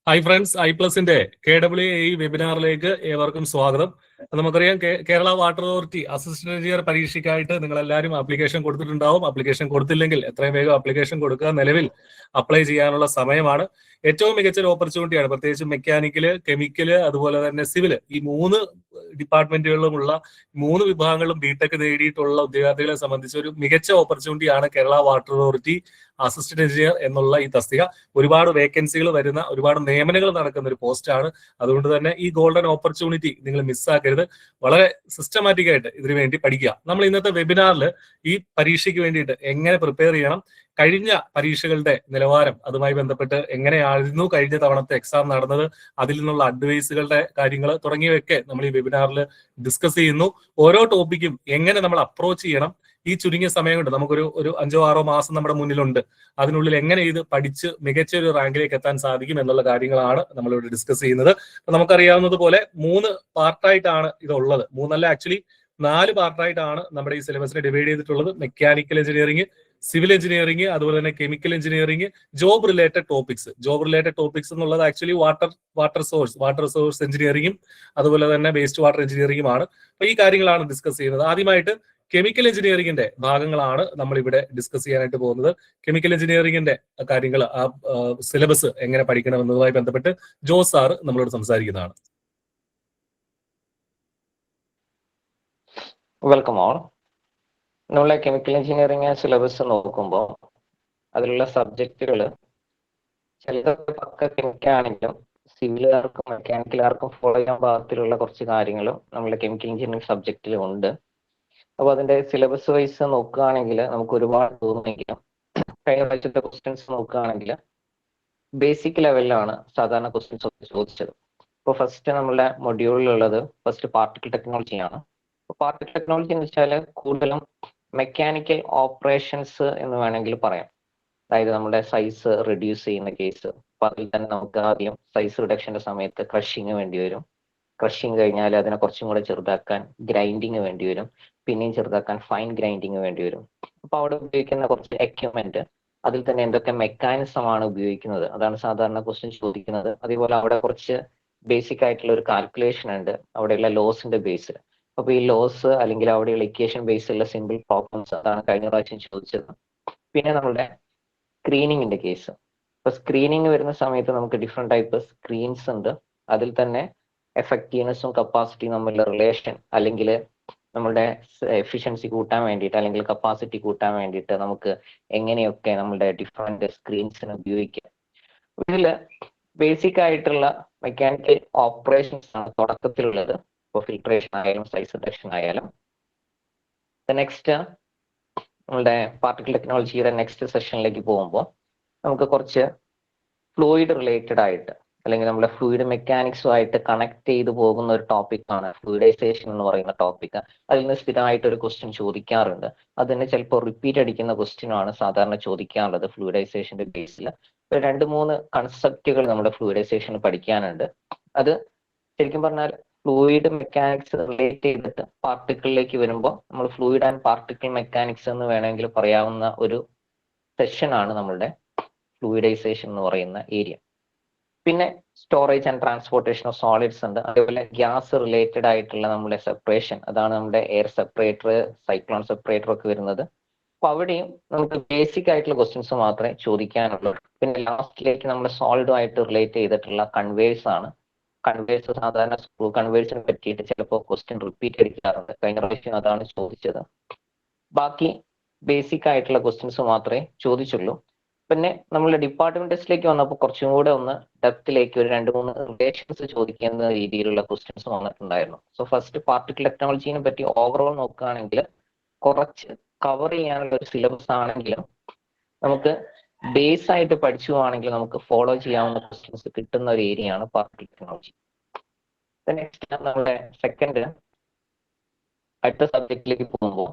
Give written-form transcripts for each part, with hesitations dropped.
Hi friends, ഐ+ന്റെ KWAE വെബിനാറിലേക്ക് ഏവർക്കും സ്വാഗതം. നമുക്കറിയാം Kerala water authority assistant engineer പരീക്ഷയ്ക്കായിട്ട് നിങ്ങൾ എല്ലാവരും ആപ്ലിക്കേഷൻ കൊടുത്തിട്ടുണ്ടാവും. ആപ്ലിക്കേഷൻ കൊടുത്തില്ലെങ്കിൽ എത്രയും വേഗം ആപ്ലിക്കേഷൻ കൊടുക്കുക. നിലവിൽ അപ്ലൈ ചെയ്യാനുള്ള സമയമാണ്. ഏറ്റവും മികച്ച ഒരു ഓപ്പർച്യൂണിറ്റിയാണ്. പ്രത്യേകിച്ച് മെക്കാനിക്കല്, കെമിക്കല്, അതുപോലെ തന്നെ സിവില്, ഈ 3 ഡിപ്പാർട്ട്മെന്റുകളിലുമുള്ള 3 വിഭാഗങ്ങളും ബിടെക് നേടിയിട്ടുള്ള ഉദ്യോഗാർത്ഥികളെ സംബന്ധിച്ച് ഒരു മികച്ച ഓപ്പർച്യൂണിറ്റിയാണ് Kerala water authority assistant engineer എന്നുള്ള ഈ തസ്തിക. ഒരുപാട് വേക്കൻസികൾ വരുന്ന, ഒരുപാട് നിയമനങ്ങൾ നടക്കുന്ന ഒരു പോസ്റ്റാണ്. അതുകൊണ്ട് തന്നെ ഈ ഗോൾഡൻ ഓപ്പർച്യൂണിറ്റി നിങ്ങൾ മിസ്സാക്കരുത്. വളരെ സിസ്റ്റമാറ്റിക് ആയിട്ട് ഇതിനു വേണ്ടി പഠിക്കുക. നമ്മൾ ഇന്നത്തെ വെബിനാറിൽ ഈ പരീക്ഷയ്ക്ക് വേണ്ടിയിട്ട് എങ്ങനെ പ്രിപ്പയർ ചെയ്യണം, കഴിഞ്ഞ പരീക്ഷകളുടെ നിലവാരം, അതുമായി ബന്ധപ്പെട്ട് എങ്ങനെയായിരുന്നു കഴിഞ്ഞ തവണത്തെ എക്സാം നടന്നത്, അതിൽ നിന്നുള്ള അഡ്വൈസുകളുടെ കാര്യങ്ങൾ തുടങ്ങിയവയൊക്കെ നമ്മൾ ഈ വെബിനാറിൽ ഡിസ്കസ് ചെയ്യുന്നു. ഓരോ ടോപ്പിക്കും എങ്ങനെ നമ്മൾ അപ്രോച്ച് ചെയ്യണം, ഈ ചുരുങ്ങിയ സമയം കൊണ്ട് നമുക്കൊരു 5-6 മാസം നമ്മുടെ മുന്നിലുണ്ട്, അതിനുള്ളിൽ എങ്ങനെ ഇത് പഠിച്ച് മികച്ച ഒരു റാങ്കിലേക്ക് എത്താൻ സാധിക്കും എന്നുള്ള കാര്യങ്ങളാണ് നമ്മളിവിടെ ഡിസ്കസ് ചെയ്യുന്നത്. അപ്പൊ നമുക്കറിയാവുന്നത് പോലെ 3 പാർട്ടായിട്ടാണ് ഇതുള്ളത്. 3 അല്ല, ആക്ച്വലി 4 പാർട്ടായിട്ടാണ് നമ്മുടെ ഈ സിലബസിനെ ഡിവൈഡ് ചെയ്തിട്ടുള്ളത്. മെക്കാനിക്കൽ എഞ്ചിനീയറിംഗ്, സിവിൽ എഞ്ചിനീയറിംഗ്, അതുപോലെ തന്നെ chemical engineering, job related topics എന്നുള്ളത് ആക്ച്വലി വാട്ടർ സോഴ്സ് എഞ്ചിനീയറിംഗും അതുപോലെ തന്നെ വേസ്റ്റ് വാട്ടർ എഞ്ചിനീയറിംഗുമാണ്. അപ്പൊ ഈ കാര്യങ്ങളാണ് ഡിസ്കസ് ചെയ്യുന്നത്. ആദ്യമായിട്ട് കെമിക്കൽ എഞ്ചിനീയറിംഗിന്റെ ഭാഗങ്ങളാണ് നമ്മൾ ഇവിടെ ഡിസ്കസ് ചെയ്യാനായിട്ട് പോകുന്നത്. കെമിക്കൽ എഞ്ചിനീയറിംഗിന്റെ കാര്യങ്ങൾ, ആ സിലബസ് എങ്ങനെ പഠിക്കണം എന്നതുമായി ബന്ധപ്പെട്ട് ജോസ് സാർ നമ്മളോട് സംസാരിക്കുന്നതാണ്. Welcome all. നമ്മളെ കെമിക്കൽ എഞ്ചിനീയറിംഗ് സിലബസ് നോക്കുമ്പോൾ അതിലുള്ള സബ്ജക്റ്റുകൾ ചിലതൊക്കെ പക്ക കെമിക്കലാണെങ്കിലും സിവിലുകാർക്കും മെക്കാനിക്കലുകാർക്കും ഫോളോ ചെയ്യാൻ പാകത്തിലുള്ള കുറച്ച് കാര്യങ്ങളും നമ്മുടെ കെമിക്കൽ എഞ്ചിനീയറിംഗ് സബ്ജക്റ്റിൽ ഉണ്ട്. അപ്പോൾ അതിന്റെ സിലബസ് വൈസ് നോക്കുകയാണെങ്കിൽ നമുക്ക് ഒരുപാട് തോന്നുമെങ്കിലും കഴിഞ്ഞ പ്രാവശ്യത്തെ ക്വസ്റ്റ്യൻസ് നോക്കുകയാണെങ്കിൽ ബേസിക് ലെവലിലാണ് സാധാരണ ക്വസ്റ്റ്യൻസ് ചോദിച്ചത്. ഇപ്പോൾ ഫസ്റ്റ് നമ്മുടെ മൊഡ്യൂളിലുള്ളത് ഫസ്റ്റ് പാർട്ടിക്കിൾ ടെക്നോളജിയാണ്. പാർട്ടിക്കിൾ ടെക്നോളജി എന്ന് വെച്ചാൽ കൂടുതലും മെക്കാനിക്കൽ ഓപ്പറേഷൻസ് എന്ന് വേണമെങ്കിൽ പറയാം. അതായത് നമ്മുടെ സൈസ് റിഡ്യൂസ് ചെയ്യുന്ന കേസ്. അപ്പൊ അതിൽ തന്നെ നമുക്ക് ആദ്യം സൈസ് റിഡക്ഷന്റെ സമയത്ത് ക്രഷിങ് വേണ്ടി വരും. ക്രഷിങ് കഴിഞ്ഞാൽ അതിനെ കുറച്ചും കൂടെ ചെറുതാക്കാൻ ഗ്രൈൻഡിങ് വേണ്ടി വരും. പിന്നെയും ചെറുതാക്കാൻ ഫൈൻ ഗ്രൈൻഡിങ് വേണ്ടി വരും. അപ്പൊ അവിടെ ഉപയോഗിക്കുന്ന കുറച്ച് എക്യുപ്മെന്റ്, അതിൽ തന്നെ എന്തൊക്കെ മെക്കാനിസം ആണ് ഉപയോഗിക്കുന്നത്, അതാണ് സാധാരണ ക്വസ്റ്റ്യൻ ചോദിക്കുന്നത്. അതേപോലെ അവിടെ കുറച്ച് ബേസിക് ആയിട്ടുള്ള ഒരു കാൽക്കുലേഷൻ ഉണ്ട്, അവിടെയുള്ള ലോസിന്റെ ബേസിൽ. അപ്പൊ ഈ ലോസ് അല്ലെങ്കിൽ അവിടെയുള്ള ഇക്വേഷൻ ബേസിലുള്ള സിമ്പിൾ പ്രോബ്ലംസ്, അതാണ് കഴിഞ്ഞ പ്രാവശ്യം ചോദിച്ചത്. പിന്നെ നമ്മുടെ സ്ക്രീനിങ്ങിന്റെ കേസ്. അപ്പൊ സ്ക്രീനിങ് വരുന്ന സമയത്ത് നമുക്ക് ഡിഫറെന്റ് ടൈപ്പ് സ്ക്രീൻസ് ഉണ്ട്. അതിൽ തന്നെ എഫക്റ്റീവ്നെസ്സും കപ്പാസിറ്റിയും തമ്മിലുള്ള റിലേഷൻ, അല്ലെങ്കിൽ നമ്മുടെ എഫിഷ്യൻസി കൂട്ടാൻ വേണ്ടിയിട്ട് അല്ലെങ്കിൽ കപ്പാസിറ്റി കൂട്ടാൻ വേണ്ടിയിട്ട് നമുക്ക് എങ്ങനെയൊക്കെ നമ്മുടെ ഡിഫറെന്റ് സ്ക്രീൻസിന് ഉപയോഗിക്കാം. ഇതില് ബേസിക് ആയിട്ടുള്ള മെക്കാനിക്കൽ ഓപ്പറേഷൻസ് ആണ് തുടക്കത്തിലുള്ളത്. ഇപ്പോൾ ഫിൽട്രേഷൻ ആയാലും സൈസ് റിഡക്ഷൻ ആയാലും. നെക്സ്റ്റ് നമ്മുടെ പാർട്ടിക്കിൾ ടെക്നോളജിയുടെ നെക്സ്റ്റ് സെഷനിലേക്ക് പോകുമ്പോൾ നമുക്ക് കുറച്ച് ഫ്ലൂയിഡ് റിലേറ്റഡ് ആയിട്ട് അല്ലെങ്കിൽ നമ്മുടെ ഫ്ലൂയിഡ് മെക്കാനിക്സുമായിട്ട് കണക്ട് ചെയ്ത് പോകുന്ന ഒരു ടോപ്പിക്കാണ് ഫ്ലൂയിഡൈസേഷൻ എന്ന് പറയുന്ന ടോപ്പിക്ക്. അതിൽ നിന്ന് സ്ഥിരമായിട്ട് ഒരു ക്വസ്റ്റ്യൻ ചോദിക്കാറുണ്ട്. അതിന് ചിലപ്പോൾ റിപ്പീറ്റ് അടിക്കുന്ന ക്വസ്റ്റ്യനാണ് സാധാരണ ചോദിക്കാറുള്ളത് ഫ്ലൂയിഡൈസേഷന്റെ ബേസിൽ. 2-3 കൺസെപ്റ്റുകൾ നമ്മുടെ ഫ്ലൂയിഡൈസേഷൻ പഠിക്കാനുണ്ട്. അത് ശരിക്കും പറഞ്ഞാൽ ഫ്ലൂയിഡ് മെക്കാനിക്സ് റിലേറ്റ് ചെയ്തിട്ട് പാർട്ടിക്കിളിലേക്ക് വരുമ്പോൾ നമ്മൾ ഫ്ലൂയിഡ് ആൻഡ് പാർട്ടിക്കിൾ മെക്കാനിക്സ് എന്ന് വേണമെങ്കിൽ പറയാവുന്ന ഒരു സെഷനാണ് നമ്മളുടെ ഫ്ലൂയിഡൈസേഷൻ എന്ന് പറയുന്ന ഏരിയ. പിന്നെ storage and transportation of solids ഉണ്ട്. അതേപോലെ ഗ്യാസ് റിലേറ്റഡ് ആയിട്ടുള്ള നമ്മുടെ സെപ്പറേഷൻ, അതാണ് നമ്മുടെ എയർ സെപ്പറേറ്റർ, സൈക്ലോൺ സെപ്പറേറ്റർ ഒക്കെ വരുന്നത്. അപ്പൊ അവിടെയും നമുക്ക് ബേസിക് ആയിട്ടുള്ള ക്വസ്റ്റ്യൻസ് മാത്രമേ ചോദിക്കാനുള്ളൂ. പിന്നെ ലാസ്റ്റിലേക്ക് നമ്മുടെ സോളിഡുമായിട്ട് റിലേറ്റ് ചെയ്തിട്ടുള്ള കൺവേഴ്സ് ആണ്. കൺവേഴ്സ് സാധാരണ സ്ക്രൂ കൺവേഴ്സിനെ പറ്റിയിട്ട് ചിലപ്പോൾ ക്വസ്റ്റ്യൻ റിപ്പീറ്റ് അടിക്കാറുണ്ട്. കഴിഞ്ഞ പ്രാവശ്യം അതാണ് ചോദിച്ചത്. ബാക്കി ബേസിക് ആയിട്ടുള്ള ക്വസ്റ്റ്യൻസ് മാത്രമേ ചോദിച്ചുള്ളൂ. പിന്നെ നമ്മൾ ഡിപ്പാർട്ട്മെന്റ് ടെസ്റ്റിലേക്ക് വന്നപ്പോൾ കുറച്ചും കൂടെ ഒന്ന് ഡെപ്തിലേക്ക് ഒരു 2-3 റിലേഷൻസ് ചോദിക്കുന്ന രീതിയിലുള്ള ക്വസ്റ്റ്യൻസ് വന്നിട്ടുണ്ടായിരുന്നു. സോ ഫസ്റ്റ് പാർട്ടിക്കിൾ ടെക്നോളജിനെ പറ്റി ഓവറോൾ നോക്കുകയാണെങ്കിൽ കുറച്ച് കവർ ചെയ്യാനുള്ള ഒരു സിലബസ് ആണെങ്കിലും നമുക്ക് ബേസ് ആയിട്ട് പഠിച്ചു പോവാണെങ്കിൽ നമുക്ക് ഫോളോ ചെയ്യാവുന്ന ക്വസ്റ്റ്യൻസ് കിട്ടുന്ന ഒരു ഏരിയയാണ് പാർട്ടിക്കിൾ ടെക്നോളജി. നെക്സ്റ്റ് നമ്മുടെ സെക്കൻഡ് അടുത്ത സബ്ജക്റ്റിലേക്ക് പോകുമ്പോൾ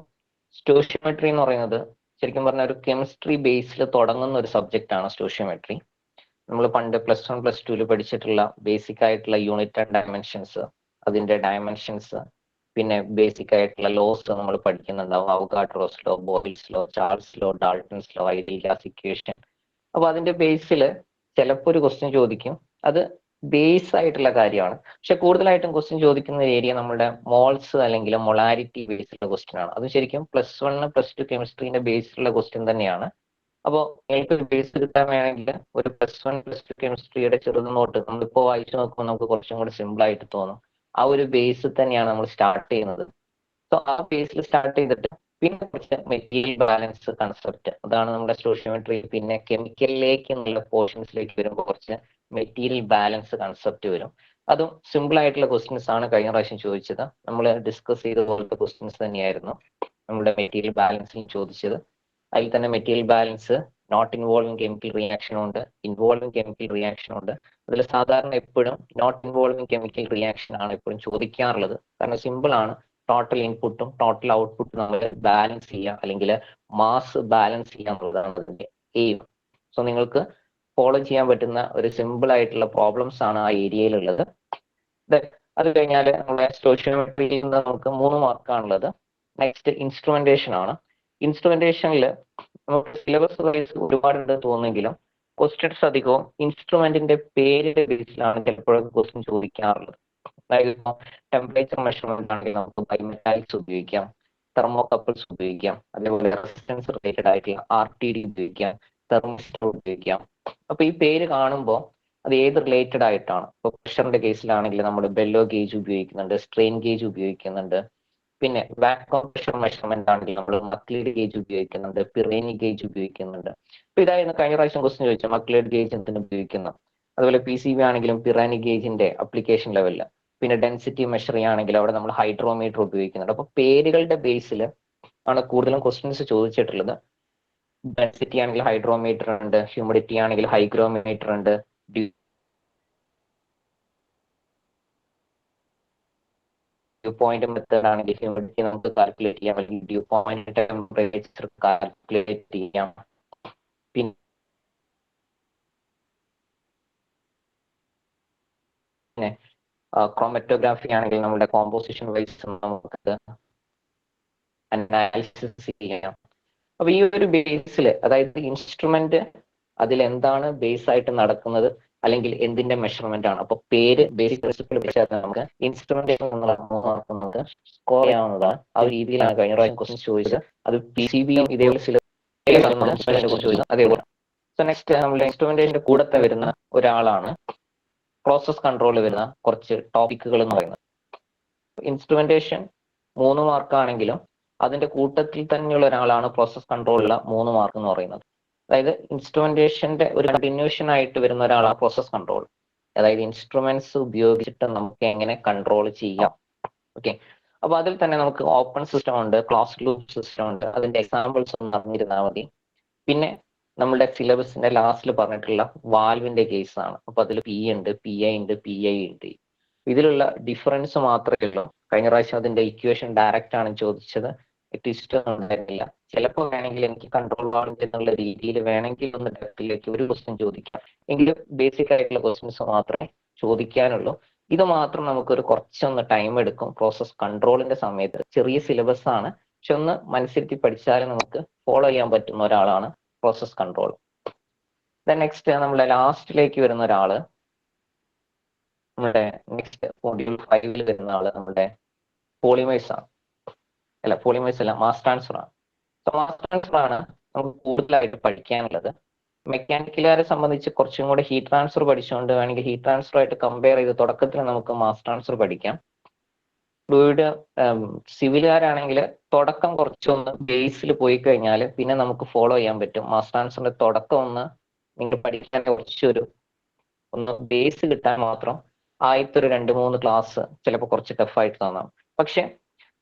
സ്റ്റോഷിയോമെട്രി എന്ന് പറയുന്നത് ശരിക്കും പറഞ്ഞാൽ ഒരു കെമിസ്ട്രി ബേസിൽ തുടങ്ങുന്ന ഒരു സബ്ജക്റ്റ് ആണ് സ്റ്റോഷിയോമെട്രി. നമ്മൾ പണ്ട് +1 +2 പഠിച്ചിട്ടുള്ള ബേസിക് ആയിട്ടുള്ള യൂണിറ്റ് ആൻഡ് ഡയമെൻഷൻസ്, അതിന്റെ ഡയമെൻഷൻസ്, പിന്നെ ബേസിക് ആയിട്ടുള്ള ലോസ് നമ്മൾ പഠിക്കുന്നുണ്ടാവും. Avogadro's law, Boyle's law, Charles law, Dalton's law, ideal gas equation. അപ്പൊ അതിന്റെ ബേസിൽ ചിലപ്പോൾ ഒരു ക്വസ്റ്റ്യൻ ചോദിക്കും, അത് ബേസ് ആയിട്ടുള്ള കാര്യമാണ്. പക്ഷെ കൂടുതലായിട്ടും ക്വസ്റ്റ്യൻ ചോദിക്കുന്ന ഏരിയ നമ്മുടെ മോൾസ് അല്ലെങ്കിൽ മൊളാരിറ്റി ബേസ്ഡുള്ള ക്വസ്റ്റ്യൻ ആണ്. അത് ശരിക്കും +1 +2 കെമിസ്ട്രീന്റെ ബേസിലുള്ള ക്വസ്റ്റ്യൻ തന്നെയാണ്. അപ്പോൾ നിങ്ങൾക്ക് ഒരു ബേസ് കിട്ടാൻ വേണമെങ്കിൽ ഒരു +1 +2 കെമിസ്ട്രിയുടെ ചെറുത് നോട്ട് നമ്മളിപ്പോൾ വായിച്ചു നോക്കുമ്പോൾ നമുക്ക് കുറച്ചും കൂടി സിമ്പിൾ ആയിട്ട് തോന്നും. ആ ഒരു ബേസ് തന്നെയാണ് നമ്മൾ സ്റ്റാർട്ട് ചെയ്യുന്നത്. സോ ആ ബേസിൽ സ്റ്റാർട്ട് ചെയ്തിട്ട് പിന്നെ കുറച്ച് മെറ്റീരിയൽ ബാലൻസ് കൺസെപ്റ്റ്, അതാണ് നമ്മുടെ സ്റ്റോഷിയോമെട്രി. പിന്നെ കെമിക്കലിലേക്ക് എന്നുള്ള പോർഷൻസിലേക്ക് വരുമ്പോൾ കുറച്ച് മെറ്റീരിയൽ ബാലൻസ് കൺസെപ്റ്റ് വരും. അതും സിമ്പിൾ ആയിട്ടുള്ള ക്വസ്റ്റ്യൻസ് ആണ് കഴിഞ്ഞ പ്രാവശ്യം ചോദിച്ചത്. നമ്മൾ ഡിസ്കസ് ചെയ്ത പോലത്തെ ക്വസ്റ്റ്യൻസ് തന്നെയായിരുന്നു നമ്മുടെ മെറ്റീരിയൽ ബാലൻസിൽ ചോദിച്ചത്. അതിൽ തന്നെ material balance not involving chemical റിയാക്ഷനും ഉണ്ട്, ഇൻവോൾവിംഗ് കെമിക്കൽ റിയാക്ഷനും ഉണ്ട്. അതിൽ സാധാരണ എപ്പോഴും നോട്ട് ഇൻവോൾവിംഗ് കെമിക്കൽ റിയാക്ഷൻ ആണ് എപ്പോഴും ചോദിക്കാറുള്ളത്. കാരണം സിമ്പിൾ ആണ്, ടോട്ടൽ ഇൻപുട്ടും ടോട്ടൽ ഔട്ട്പുട്ടും നമ്മൾ ബാലൻസ് ചെയ്യാം, അല്ലെങ്കിൽ മാസ് ബാലൻസ് ചെയ്യാൻ എന്നുള്ളതാണ് അതിന്റെ എയിം. സോ നിങ്ങൾക്ക് ഫോളോ ചെയ്യാൻ പറ്റുന്ന ഒരു സിമ്പിൾ ആയിട്ടുള്ള പ്രോബ്ലംസ് ആണ് ആ ഏരിയയിലുള്ളത്. അത് കഴിഞ്ഞാൽ നമ്മുടെ സ്റ്റോഷിയോമെട്രിയിൽ നിന്ന് നമുക്ക് 3 മാർക്കാണുള്ളത്. നെക്സ്റ്റ് ഇൻസ്ട്രുമെന്റേഷൻ ആണ്. ഇൻസ്ട്രുമെന്റേഷനിൽ നമുക്ക് സിലബസ് വൈസ് ഒരുപാടുണ്ട് തോന്നുമെങ്കിലും ക്വസ്റ്റ്യൻസ് അധികവും ഇൻസ്ട്രുമെന്റിന്റെ പേരിന്റെ ബേസിലാണ് ചിലപ്പോഴും ക്വസ്റ്റ്യൻ ചോദിക്കാറുള്ളത്. അതായത് ടെമ്പറേച്ചർ മെഷർമെന്റ് ആണെങ്കിൽ നമുക്ക് ബൈമെറ്റാലിക്സ് ഉപയോഗിക്കാം, തെർമോകപ്പിൾസ് ഉപയോഗിക്കാം, അതേപോലെ റെസിസ്റ്റൻസ് റിലേറ്റഡ് ആയിട്ടുള്ള RTD ഉപയോഗിക്കാം, തെർമിസ്റ്റർ ഉപയോഗിക്കാം. അപ്പൊ ഈ പേര് കാണുമ്പോൾ അത് ഏത് റിലേറ്റഡ് ആയിട്ടാണ്. ഇപ്പൊ പ്രഷറിന്റെ കേസിലാണെങ്കിൽ നമ്മൾ ബെല്ലോ ഗേജ് ഉപയോഗിക്കുന്നുണ്ട്, സ്ട്രെയിൻ ഗേജ് ഉപയോഗിക്കുന്നുണ്ട്. പിന്നെ വാക്വം പ്രഷർ മെഷർമെന്റ് ആണെങ്കിൽ നമ്മൾ മക്ലീഡ് ഗേജ് ഉപയോഗിക്കുന്നുണ്ട്, പിറേനി ഗേജ് ഉപയോഗിക്കുന്നുണ്ട്. അപ്പൊ ഇതായിരുന്നു കഴിഞ്ഞ പ്രാവശ്യം ക്വസ്റ്റ്യൻ ചോദിച്ചത്, മക്ലീഡ് ഗേജ് എന്തിനു ഉപയോഗിക്കുന്നു. അതുപോലെ PCB ആണെങ്കിലും പിറാനി ഗേജിന്റെ അപ്ലിക്കേഷൻ ലെവലിൽ. പിന്നെ ഡെൻസിറ്റി മെഷർ ചെയ്യുകയാണെങ്കിൽ അവിടെ നമ്മൾ ഹൈഡ്രോമീറ്റർ ഉപയോഗിക്കുന്നുണ്ട്. അപ്പൊ പേരുകളുടെ ബേസിൽ ആണ് കൂടുതലും ക്വസ്റ്റ്യൻസ് ചോദിച്ചിട്ടുള്ളത്. ഡെൻസിറ്റി ആണെങ്കിൽ ഹൈഡ്രോമീറ്റർ ഉണ്ട്, ഹ്യൂമിഡിറ്റി ആണെങ്കിൽ ഹൈഗ്രോമീറ്റർ ഉണ്ട്, ഡ്യൂ പോയിന്റ് മെത്തേഡ് ആണെങ്കിൽ ഹ്യൂമിഡിറ്റി നമുക്ക് കാൽക്കുലേറ്റ് ചെയ്യാം, അല്ലെങ്കിൽ ഡ്യൂ പോയിന്റ് ടെമ്പറേച്ചർ കാൽക്കുലേറ്റ് ചെയ്യാം. പിന്നെ ക്രോമറ്റോഗ്രാഫി ആണെങ്കിൽ നമ്മുടെ കോമ്പോസിഷൻ വൈസ് നമുക്ക് അനാലിസിസ് ചെയ്യാം. അപ്പൊ ഈ ഒരു ബേസിൽ, അതായത് ഇൻസ്ട്രുമെന്റ് അതിൽ എന്താണ് ബേസ് ആയിട്ട് നടക്കുന്നത്, അല്ലെങ്കിൽ എന്തിന്റെ മെഷർമെന്റ് ആണ്. അപ്പൊ പേര് ബേസിക് പ്രിൻസിപ്പിൾ വെച്ചാൽ നമുക്ക് ഇൻസ്ട്രുമെന്റ് നമുക്ക് സ്കോർ ചെയ്യാവുന്നതാണ്. ആ ഒരു രീതിയിലാണ് കഴിഞ്ഞ പ്രാവശ്യം ക്വസ്റ്റ്യൻ ചോദിച്ചത്. അത് PCBയും ഇതേപോലെ സിലബസ് അതേപോലെ. സോ നെക്സ്റ്റ് നമ്മുടെ ഇൻസ്ട്രുമെന്റേഷന്റെ കൂടത്തെ വരുന്ന ഒരാളാണ് പ്രോസസ് കൺട്രോൾ വരുന്ന കുറച്ച് ടോപ്പിക്കുകൾ എന്ന് പറയുന്നത്. ഇൻസ്ട്രുമെന്റേഷൻ 3 മാർക്കാണെങ്കിലും അതിന്റെ കൂട്ടത്തിൽ തന്നെയുള്ള ഒരാളാണ് പ്രോസസ് കൺട്രോളുള്ള 3 മാർക്ക് എന്ന് പറയുന്നത്. അതായത് ഇൻസ്ട്രുമെന്റേഷന്റെ ഒരു കണ്ടിന്യൂഷൻ ആയിട്ട് വരുന്ന ഒരാളാണ് പ്രോസസ് കൺട്രോൾ. അതായത് ഇൻസ്ട്രുമെന്റ്സ് ഉപയോഗിച്ചിട്ട് നമുക്ക് എങ്ങനെ കൺട്രോൾ ചെയ്യാം. ഓക്കെ, അപ്പൊ അതിൽ തന്നെ നമുക്ക് ഓപ്പൺ സിസ്റ്റം ഉണ്ട്, ക്ലോസ്ഡ് ലൂപ്പ് സിസ്റ്റം ഉണ്ട്. അതിന്റെ എക്സാമ്പിൾസ് ഒന്ന് അറിഞ്ഞിരുന്നാൽ മതി. പിന്നെ നമ്മുടെ സിലബസിന്റെ ലാസ്റ്റിൽ പറഞ്ഞിട്ടുള്ള വാൽവിന്റെ കേസ് ആണ്. അപ്പൊ അതിൽ P ഉണ്ട്, PI ഉണ്ട്, PI ഉണ്ട്. ഇതിലുള്ള ഡിഫറൻസ് മാത്രമേ ഉള്ളൂ. കഴിഞ്ഞ പ്രാവശ്യം അതിന്റെ ഇക്വേഷൻ ഡയറക്റ്റ് ആണ് ചോദിച്ചത്, ട്വിസ്റ്റ് ഒന്നും ഉണ്ടായിരുന്നില്ല. ചിലപ്പോൾ വേണമെങ്കിൽ എനിക്ക് കൺട്രോൾ വാൾവിന്റെ എന്നുള്ള രീതിയിൽ വേണമെങ്കിൽ ഒന്ന് ഡയറക്റ്റിലേക്ക് ഒരു ക്വസ്റ്റ്യൻ ചോദിക്കാം, എങ്കിലും ബേസിക് ആയിട്ടുള്ള ക്വസ്റ്റ്യൻസ് മാത്രമേ ചോദിക്കാനുള്ളൂ. ഇത് മാത്രം നമുക്കൊരു കുറച്ചൊന്ന് ടൈം എടുക്കും പ്രോസസ് കൺട്രോളിന്റെ സമയത്ത്. ചെറിയ സിലബസ് ആണ്, പക്ഷെ ഒന്ന് മനസ്സിരുത്തി പഠിച്ചാൽ നമുക്ക് ഫോളോ ചെയ്യാൻ പറ്റുന്ന ഒരാളാണ് പ്രോസസ് കൺട്രോൾ. നെക്സ്റ്റ് നമ്മുടെ ലാസ്റ്റിലേക്ക് വരുന്ന ഒരാള്, നമ്മുടെ നെക്സ്റ്റ് മൊഡ്യൂൾ 5 വരുന്ന ആള് നമ്മുടെ പോളിമേഴ്സ് ആണ്. പോളിമേഴ്സ് അല്ല, മാസ് ട്രാൻസ്ഫർ ആണ്. സോ മാസ് ട്രാൻസ്ഫർ ആണ് നമുക്ക് കൂടുതലായിട്ട് പഠിക്കാനുള്ളത്. മെക്കാനിക്കലുകാരെ സംബന്ധിച്ച് കുറച്ചും കൂടെ ഹീറ്റ് ട്രാൻസ്ഫർ പഠിച്ചുകൊണ്ട് വേണമെങ്കിൽ ഹീറ്റ് ട്രാൻസ്ഫർ ആയിട്ട് കമ്പയർ ചെയ്ത് തുടക്കത്തിൽ നമുക്ക് മാസ് ട്രാൻസ്ഫർ പഠിക്കാം. ഫ്ലൂയിഡ് സിവിലുകാരാണെങ്കിൽ തുടക്കം കുറച്ചൊന്ന് ബേസിൽ പോയി കഴിഞ്ഞാൽ പിന്നെ നമുക്ക് ഫോളോ ചെയ്യാൻ പറ്റും. മാസ് ട്രാൻസ്ഫറിന്റെ തുടക്കം ഒന്ന് നിങ്ങൾ പഠിക്കാൻ കുറച്ചൊരു ഒന്ന് ബേസ് കിട്ടാൻ മാത്രം ആദ്യത്തെ ഒരു 2-3 ക്ലാസ് ചിലപ്പോൾ കുറച്ച് ടഫായിട്ട് തോന്നാം. പക്ഷെ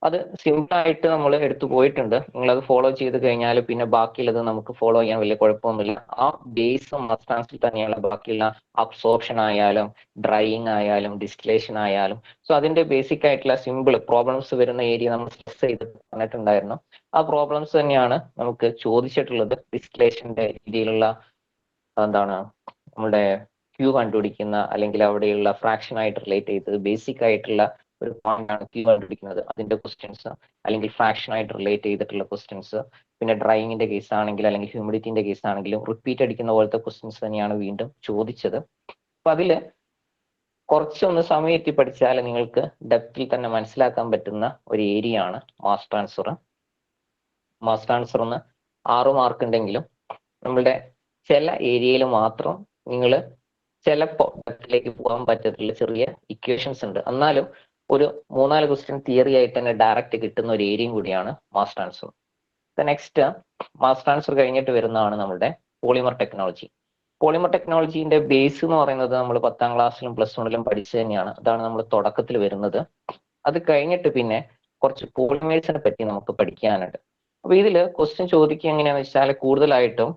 അത് സിമ്പിൾ ആയിട്ട് നമ്മൾ എടുത്തു പോയിട്ടുണ്ട്. നിങ്ങൾ അത് ഫോളോ ചെയ്ത് കഴിഞ്ഞാൽ പിന്നെ ബാക്കിയുള്ളത് നമുക്ക് ഫോളോ ചെയ്യാൻ വലിയ കുഴപ്പമൊന്നുമില്ല. ആ ബേസ് മാസ് ട്രാൻസ്ഫർ തന്നെയുള്ള ബാക്കിയുള്ള അബ്സോർപ്ഷൻ ആയാലും ഡ്രൈയിങ് ആയാലും ഡിസ്റ്റിലേഷൻ ആയാലും. സോ അതിന്റെ ബേസിക് ആയിട്ടുള്ള സിമ്പിൾ പ്രോബ്ലംസ് വരുന്ന ഏരിയ നമ്മൾ സ്ട്രെസ് ചെയ്ത് പറഞ്ഞിട്ടുണ്ടായിരുന്നു. ആ പ്രോബ്ലംസ് തന്നെയാണ് നമുക്ക് ചോദിച്ചിട്ടുള്ളത്. ഡിസ്റ്റിലേഷന്റെ രീതിയിലുള്ള എന്താണ് നമ്മുടെ Q കണ്ടുപിടിക്കുന്ന, അല്ലെങ്കിൽ അവിടെയുള്ള ഫ്രാക്ഷൻ ആയിട്ട് റിലേറ്റ് ചെയ്ത് ബേസിക് ആയിട്ടുള്ള ഒരു പോയിന്റ് ആണ് Q കണ്ടുപിടിക്കുന്നത്, അതിന്റെ ക്വസ്റ്റ്യൻസ്, അല്ലെങ്കിൽ ഫ്രാക്ഷൻ ആയിട്ട് റിലേറ്റ് ചെയ്തിട്ടുള്ള ക്വസ്റ്റ്യൻസ്. പിന്നെ ഡ്രൈയിങ്ങിന്റെ കേസ് ആണെങ്കിൽ, അല്ലെങ്കിൽ ഹ്യൂമിഡിറ്റിന്റെ കേസ് ആണെങ്കിലും റിപ്പീറ്റ് അടിക്കുന്ന പോലത്തെ ക്വസ്റ്റ്യൻസ് തന്നെയാണ് വീണ്ടും ചോദിച്ചത്. അപ്പൊ അതില് കുറച്ചൊന്ന് സമയം എത്തി പഠിച്ചാൽ നിങ്ങൾക്ക് ഡെപ്തിൽ തന്നെ മനസ്സിലാക്കാൻ പറ്റുന്ന ഒരു ഏരിയ ആണ് മാസ് ട്രാൻസ്ഫർ. മാസ് ട്രാൻസ്ഫറിന് 6 മാർക്ക് ഉണ്ടെങ്കിലും നമ്മളുടെ ചില ഏരിയയിൽ മാത്രം നിങ്ങൾ ചിലപ്പോൾ ഡെപ്തിലേക്ക് പോകാൻ പറ്റത്തില്ല, ചെറിയ ഇക്വേഷൻസ് ഉണ്ട്. എന്നാലും ഒരു 3-4 ക്വസ്റ്റ്യൻ തിയറി ആയിട്ട് തന്നെ ഡയറക്റ്റ് കിട്ടുന്ന ഒരു ഏരിയയും കൂടിയാണ് mass transfer. Next mass transfer കഴിഞ്ഞിട്ട് വരുന്നതാണ് നമ്മുടെ പോളിമർ ടെക്നോളജി. പോളിമർ ടെക്നോളജീന്റെ ബേസ് എന്ന് പറയുന്നത് നമ്മൾ 10ാം ക്ലാസ്സിലും +1ലും പഠിച്ചു തന്നെയാണ്. അതാണ് നമ്മൾ തുടക്കത്തിൽ വരുന്നത്. അത് കഴിഞ്ഞിട്ട് പിന്നെ കുറച്ച് പോളിമേഴ്സിനെ പറ്റി നമുക്ക് പഠിക്കാനുണ്ട്. അപ്പൊ ഇതിൽ ക്വസ്റ്റ്യൻ ചോദിക്കുക എങ്ങനെയാന്ന് വെച്ചാൽ കൂടുതലായിട്ടും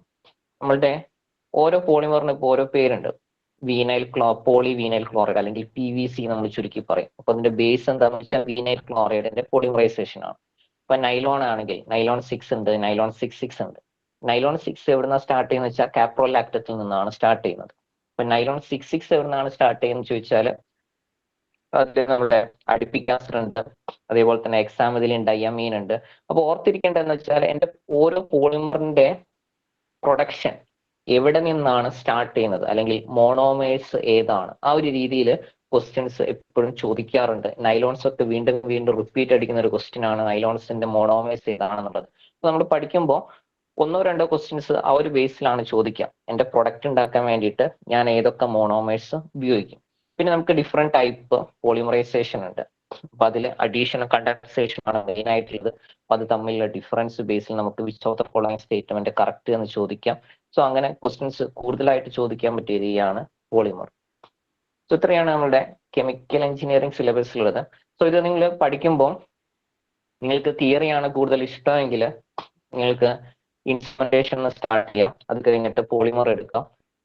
നമ്മളുടെ ഓരോ പോളിമറിന് ഇപ്പോൾ ഓരോ പേരുണ്ട്. പോളി വീനൈൽ ക്ലോറൈഡ് അല്ലെങ്കിൽ PVC നമ്മൾ ചുരുക്കി പറയും. അപ്പൊ അതിന്റെ ബേസ് എന്താണെന്ന് വെച്ചാൽ വീനൈൽ ക്ലോറൈഡിന്റെ പോളിമറൈസേഷൻ ആണ്. ഇപ്പൊ നൈലോൺ ആണെങ്കിൽ നൈലോൺ 6 ഉണ്ട്, നൈലോൺ 6 ഉണ്ട്. നൈലോൺ 6 എവിടുന്നാണ് സ്റ്റാർട്ട് ചെയ്യുന്നത് വെച്ചാൽ കാപ്രോലാക്ടത്തിൽ നിന്നാണ് സ്റ്റാർട്ട് ചെയ്യുന്നത്. ഇപ്പൊ നൈലോൺ 6 എവിടുന്നാണ് സ്റ്റാർട്ട് ചെയ്യുന്നത് ചോദിച്ചാൽ അതിൽ നമ്മുടെ അഡിപ്പിക് ആസിഡ് ഉണ്ട്, അതേപോലെ തന്നെ എക്സാമിഥിലിൻ ഡയമീൻ ഉണ്ട്. അപ്പൊ ഓർത്തിരിക്കേണ്ടതെന്ന് വെച്ചാൽ എന്റെ ഓരോ പോളിമറിന്റെ പ്രൊഡക്ഷൻ എവിടെ നിന്നാണ് സ്റ്റാർട്ട് ചെയ്യുന്നത് അല്ലെങ്കിൽ മോണോമേഴ്സ് ഏതാണ്, ആ ഒരു രീതിയിൽ ക്വസ്റ്റ്യൻസ് എപ്പോഴും ചോദിക്കാറുണ്ട്. നൈലോൺസ് ഒക്കെ വീണ്ടും വീണ്ടും റിപ്പീറ്റ് അടിക്കുന്ന ഒരു ക്വസ്റ്റ്യൻ ആണ് നൈലോൺസിന്റെ മോണോമേഴ്സ് ഏതാണെന്നുള്ളത്. അപ്പൊ നമ്മൾ പഠിക്കുമ്പോൾ 1-2 ക്വസ്റ്റ്യൻസ് ആ ഒരു ബേസിലാണ് ചോദിക്കുക. എന്റെ പ്രൊഡക്റ്റ് ഉണ്ടാക്കാൻ വേണ്ടിയിട്ട് ഞാൻ ഏതൊക്കെ മോണോമേഴ്സ് ഉപയോഗിക്കും. പിന്നെ നമുക്ക് ഡിഫറെന്റ് ടൈപ്പ് പോളിമറൈസേഷൻ ഉണ്ട്. അപ്പൊ അതിൽ അഡീഷണൽ കണ്ടൻസേഷൻ ആണ് മെയിൻ ആയിട്ടുള്ളത്. അപ്പൊ അത് തമ്മിലുള്ള ഡിഫറൻസ് ബേസിൽ നമുക്ക് which of the following statement correct എന്ന് ചോദിക്കാം. സോ അങ്ങനെ ക്വസ്റ്റ്യൻസ് കൂടുതലായിട്ട് ചോദിക്കാൻ പറ്റിയ രീതിയാണ് പോളിമർ. സോ ഇത്രയാണ് നമ്മുടെ കെമിക്കൽ എഞ്ചിനീയറിംഗ് സിലബസിലുള്ളത്. സോ ഇത് നിങ്ങൾ പഠിക്കുമ്പോൾ നിങ്ങൾക്ക് തിയറിയാണ് കൂടുതൽ ഇഷ്ടമെങ്കിൽ നിങ്ങൾക്ക് ഇൻസ്ട്രുമെന്റേഷൻ സ്റ്റാർട്ട് ചെയ്യാം. അത് കഴിഞ്ഞിട്ട് പോളിമർ എടുക്കാം.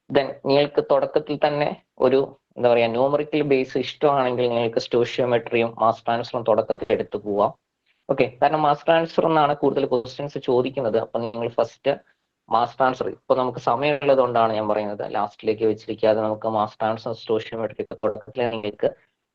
ദെൻ നിങ്ങൾക്ക് തുടക്കത്തിൽ തന്നെ ഒരു എന്താ പറയാ ന്യൂമറിക്കൽ ബേസ് ഇഷ്ടമാണെങ്കിൽ നിങ്ങൾക്ക് സ്റ്റോഷിയോമെട്രിയും മാസ് ട്രാൻസ്ഫറും തുടക്കത്തിൽ എടുത്തു പോവാം. ഓക്കെ, കാരണം മാസ് ട്രാൻസ്ഫർ എന്നാണ് കൂടുതൽ ക്വസ്റ്റ്യൻസ് ചോദിക്കുന്നത്. അപ്പൊ നിങ്ങൾ ഫസ്റ്റ് മാസ് ട്രാൻസ്ഫർ, ഇപ്പൊ നമുക്ക് സമയമുള്ളത് കൊണ്ടാണ് ഞാൻ പറയുന്നത്, ലാസ്റ്റിലേക്ക് വെച്ചിരിക്കാതെ നമുക്ക് മാസ് ട്രാൻസ്ഫർ സ്റ്റോഷിയോമെട്രി തുടക്കത്തിൽ നിങ്ങൾക്ക്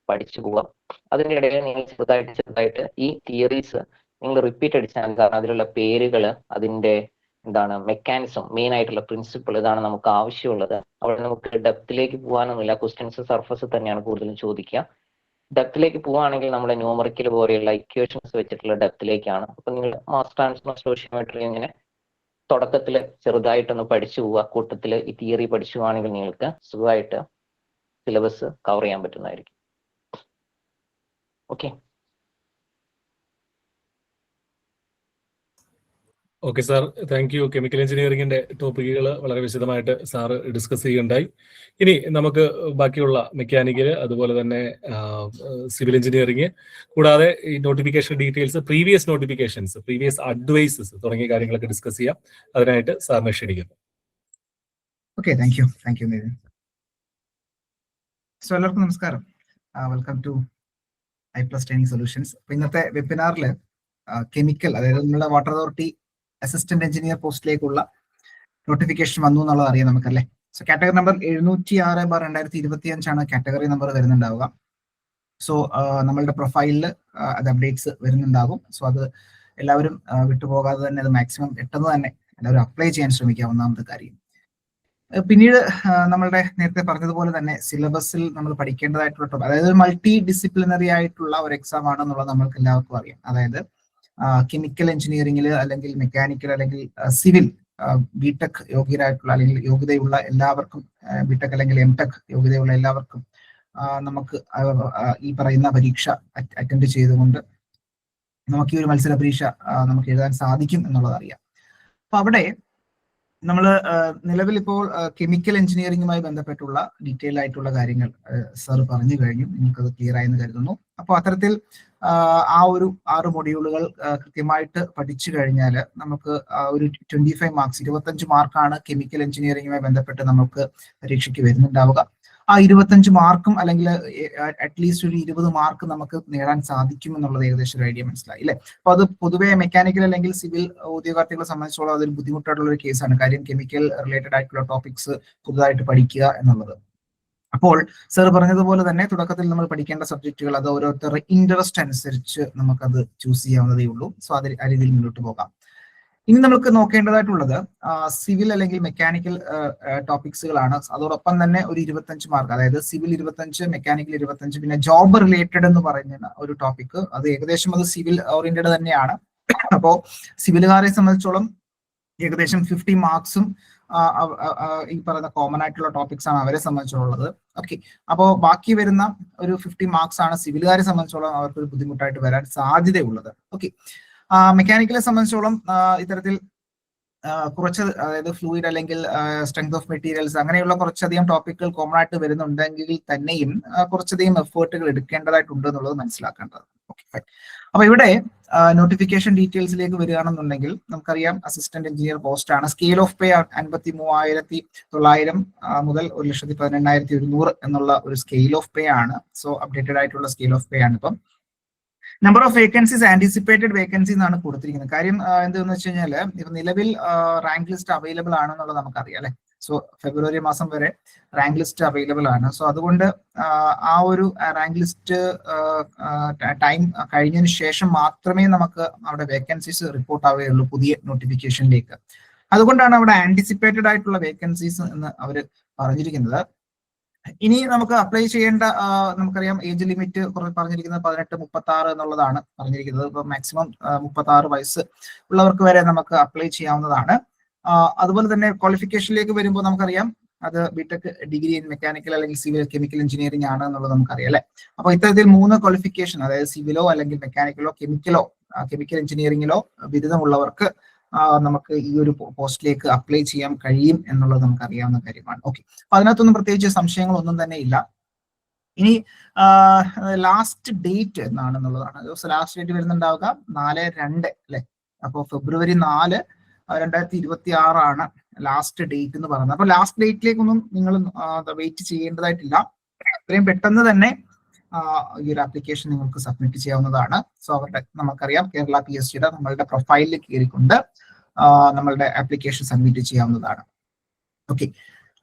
പഠിച്ചു പോവാം. അതിന്റെ ഇടയിൽ നിങ്ങൾ ചെറുതായിട്ട് ഈ തിയറീസ് നിങ്ങൾ റിപ്പീറ്റ് അടിച്ചാൽ, കാരണം അതിലുള്ള പേരുകള്, അതിന്റെ എന്താണ് മെക്കാനിസം, മെയിൻ ആയിട്ടുള്ള പ്രിൻസിപ്പിൾ, ഇതാണ് നമുക്ക് ആവശ്യമുള്ളത്. അവിടെ നമുക്ക് ഡെപ്തിലേക്ക് പോകാനൊന്നുമില്ല, ക്വസ്റ്റ്യൻസ് സർഫസ് തന്നെയാണ് കൂടുതലും ചോദിക്കുക. ഡെപ്തിലേക്ക് പോവുകയാണെങ്കിൽ നമ്മുടെ ന്യൂമറിക്കൽ പോലെയുള്ള ഇക്വേഷൻസ് വെച്ചിട്ടുള്ള ഡെപ്തിലേക്കാണ്. അപ്പൊ നിങ്ങൾ മാസ് ട്രാൻസ്ഫർ സ്റ്റോഷിയോമെട്രി ഇങ്ങനെ തുടക്കത്തിൽ ചെറുതായിട്ടൊന്ന് പഠിച്ചു പോവുക. കൂട്ടത്തിൽ ഈ തിയറി പഠിച്ചു പോവുകയാണെങ്കിൽ നിങ്ങൾക്ക് സുഖമായിട്ട് സിലബസ് കവർ ചെയ്യാൻ പറ്റുന്നതായിരിക്കും. Okay. Okay sir, thank you. Chemical എഞ്ചിനീയറിംഗിന്റെ ടോപ്പിക്കുകൾ വളരെ വിശദമായിട്ട് സാറ് ഡിസ്കസ് ചെയ്യുകയുണ്ടായി. ഇനി നമുക്ക് ബാക്കിയുള്ള മെക്കാനിക്കൽ, അതുപോലെ തന്നെ സിവിൽ എഞ്ചിനീയറിംഗ്, കൂടാതെ ഈ notification details, previous notifications, previous advises തുടങ്ങിയ കാര്യങ്ങളൊക്കെ ഡിസ്കസ് ചെയ്യാം. അതിനായിട്ട് സാറിനെ ക്ഷണിക്കുന്നു. Okay, thank you Nithin. So എല്ലാവർക്കും നമസ്കാരം. Welcome to I+ training solutions. അപ്പൊ ഇന്നത്തെ വെബിനാറിൽ കെമിക്കൽ, അതായത് നമ്മുടെ വാട്ടർ അതോറിറ്റി അസിസ്റ്റന്റ് എഞ്ചിനീയർ പോസ്റ്റിലേക്കുള്ള നോട്ടിഫിക്കേഷൻ വന്നു എന്നുള്ളത് അറിയാം നമുക്കല്ലേ. സോ കാറ്റഗറി നമ്പർ 706/2025 ആണ് കാറ്റഗറി നമ്പർ വരുന്നുണ്ടാവുക. സോ നമ്മളുടെ പ്രൊഫൈലിൽ അത് അപ്ഡേറ്റ്സ് വരുന്നുണ്ടാകും. സോ അത് എല്ലാവരും വിട്ടുപോകാതെ തന്നെ അത് മാക്സിമം പെട്ടെന്ന് തന്നെ എല്ലാവരും അപ്ലൈ ചെയ്യാൻ ശ്രമിക്കുക, ഒന്നാമത്തെ കാര്യം. പിന്നീട് നമ്മളുടെ നേരത്തെ പറഞ്ഞതുപോലെ തന്നെ സിലബസിൽ നമ്മൾ പഠിക്കേണ്ടതായിട്ടുള്ള, അതായത് മൾട്ടി ഡിസിപ്ലിനറി ആയിട്ടുള്ള ഒരു എക്സാം ആണെന്നുള്ളത് നമ്മൾക്ക് എല്ലാവർക്കും അറിയാം. അതായത് കെമിക്കൽ എഞ്ചിനീയറിംഗിൽ അല്ലെങ്കിൽ മെക്കാനിക്കൽ അല്ലെങ്കിൽ സിവിൽ ബിടെക് യോഗ്യരായിട്ടുള്ള അല്ലെങ്കിൽ യോഗ്യതയുള്ള എല്ലാവർക്കും, ബിടെക് അല്ലെങ്കിൽ എംടെക് യോഗ്യതയുള്ള എല്ലാവർക്കും നമുക്ക് ഈ പറയുന്ന പരീക്ഷ അറ്റൻഡ് ചെയ്തുകൊണ്ട് നമുക്ക് ഈ ഒരു മത്സര പരീക്ഷ നമുക്ക് എഴുതാൻ സാധിക്കും എന്നുള്ളത് അറിയാം. അപ്പൊ അവിടെ നമ്മൾ നിലവിൽ ഇപ്പോൾ കെമിക്കൽ എഞ്ചിനീയറിംഗുമായി ബന്ധപ്പെട്ടുള്ള ഡീറ്റെയിൽ ആയിട്ടുള്ള കാര്യങ്ങൾ സർ പറഞ്ഞു കഴിഞ്ഞു. നിങ്ങൾക്കത് ക്ലിയർ ആയെന്ന് കരുതുന്നു. അപ്പോൾ അത്തരത്തിൽ ആ ഒരു 6 മൊഡ്യൂളുകൾ കൃത്യമായിട്ട് പഠിച്ചു കഴിഞ്ഞാൽ നമുക്ക് ഒരു 25 മാർക്സ്, 25 മാർക്കാണ് കെമിക്കൽ എഞ്ചിനീയറിംഗുമായി ബന്ധപ്പെട്ട് നമുക്ക് പരീക്ഷയ്ക്ക് വരുന്നുണ്ടാവുക. ആ 25 മാർക്കും അല്ലെങ്കിൽ അറ്റ്ലീസ്റ്റ് ഒരു 20 മാർക്ക് നമുക്ക് നേടാൻ സാധിക്കും എന്നുള്ളത് ഏകദേശം ഒരു ഐഡിയ മനസ്സിലായി അല്ലേ. അപ്പൊ അത് പൊതുവെ മെക്കാനിക്കൽ അല്ലെങ്കിൽ സിവിൽ ഉദ്യോഗാർത്ഥികളെ സംബന്ധിച്ചോളം അതൊരു ബുദ്ധിമുട്ടായിട്ടുള്ള ഒരു കേസാണ്. കാര്യം കെമിക്കൽ റിലേറ്റഡ് ആയിട്ടുള്ള ടോപ്പിക്സ് പുതുതായിട്ട് പഠിക്കുക എന്നുള്ളത്. അപ്പോൾ സർ പറഞ്ഞതുപോലെ തന്നെ തുടക്കത്തിൽ നമ്മൾ പഠിക്കേണ്ട സബ്ജക്റ്റുകൾ അത് ഓരോരുത്തരുടെ ഇൻട്രസ്റ്റ് അനുസരിച്ച് നമുക്കത് ചൂസ് ചെയ്യാവുന്നതേ ഉള്ളൂ. സോ അത് ആ രീതിയിൽ മുന്നോട്ട് പോകാം. ഇനി നമുക്ക് നോക്കേണ്ടതായിട്ടുള്ളത് സിവിൽ അല്ലെങ്കിൽ മെക്കാനിക്കൽ ടോപ്പിക്സുകളാണ്. അതോടൊപ്പം തന്നെ ഒരു 25 മാർക്ക്, അതായത് സിവിൽ 25, മെക്കാനിക്കൽ 25, പിന്നെ ജോബ് റിലേറ്റഡ് എന്ന് പറയുന്ന ഒരു ടോപ്പിക്. അത് ഏകദേശം അത് സിവിൽ ഓറിയന്റഡ് തന്നെയാണ്. അപ്പോ സിവിലുകാരെ സംബന്ധിച്ചോളം ഏകദേശം 50 മാർക്സും ഈ പറയുന്ന കോമൺ ആയിട്ടുള്ള ടോപ്പിക്സ് ആണ് അവരെ സംബന്ധിച്ചുള്ളത്. ഓക്കെ, അപ്പോൾ ബാക്കി വരുന്ന ഒരു 50 മാർക്സ് ആണ് സിവിലുകാരെ സംബന്ധിച്ചോളം അവർക്ക് ഒരു ബുദ്ധിമുട്ടായിട്ട് വരാൻ സാധ്യതയുള്ളത്. ഓക്കെ, മെക്കാനിക്കലെ സംബന്ധിച്ചോളം ഇത്തരത്തിൽ കുറച്ച്, അതായത് ഫ്ലൂയിഡ് അല്ലെങ്കിൽ സ്ട്രെങ്ത് ഓഫ് മെറ്റീരിയൽസ് അങ്ങനെയുള്ള കുറച്ചധികം ടോപ്പിക്കുകൾ കോമൺ ആയിട്ട് വരുന്നുണ്ടെങ്കിൽ തന്നെയും കുറച്ചധികം എഫേർട്ടുകൾ എടുക്കേണ്ടതായിട്ടുണ്ട് എന്നുള്ളത് മനസ്സിലാക്കേണ്ടത്. Okay, fine. അപ്പൊ ഇവിടെ നോട്ടിഫിക്കേഷൻ ഡീറ്റെയിൽസിലേക്ക് വരികയാണെന്നുണ്ടെങ്കിൽ നമുക്കറിയാം അസിസ്റ്റന്റ് എഞ്ചിനീയർ പോസ്റ്റ് ആണ്. സ്കെയിൽ ഓഫ് പേ 53,900 മുതൽ 1,18,100 എന്നുള്ള ഒരു സ്കെയിൽ ഓഫ് പേ ആണ്. സോ അപ്ഡേറ്റഡ് ആയിട്ടുള്ള സ്കെയിൽ ഓഫ് പേ ആണ്. ഇപ്പം number of vacancies anticipated vacancy എന്നാണ് കൊടുത്തിരിക്കുന്നത്. കാര്യം എന്താണെന്ന് വെച്ച് കഴിഞ്ഞാൽ ഇപ്പൊ നിലവിൽ റാങ്ക് ലിസ്റ്റ് അവൈലബിൾ ആണെന്നുള്ളത് നമുക്കറിയാം അല്ലെ. സോ ഫെബ്രുവരി മാസം വരെ റാങ്ക് ലിസ്റ്റ് അവൈലബിൾ ആണ്. സോ അതുകൊണ്ട് ആ ഒരു റാങ്ക് ലിസ്റ്റ് ടൈം കഴിഞ്ഞതിന് ശേഷം മാത്രമേ നമുക്ക് അവിടെ വേക്കൻസീസ് റിപ്പോർട്ട് ആവുകയുള്ളൂ പുതിയ നോട്ടിഫിക്കേഷനിലേക്ക്. അതുകൊണ്ടാണ് അവിടെ ആന്റിസിപ്പേറ്റഡ് ആയിട്ടുള്ള വേക്കൻസീസ് എന്ന് അവർ പറഞ്ഞിരിക്കുന്നത്. ഇനി നമുക്ക് അപ്ലൈ ചെയ്യേണ്ട, നമുക്കറിയാം ഏജ് ലിമിറ്റ് പറഞ്ഞിരിക്കുന്നത് 18-36 എന്നുള്ളതാണ് പറഞ്ഞിരിക്കുന്നത്. ഇപ്പൊ മാക്സിമം 36 വയസ്സ് ഉള്ളവർക്ക് വരെ നമുക്ക് അപ്ലൈ ചെയ്യാവുന്നതാണ്. അതുപോലെ തന്നെ ക്വാളിഫിക്കേഷനിലേക്ക് വരുമ്പോൾ നമുക്കറിയാം അത് ബിടെക് ഡിഗ്രി ഇൻ മെക്കാനിക്കൽ അല്ലെങ്കിൽ സിവിൽ കെമിക്കൽ എഞ്ചിനീയറിംഗ് ആണ് എന്നുള്ളത് നമുക്കറിയാം അല്ലെ. അപ്പൊ ഇത്തരത്തിൽ 3 ക്വാളിഫിക്കേഷൻ, അതായത് സിവിലോ അല്ലെങ്കിൽ മെക്കാനിക്കലോ കെമിക്കൽ എഞ്ചിനീയറിംഗിലോ ബിരുദമുള്ളവർക്ക് നമുക്ക് ഈ ഒരു പോസ്റ്റിലേക്ക് അപ്ലൈ ചെയ്യാൻ കഴിയും എന്നുള്ളത് നമുക്ക് അറിയാവുന്ന കാര്യമാണ്. ഓക്കെ, അപ്പൊ അതിനകത്തൊന്നും പ്രത്യേകിച്ച് സംശയങ്ങളൊന്നും തന്നെ ഇല്ല. ഇനി ലാസ്റ്റ് ഡേറ്റ് എന്നാണെന്നുള്ളതാണ്. ലാസ്റ്റ് ഡേറ്റ് വരുന്നുണ്ടാവുക 4/2 അല്ലെ. അപ്പോൾ ഫെബ്രുവരി 4, 2026 ആണ് ലാസ്റ്റ് ഡേറ്റ് എന്ന് പറയുന്നത്. അപ്പൊ ലാസ്റ്റ് ഡേറ്റിലേക്കൊന്നും നിങ്ങൾ വെയിറ്റ് ചെയ്യേണ്ടതായിട്ടില്ല. എത്രയും പെട്ടെന്ന് തന്നെ ഈ ഒരു ആപ്ലിക്കേഷൻ നിങ്ങൾക്ക് സബ്മിറ്റ് ചെയ്യാവുന്നതാണ്. സോ നമുക്കറിയാം കേരള PSCയുടെ നമ്മളുടെ പ്രൊഫൈലിൽ കയറിക്കൊണ്ട് നമ്മളുടെ ആപ്ലിക്കേഷൻ സബ്മിറ്റ് ചെയ്യാവുന്നതാണ്. ഓക്കെ,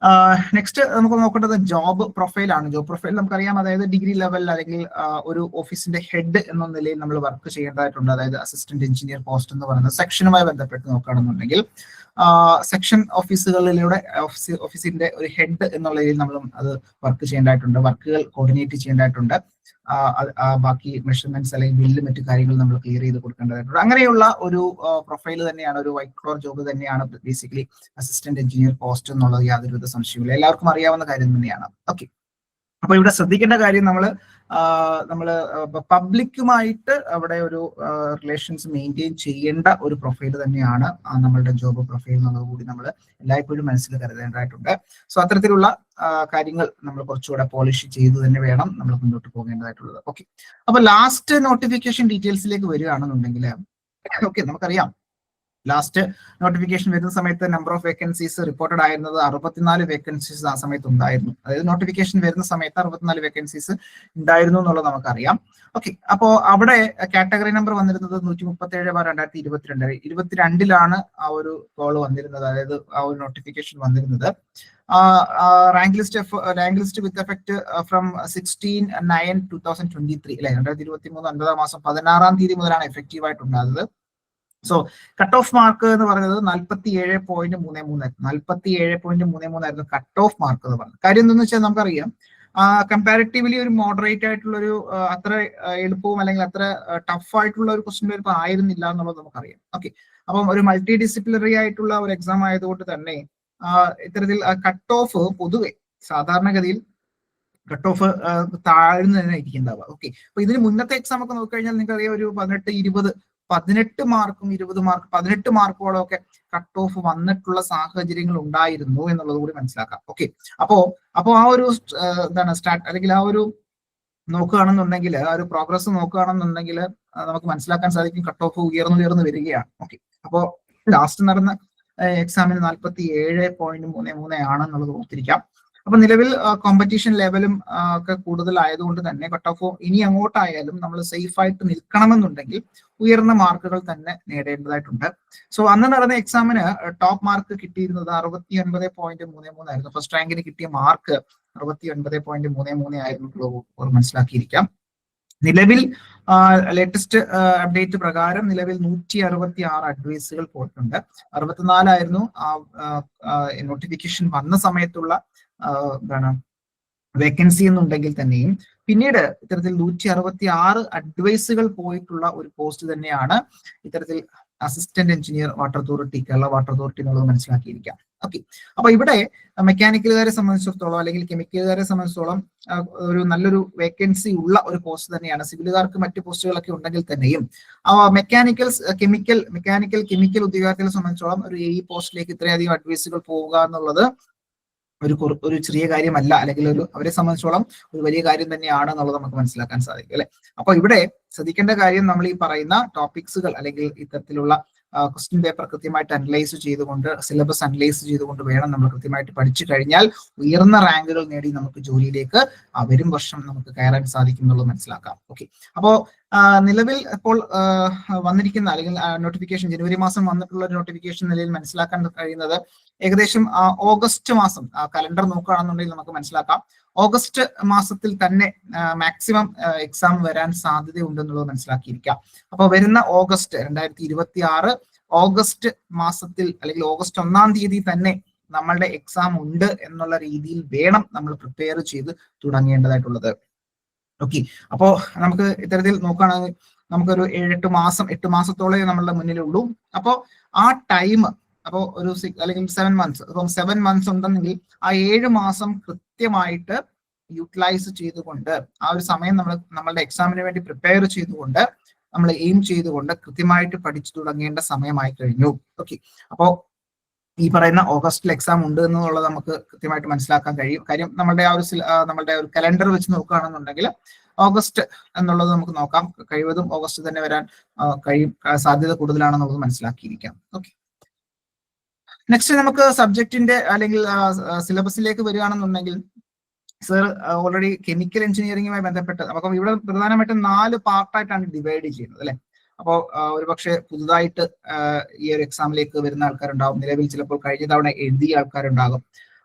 നെക്സ്റ്റ് നമുക്ക് നോക്കേണ്ടത് ജോബ് പ്രൊഫൈലാണ്. ജോബ് പ്രൊഫൈൽ നമുക്കറിയാം, അതായത് ഡിഗ്രി ലെവൽ അല്ലെങ്കിൽ ഒരു ഓഫീസിന്റെ ഹെഡ് എന്ന നിലയിൽ നമ്മൾ വർക്ക് ചെയ്യേണ്ടതായിട്ടുണ്ട്. അതായത് അസിസ്റ്റന്റ് എഞ്ചിനീയർ പോസ്റ്റ് എന്ന് പറയുന്നത് സെക്ഷനുമായി ബന്ധപ്പെട്ട് നോക്കുകയാണെന്നുണ്ടെങ്കിൽ സെക്ഷൻ ഓഫീസുകളിലൂടെ ഓഫീസിന്റെ ഒരു ഹെഡ് എന്നുള്ള രീതിയിൽ നമ്മൾ അത് വർക്ക് ചെയ്യേണ്ടതായിട്ടുണ്ട്. വർക്കുകൾ കോർഡിനേറ്റ് ചെയ്യേണ്ടതായിട്ടുണ്ട്. ബാക്കി മെഷർമെന്റ്സ് അല്ലെങ്കിൽ ബില്ല് മറ്റു കാര്യങ്ങൾ നമ്മൾ ക്ലിയർ ചെയ്ത് കൊടുക്കേണ്ടതായിട്ടുണ്ട്. അങ്ങനെയുള്ള ഒരു പ്രൊഫൈൽ തന്നെയാണ്, ഒരു വൈറ്റ് കോളർ ജോബ് തന്നെയാണ് ബേസിക്കലി അസിസ്റ്റന്റ് എഞ്ചിനീയർ പോസ്റ്റ് എന്നുള്ളത്. യാതൊരുവിധ സംശയമില്ല, എല്ലാവർക്കും അറിയാവുന്ന കാര്യം തന്നെയാണ്. ഓക്കെ, അപ്പൊ ഇവിടെ ശ്രദ്ധിക്കേണ്ട കാര്യം നമ്മള് പബ്ലിക്കുമായിട്ട് അവിടെ ഒരു റിലേഷൻസ് മെയിൻറ്റെയിൻ ചെയ്യേണ്ട ഒരു പ്രൊഫൈൽ തന്നെയാണ് നമ്മളുടെ ജോബ് പ്രൊഫൈൽ എന്നുള്ളത് കൂടി നമ്മൾ എല്ലായ്പ്പോഴും മനസ്സിൽ കരുതേണ്ടതായിട്ടുണ്ട്. സോ അത്തരത്തിലുള്ള കാര്യങ്ങൾ നമ്മൾ കുറച്ചുകൂടെ പോളിഷ് ചെയ്ത് തന്നെ വേണം നമ്മൾ മുന്നോട്ട് പോകേണ്ടതായിട്ടുള്ളത്. ഓക്കെ, അപ്പൊ ലാസ്റ്റ് നോട്ടിഫിക്കേഷൻ ഡീറ്റെയിൽസിലേക്ക് വരികയാണെന്നുണ്ടെങ്കിൽ ഓക്കെ, നമുക്കറിയാം ലാസ്റ്റ് നോട്ടിഫിക്കേഷൻ വരുന്ന സമയത്ത് നമ്പർ ഓഫ് വേക്കൻസീസ് റിപ്പോർട്ടഡ് ആയിരുന്നത് 64 വേക്കൻസീസ് ആ സമയത്ത് ഉണ്ടായിരുന്നു. അതായത് നോട്ടിഫിക്കേഷൻ വരുന്ന സമയത്ത് 64 വേക്കൻസീസ് ഉണ്ടായിരുന്നു എന്നുള്ളത് നമുക്കറിയാം. ഓക്കെ, അപ്പോ അവിടെ കാറ്റഗറി നമ്പർ വന്നിരുന്നത് 137/2022. 22-ലാണ് ആ ഒരു കോൾ വന്നിരുന്നത്, അതായത് ആ ഒരു നോട്ടിഫിക്കേഷൻ വന്നിരുന്നത്. Rank list with effect from 16/9/2023 അല്ലെ. 2023 9 മാസം 16-ാം തീയതി മുതലാണ് എഫക്റ്റീവ് ആയിട്ടുണ്ടായത്. സോ കട്ട് ഓഫ് മാർക്ക് എന്ന് പറയുന്നത് 47.33 ആയിരുന്നു കട്ട് ഓഫ് മാർക്ക് എന്ന് പറയുന്നത്. കാര്യം എന്താണെന്ന് വെച്ചാൽ നമുക്കറിയാം കമ്പാരിറ്റീവ്ലി ഒരു മോഡറേറ്റ് ആയിട്ടുള്ള ഒരു അത്ര എളുപ്പവും അല്ലെങ്കിൽ അത്ര ടഫ് ആയിട്ടുള്ള ഒരു ക്വസ്റ്റ്യൻ പേപ്പർ ആയിരുന്നില്ല എന്നുള്ളത് നമുക്കറിയാം. ഓക്കെ, അപ്പം ഒരു മൾട്ടി ഡിസിപ്ലിനറി ആയിട്ടുള്ള ഒരു എക്സാം ആയതുകൊണ്ട് തന്നെ ഇത്തരത്തിൽ കട്ട് ഓഫ് പൊതുവെ സാധാരണഗതിയിൽ കട്ട് ഓഫ് താഴ്ന്നു തന്നെ ഇരിക്കുന്നുണ്ടാവുക. ഓക്കെ, അപ്പൊ ഇതിന് മുന്നത്തെ എക്സാം ഒക്കെ നോക്കിക്കഴിഞ്ഞാൽ നിങ്ങൾക്ക് അറിയാം ഒരു 18 മാർക്കും 20 മാർക്ക് 18 മാർക്കോളം ഒക്കെ കട്ട് ഓഫ് വന്നിട്ടുള്ള സാഹചര്യങ്ങൾ ഉണ്ടായിരുന്നു എന്നുള്ളത് കൂടി മനസ്സിലാക്കാം. ഓക്കെ, അപ്പോ ആ ഒരു എന്താണ് അല്ലെങ്കിൽ ആ ഒരു നോക്കുകയാണെന്നുണ്ടെങ്കിൽ ആ ഒരു പ്രോഗ്രസ് നോക്കുകയാണെന്നുണ്ടെങ്കിൽ നമുക്ക് മനസ്സിലാക്കാൻ സാധിക്കും കട്ട് ഓഫ് ഉയർന്നു വരികയാണ്. ഓക്കെ, അപ്പോ ലാസ്റ്റ് നടന്ന എക്സാമിന് 47.33 ആണെന്നുള്ളത് ഓർത്തിരിക്കാം. അപ്പൊ നിലവിൽ കോമ്പറ്റീഷൻ ലെവലും ഒക്കെ കൂടുതലായതുകൊണ്ട് തന്നെ കട്ട് ഓഫ് ഇനി അങ്ങോട്ടായാലും നമ്മൾ സേഫ് ആയിട്ട് നിൽക്കണമെന്നുണ്ടെങ്കിൽ ഉയർന്ന മാർക്കുകൾ തന്നെ നേടേണ്ടതായിട്ടുണ്ട്. സോ അന്ന് നടന്ന എക്സാമിന് ടോപ്പ് മാർക്ക് കിട്ടിയിരുന്നത് 69.33 ആയിരുന്നു. ഫസ്റ്റ് റാങ്കിന് കിട്ടിയ മാർക്ക് 69.33 ആയിരുന്നു മനസ്സിലാക്കിയിരിക്കാം. നിലവിൽ ലേറ്റസ്റ്റ് അപ്ഡേറ്റ് പ്രകാരം നിലവിൽ 166 അഡ്വൈസുകൾ പോയിട്ടുണ്ട്. 64 നോട്ടിഫിക്കേഷൻ വന്ന സമയത്തുള്ള എന്താണ് വേക്കൻസി എന്നുണ്ടെങ്കിൽ തന്നെയും പിന്നീട് ഇത്തരത്തിൽ 166 അഡ്വൈസുകൾ പോയിട്ടുള്ള ഒരു പോസ്റ്റ് തന്നെയാണ് ഇത്തരത്തിൽ assistant engineer water authority, Kerala water authority എന്നുള്ളത് മനസ്സിലാക്കിയിരിക്കാം. ഓക്കെ, അപ്പൊ ഇവിടെ മെക്കാനിക്കലുകാരെ സംബന്ധിച്ചിടത്തോളം അല്ലെങ്കിൽ കെമിക്കലുകാരെ സംബന്ധിച്ചിടത്തോളം ഒരു നല്ലൊരു വേക്കൻസി ഉള്ള ഒരു പോസ്റ്റ് തന്നെയാണ്. സിവിലുകാർക്ക് മറ്റു പോസ്റ്റുകളൊക്കെ ഉണ്ടെങ്കിൽ തന്നെയും കെമിക്കൽ ഉദ്യോഗാർത്ഥികളെ സംബന്ധിച്ചോളം ഒരു AE പോസ്റ്റിലേക്ക് ഇത്രയധികം അഡ്വൈസുകൾ പോവുക എന്നുള്ളത് ഒരു ചെറിയ കാര്യമല്ല, അല്ലെങ്കിൽ അവരെ സംബന്ധിച്ചോളം ഒരു വലിയ കാര്യം തന്നെയാണ് എന്നുള്ളത് നമുക്ക് മനസ്സിലാക്കാൻ സാധിക്കും അല്ലെ. അപ്പൊ ഇവിടെ ശ്രദ്ധിക്കേണ്ട കാര്യം, നമ്മൾ ഈ പറയുന്ന ടോപ്പിക്സുകൾ അല്ലെങ്കിൽ ഇത്തരത്തിലുള്ള ക്വസ്റ്റ്യൻ പേപ്പർ കൃത്യമായിട്ട് അനലൈസ് ചെയ്തുകൊണ്ട്, സിലബസ് അനലൈസ് ചെയ്തുകൊണ്ട് വേണം നമ്മൾ കൃത്യമായിട്ട് പഠിച്ചു കഴിഞ്ഞാൽ ഉയർന്ന റാങ്കുകൾ നേടി നമുക്ക് ജോലിയിലേക്ക് വരും വർഷം നമുക്ക് കയറാൻ സാധിക്കും എന്നുള്ളത് മനസ്സിലാക്കാം. ഓക്കെ, അപ്പോ നിലവിൽ ഇപ്പോൾ വന്നിരിക്കുന്ന അല്ലെങ്കിൽ നോട്ടിഫിക്കേഷൻ ജനുവരി മാസം വന്നിട്ടുള്ള ഒരു നോട്ടിഫിക്കേഷൻ നിലയിൽ മനസ്സിലാക്കാൻ കഴിയുന്നത് ഏകദേശം ഓഗസ്റ്റ് മാസം കലണ്ടർ നോക്കുകയാണെന്നുണ്ടെങ്കിൽ നമുക്ക് മനസ്സിലാക്കാം ഓഗസ്റ്റ് മാസത്തിൽ തന്നെ മാക്സിമം എക്സാം വരാൻ സാധ്യതയുണ്ടെന്നുള്ളത് മനസ്സിലാക്കിയിരിക്കാം. അപ്പൊ വരുന്ന ഓഗസ്റ്റ് 2026 ഓഗസ്റ്റ് മാസത്തിൽ അല്ലെങ്കിൽ ഓഗസ്റ്റ് 1-ാം തീയതി തന്നെ നമ്മളുടെ എക്സാം ഉണ്ട് എന്നുള്ള രീതിയിൽ വേണം നമ്മൾ പ്രിപ്പയർ ചെയ്ത് തുടങ്ങേണ്ടതായിട്ടുള്ളത്. ഓക്കെ, അപ്പോ നമുക്ക് ഇത്തരത്തിൽ നോക്കുകയാണെങ്കിൽ നമുക്കൊരു 8 മാസത്തോളം നമ്മളുടെ മുന്നിലുള്ളൂ. അപ്പോ ആ ടൈം അപ്പോൾ ഒരു 6 അല്ലെങ്കിൽ 7 months, അപ്പം 7 months ഉണ്ടെങ്കിൽ ആ 7 മാസം കൃത്യമായിട്ട് യൂട്ടിലൈസ് ചെയ്തുകൊണ്ട് ആ ഒരു സമയം നമ്മളുടെ എക്സാമിന് വേണ്ടി പ്രിപ്പയർ ചെയ്തുകൊണ്ട് നമ്മൾ എയിം ചെയ്തുകൊണ്ട് കൃത്യമായിട്ട് പഠിച്ചു തുടങ്ങേണ്ട സമയമായി കഴിഞ്ഞു. ഓക്കെ, അപ്പോ ഈ പറയുന്ന ഓഗസ്റ്റിൽ എക്സാം ഉണ്ട് എന്നുള്ളത് നമുക്ക് കൃത്യമായിട്ട് മനസ്സിലാക്കാൻ കഴിയും. കാര്യം നമ്മളുടെ ഒരു കലണ്ടർ വെച്ച് നോക്കുകയാണെന്നുണ്ടെങ്കിൽ ഓഗസ്റ്റ് എന്നുള്ളത് നമുക്ക് നോക്കാം, കഴിവതും ഓഗസ്റ്റ് തന്നെ വരാൻ സാധ്യത കൂടുതലാണെന്നുള്ളത് മനസ്സിലാക്കിയിരിക്കാം. ഓക്കെ, നെക്സ്റ്റ് നമുക്ക് സബ്ജക്റ്റിന്റെ അല്ലെങ്കിൽ സിലബസിലേക്ക് വരികയാണെന്നുണ്ടെങ്കിൽ സർ ഓൾറെഡി കെമിക്കൽ എഞ്ചിനീയറിംഗുമായി ബന്ധപ്പെട്ട് അപ്പം ഇവിടെ പ്രധാനമായിട്ടും 4 പാർട്ടായിട്ടാണ് ഡിവൈഡ് ചെയ്യുന്നത് അല്ലെ. അപ്പോൾ ഒരുപക്ഷെ പുതുതായിട്ട് ഈ ഒരു എക്സാമിലേക്ക് വരുന്ന ആൾക്കാരുണ്ടാവും, നിലവിൽ ചിലപ്പോൾ കഴിഞ്ഞ തവണ എഴുതിയ ആൾക്കാരുണ്ടാകും,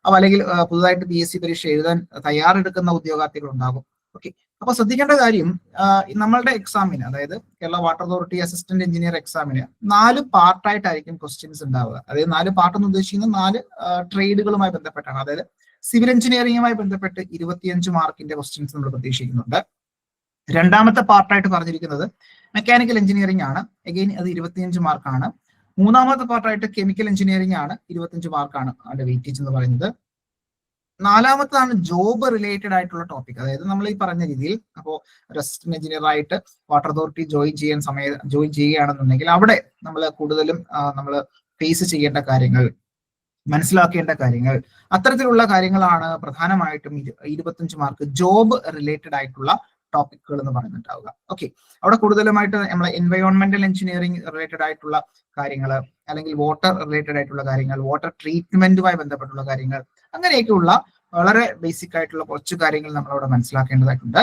അപ്പൊ അല്ലെങ്കിൽ പുതുതായിട്ട് PSC പരീക്ഷ എഴുതാൻ തയ്യാറെടുക്കുന്ന ഉദ്യോഗാർത്ഥികൾ ഉണ്ടാകും. ഓക്കെ, അപ്പൊ ശ്രദ്ധിക്കേണ്ട കാര്യം നമ്മളുടെ എക്സാമിന്, അതായത് Kerala water authority assistant engineer എക്സാമിന് 4 പാർട്ടായിട്ടായിരിക്കും ക്വസ്റ്റ്യൻസ് ഉണ്ടാവുക. അതായത് 4 പാർട്ട് എന്ന് ഉദ്ദേശിക്കുന്നത് 4 ട്രേഡുകളുമായി ബന്ധപ്പെട്ടാണ്. അതായത് സിവിൽ എഞ്ചിനീയറിംഗുമായി ബന്ധപ്പെട്ട് 25 മാർക്കിന്റെ ക്വസ്റ്റ്യൻസ് നമ്മൾ പ്രതീക്ഷിക്കുന്നുണ്ട്. രണ്ടാമത്തെ പാർട്ടായിട്ട് പറഞ്ഞിരിക്കുന്നത് മെക്കാനിക്കൽ എഞ്ചിനീയറിംഗ് ആണ്, അഗെയിൻ അത് 25 മാർക്കാണ്. മൂന്നാമത്തെ പാർട്ടായിട്ട് കെമിക്കൽ എഞ്ചിനീയറിംഗ് ആണ്, 25 മാർക്കാണ് അതിന്റെ വെയിറ്റേജ് എന്ന് പറയുന്നത്. നാലാമത്താണ് ജോബ് റിലേറ്റഡ് ആയിട്ടുള്ള ടോപ്പിക്, അതായത് നമ്മൾ ഈ പറഞ്ഞ രീതിയിൽ അപ്പോൾ അസിസ്റ്റന്റ് എഞ്ചിനീയർ ആയിട്ട് വാട്ടർ അതോറിറ്റി ജോയിൻ ചെയ്യുകയാണെന്നുണ്ടെങ്കിൽ അവിടെ നമ്മൾ കൂടുതലും നമ്മൾ ഫേസ് ചെയ്യേണ്ട കാര്യങ്ങൾ, മനസ്സിലാക്കേണ്ട കാര്യങ്ങൾ, അത്തരത്തിലുള്ള കാര്യങ്ങളാണ് പ്രധാനമായിട്ടും 25 മാർക്ക് ജോബ് റിലേറ്റഡ് ആയിട്ടുള്ള ടോപ്പിക്കുകൾ എന്ന് പറയുന്നുണ്ടാവുക. ഓക്കെ, അവിടെ കൂടുതലുമായിട്ട് നമ്മളെ എൻവയോൺമെന്റൽ എഞ്ചിനീയറിംഗ് റിലേറ്റഡ് ആയിട്ടുള്ള കാര്യങ്ങൾ, അല്ലെങ്കിൽ വാട്ടർ റിലേറ്റഡ് ആയിട്ടുള്ള കാര്യങ്ങൾ, വാട്ടർ ട്രീറ്റ്മെന്റുമായി ബന്ധപ്പെട്ടുള്ള കാര്യങ്ങൾ, അങ്ങനെയൊക്കെയുള്ള വളരെ ബേസിക് ആയിട്ടുള്ള കുറച്ച് കാര്യങ്ങൾ നമ്മളവിടെ മനസ്സിലാക്കേണ്ടതായിട്ടുണ്ട്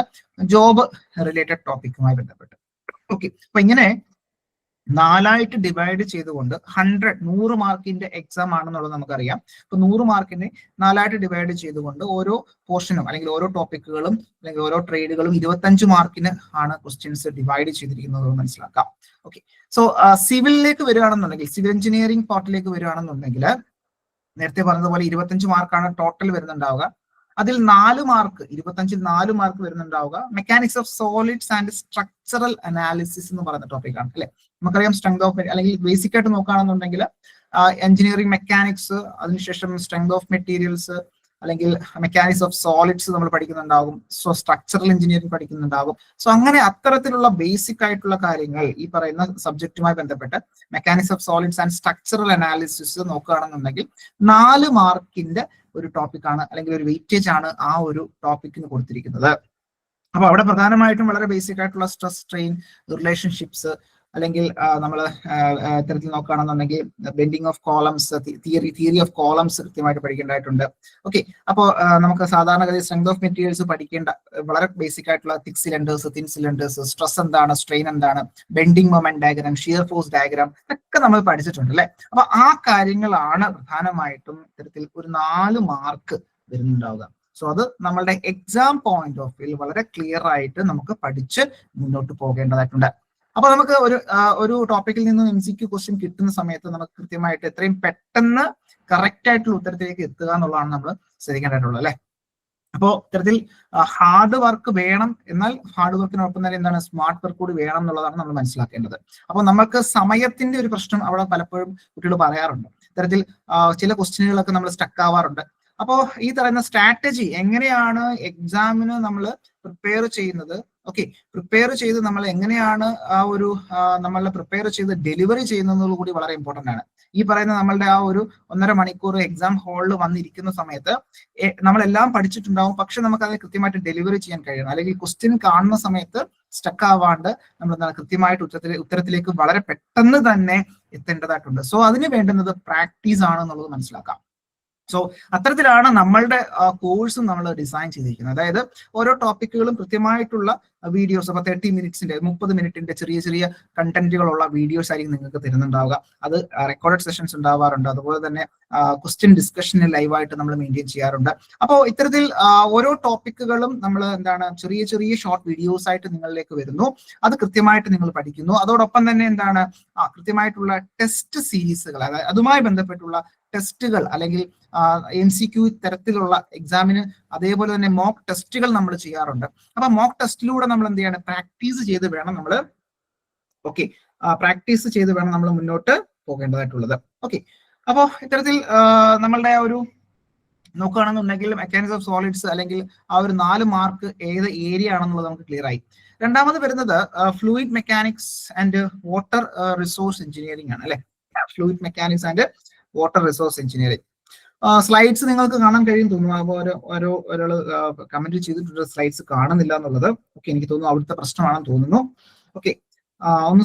ജോബ് റിലേറ്റഡ് ടോപ്പിക്കുമായി ബന്ധപ്പെട്ട്. ഓക്കെ, അപ്പൊ ഇങ്ങനെ 4ആയിട്ട് ഡിവൈഡ് ചെയ്തുകൊണ്ട് 100 മാർക്കിന്റെ എക്സാം ആണെന്നുള്ളത് നമുക്കറിയാം. അപ്പൊ 100 മാർക്കിനെ 4ആയിട്ട് ഡിവൈഡ് ചെയ്തുകൊണ്ട് ഓരോ പോർഷനും അല്ലെങ്കിൽ ഓരോ ടോപ്പിക്കുകളും അല്ലെങ്കിൽ ഓരോ ട്രേഡുകളും 25 മാർക്കിന് ആണ് ക്വസ്റ്റ്യൻസ് ഡിവൈഡ് ചെയ്തിരിക്കുന്നത് മനസ്സിലാക്കാം. ഓക്കെ, സോ സിവിലിലേക്ക് വരികയാണെന്നുണ്ടെങ്കിൽ, സിവിൽ എഞ്ചിനീയറിംഗ് പാർട്ടിലേക്ക് വരികയാണെന്നുണ്ടെങ്കിൽ നേരത്തെ പറഞ്ഞതുപോലെ 25 മാർക്കാണ് ടോട്ടൽ വരുന്നുണ്ടാവുക. അതിൽ 4 മാർക്ക്, 25ൽ 4 മാർക്ക് വരുന്നുണ്ടാവുക mechanics of solids and structural analysis എന്ന് പറയുന്ന ടോപ്പിക്കാണ് അല്ലെ. നമുക്കറിയാം സ്ട്രെങ്ത് ഓഫ്, അല്ലെങ്കിൽ ബേസിക് ആയിട്ട് നോക്കുകയാണെന്നുണ്ടെങ്കിൽ എഞ്ചിനീയറിംഗ് മെക്കാനിക്സ്, അതിനുശേഷം സ്ട്രെങ്ത് ഓഫ് മെറ്റീരിയൽസ്, അല്ലെങ്കിൽ മെക്കാനിക്സ് ഓഫ് സോളിഡ്സ് നമ്മൾ പഠിക്കുന്നുണ്ടാകും, സോ സ്ട്രക്ചറൽ എഞ്ചിനീയറിംഗ് പഠിക്കുന്നുണ്ടാകും. സോ അങ്ങനെ അത്തരത്തിലുള്ള ബേസിക് ആയിട്ടുള്ള കാര്യങ്ങൾ ഈ പറയുന്ന സബ്ജക്റ്റുമായി ബന്ധപ്പെട്ട് mechanics of solids and structural analysis നോക്കുകയാണെന്നുണ്ടെങ്കിൽ 4 മാർക്കിന്റെ ഒരു ടോപ്പിക്കാണ് അല്ലെങ്കിൽ ഒരു വെയിറ്റേജ് ആണ് ആ ഒരു ടോപ്പിക്കിന് കൊടുത്തിരിക്കുന്നത്. അപ്പൊ അവിടെ പ്രധാനമായിട്ടും വളരെ ബേസിക് ആയിട്ടുള്ള സ്ട്രെസ് സ്ട്രെയിൻ റിലേഷൻഷിപ്സ്, അല്ലെങ്കിൽ നമ്മൾ ഇത്തരത്തിൽ നോക്കുകയാണെന്നുണ്ടെങ്കിൽ bending of columns, theory of columns കൃത്യമായിട്ട് പഠിക്കേണ്ടതായിട്ടുണ്ട്. ഓക്കെ, അപ്പോൾ നമുക്ക് സാധാരണഗതി സ്ട്രെങ്ത് ഓഫ് മെറ്റീരിയൽസ് പഠിക്കേണ്ട വളരെ ബേസിക് ആയിട്ടുള്ള thick cylinders, thin cylinders, stress എന്താണ്, സ്ട്രെയിൻ എന്താണ്, bending moment diagram, shear force diagram ഒക്കെ നമ്മൾ പഠിച്ചിട്ടുണ്ട് അല്ലെ. അപ്പൊ ആ കാര്യങ്ങളാണ് പ്രധാനമായിട്ടും ഇത്തരത്തിൽ ഒരു 4 മാർക്ക് വരുന്നുണ്ടാവുക. സോ അത് നമ്മളുടെ എക്സാം പോയിന്റ് ഓഫ് വ്യൂ വളരെ ക്ലിയർ ആയിട്ട് നമുക്ക് പഠിച്ച് മുന്നോട്ട് പോകേണ്ടതായിട്ടുണ്ട്. അപ്പൊ നമുക്ക് ഒരു ടോപ്പിക്കിൽ നിന്ന് MCQ ക്വസ്റ്റ്യൻ കിട്ടുന്ന സമയത്ത് നമുക്ക് കൃത്യമായിട്ട് എത്രയും പെട്ടെന്ന് കറക്റ്റ് ആയിട്ടുള്ള ഉത്തരത്തിലേക്ക് എത്തുക എന്നുള്ളതാണ് നമ്മൾ ശ്രദ്ധിക്കേണ്ടതായിട്ടുള്ളത് അല്ലെ. അപ്പോൾ ഇത്തരത്തിൽ ഹാർഡ് വർക്ക് വേണം, എന്നാൽ ഹാർഡ് വർക്കിനൊപ്പം തന്നെ എന്താണ് സ്മാർട്ട് വർക്ക് കൂടി വേണം എന്നുള്ളതാണ് നമ്മൾ മനസ്സിലാക്കേണ്ടത്. അപ്പോൾ നമുക്ക് സമയത്തിന്റെ ഒരു പ്രശ്നം അവിടെ പലപ്പോഴും കുട്ടികൾ പറയാറുണ്ട്. ഇത്തരത്തിൽ ചില ക്വസ്റ്റ്യനുകളൊക്കെ നമ്മൾ സ്റ്റക്ക് ആവാറുണ്ട്. അപ്പോൾ ഈ പറയുന്ന സ്ട്രാറ്റജി എങ്ങനെയാണ് എക്സാമിന് നമ്മൾ പ്രിപ്പയർ ചെയ്യുന്നത്, ഓക്കെ, പ്രിപ്പയർ ചെയ്ത് നമ്മൾ എങ്ങനെയാണ് നമ്മൾ പ്രിപ്പയർ ചെയ്ത് ഡെലിവറി ചെയ്യുന്നത് കൂടി വളരെ ഇമ്പോർട്ടന്റ് ആണ്. ഈ പറയുന്ന നമ്മളുടെ ആ ഒരു 1.5 മണിക്കൂർ എക്സാം ഹാളിൽ വന്നിരിക്കുന്ന സമയത്ത് നമ്മളെല്ലാം പഠിച്ചിട്ടുണ്ടാവും, പക്ഷെ നമുക്ക് അത് കൃത്യമായിട്ട് ഡെലിവറി ചെയ്യാൻ കഴിയണം. അല്ലെങ്കിൽ ക്വസ്റ്റ്യൻ കാണുന്ന സമയത്ത് സ്റ്റക്ക് ആവാണ്ട് നമ്മൾ എന്താണ് കൃത്യമായിട്ട് ഉത്തരത്തിലേക്ക് വളരെ പെട്ടെന്ന് തന്നെ എത്തേണ്ടതായിട്ടുണ്ട്. സോ അതിന് വേണ്ടുന്നത് പ്രാക്ടീസ് ആണെന്നുള്ളത് മനസ്സിലാക്കാം. സോ അത്തരത്തിലാണ് നമ്മളുടെ കോഴ്സും നമ്മൾ ഡിസൈൻ ചെയ്തിരിക്കുന്നത്. അതായത് ഓരോ ടോപ്പിക്കുകളും കൃത്യമായിട്ടുള്ള വീഡിയോസ്, അപ്പൊ 30 മിനിറ്റ്സിന്റെ 30 മിനിറ്റിന്റെ ചെറിയ ചെറിയ കണ്ടന്റുകളുള്ള വീഡിയോസ് ആയിരിക്കും നിങ്ങൾക്ക് തരുന്നുണ്ടാവുക. അത് റെക്കോർഡഡ് സെഷൻസ് ഉണ്ടാവാറുണ്ട്. അതുപോലെ തന്നെ ക്വസ്റ്റ്യൻ ഡിസ്കഷന് ലൈവായിട്ട് നമ്മൾ മെയിൻറ്റെയിൻ ചെയ്യാറുണ്ട്. അപ്പോൾ ഇത്തരത്തിൽ ഓരോ ടോപ്പിക്കുകളും നമ്മൾ എന്താണ് ചെറിയ ചെറിയ ഷോർട്ട് വീഡിയോസ് ആയിട്ട് നിങ്ങളിലേക്ക് വരുന്നു. അത് കൃത്യമായിട്ട് നിങ്ങൾ പഠിക്കുന്നു. അതോടൊപ്പം തന്നെ എന്താണ് കൃത്യമായിട്ടുള്ള ടെസ്റ്റ് സീരീസുകൾ, അതായത് അതുമായി ബന്ധപ്പെട്ടുള്ള ടെസ്റ്റുകൾ അല്ലെങ്കിൽ MCQ തരത്തിലുള്ള എക്സാമിന് അതേപോലെ തന്നെ മോക്ക് ടെസ്റ്റുകൾ നമ്മൾ ചെയ്യാറുണ്ട്. അപ്പൊ മോക്ക് ടെസ്റ്റിലൂടെ നമ്മൾ എന്ത് ചെയ്യണം, പ്രാക്ടീസ് ചെയ്ത് വേണം നമ്മൾ മുന്നോട്ട് പോകേണ്ടതായിട്ടുള്ളത്. ഓക്കെ, അപ്പോൾ ഇത്തരത്തിൽ നമ്മളുടെ ഒരു നോക്കുകയാണെന്നുണ്ടെങ്കിൽ മെക്കാനിക്സ് ഓഫ് സോളിഡ്സ് അല്ലെങ്കിൽ ആ ഒരു 4 മാർക്ക് ഏത് ഏരിയ ആണെന്നുള്ളത് നമുക്ക് ക്ലിയർ ആയി. രണ്ടാമത് വരുന്നത് fluid mechanics and water resource engineering ആണ് അല്ലെ. Fluid mechanics and water resource engineering slides നിങ്ങൾക്ക് കാണാൻ കഴിയും തോന്നുന്നു. അപ്പോൾ ഒരാൾ കമന്റ് ചെയ്തിട്ടുണ്ട് സ്ലൈഡ്സ് കാണുന്നില്ല എന്നുള്ളത്. ഓക്കെ, എനിക്ക് തോന്നുന്നു അവിടുത്തെ പ്രശ്നമാണെന്ന് തോന്നുന്നു. ഓക്കെ, ഒന്ന്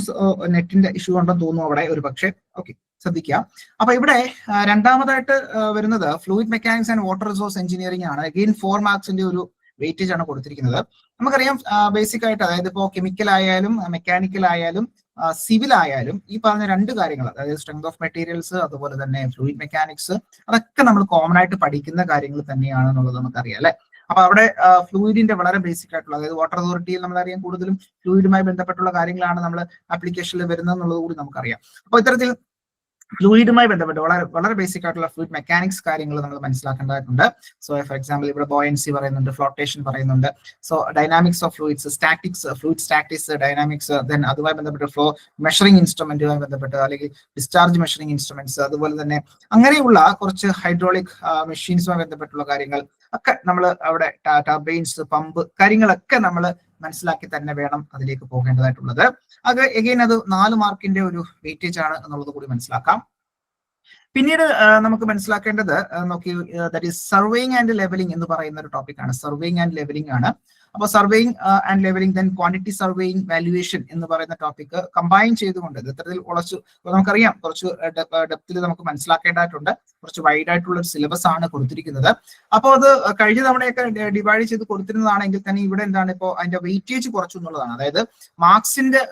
നെറ്റിന്റെ ഇഷ്യൂ ഉണ്ടെന്ന് തോന്നുന്നു അവിടെ ഒരു പക്ഷേ. ഓക്കെ, ശ്രദ്ധിക്കുക. അപ്പൊ ഇവിടെ രണ്ടാമതായിട്ട് വരുന്നത് fluid mechanics and water resource engineering ആണ്. അഗെയിൻ 4 മാർക്സിന്റെ ഒരു വെയിറ്റേജ് ആണ് കൊടുത്തിരിക്കുന്നത്. നമുക്കറിയാം ബേസിക് ആയിട്ട്, അതായത് ഇപ്പോൾ കെമിക്കൽ ആയാലും മെക്കാനിക്കൽ ആയാലും സിവിൽ ആയാലും ഈ പറഞ്ഞ 2 കാര്യങ്ങൾ, അതായത് സ്ട്രെങ്ത് ഓഫ് മെറ്റീരിയൽസ് അതുപോലെ തന്നെ ഫ്ലൂയിഡ് മെക്കാനിക്സ്, അതൊക്കെ നമ്മൾ കോമൺ ആയിട്ട് പഠിക്കുന്ന കാര്യങ്ങൾ തന്നെയാണെന്നുള്ളത് നമുക്കറിയാം അല്ലെ. അപ്പൊ അവിടെ ഫ്ലൂയിഡിന്റെ വളരെ ബേസിക് ആയിട്ടുള്ള, അതായത് വാട്ടർ അതോറിറ്റിയിൽ നമ്മളറിയാം കൂടുതലും ഫ്ലൂയിഡുമായി ബന്ധപ്പെട്ടുള്ള കാര്യങ്ങളാണ് നമ്മൾ ആപ്ലിക്കേഷനിൽ വരുന്നത് എന്നുള്ളത് കൂടി നമുക്കറിയാം. അപ്പോൾ ഇത്തരത്തിൽ ഫ്ലൂയിഡുമായി ബന്ധപ്പെട്ട് വളരെ ബേസിക് ആയിട്ടുള്ള ഫ്ലൂയിഡ് മെക്കാനിക്സ് കാര്യങ്ങൾ നമ്മൾ മനസ്സിലാക്കേണ്ടതായിട്ടുണ്ട്. സോ ഫോർ എക്സാമ്പിൾ ഇവിടെ ബോയൻസി പറയുന്നുണ്ട്, ഫ്ലോട്ടേഷൻ പറയുന്നുണ്ട്. So dynamics of fluids, statics, fluid statics, dynamics, then അതുമായി ബന്ധപ്പെട്ട് ഫ്ലോ മെഷറിംഗ് ഇൻസ്ട്രുമെന്റുമായി ബന്ധപ്പെട്ട് അല്ലെങ്കിൽ ഡിസ്ചാർജ് മെഷറിംഗ് ഇൻസ്ട്രുമെന്റ്സ്, അതുപോലെ തന്നെ അങ്ങനെയുള്ള കുറച്ച് ഹൈഡ്രോളിക് മെഷീൻസുമായി ബന്ധപ്പെട്ടുള്ള കാര്യങ്ങൾ ഒക്കെ നമ്മൾ അവിടെ ടർബൈൻസ്, പമ്പ് കാര്യങ്ങളൊക്കെ നമ്മൾ മനസ്സിലാക്കി തന്നെ വേണം അതിലേക്ക് പോകേണ്ടതായിട്ടുള്ളത്. അത് എഗെയിൻ അത് 4 മാർക്കിന്റെ ഒരു വെയിറ്റേജ് ആണ് എന്നുള്ളത് കൂടി മനസ്സിലാക്കാം. പിന്നീട് നമുക്ക് മനസ്സിലാക്കേണ്ടത് that is surveying and levelling എന്ന് പറയുന്ന ഒരു ടോപ്പിക് ആണ്. സർവേയിങ് ആൻഡ് ലെവലിംഗ് ആണ്. അപ്പോൾ surveying and levelling, then quantity surveying, valuation എന്ന് പറയുന്ന ടോപ്പിക് കമ്പൈൻ ചെയ്തുകൊണ്ട് ഇത്തരത്തിൽ നമുക്കറിയാം കുറച്ച് ഡെപ്തിൽ നമുക്ക് മനസ്സിലാക്കേണ്ടതായിട്ടുണ്ട്. കുറച്ച് വൈഡ് ആയിട്ടുള്ള ഒരു സിലബസ് ആണ് കൊടുത്തിരിക്കുന്നത്. അപ്പോൾ അത് കഴിഞ്ഞ തവണയൊക്കെ ഡിവൈഡ് ചെയ്ത് കൊടുത്തിരുന്നതാണെങ്കിൽ തന്നെ ഇവിടെ എന്താണ് ഇപ്പോൾ അതിന്റെ വെയിറ്റേജ് കുറച്ചു എന്നുള്ളതാണ്. അതായത് മാർക്സിന്റെ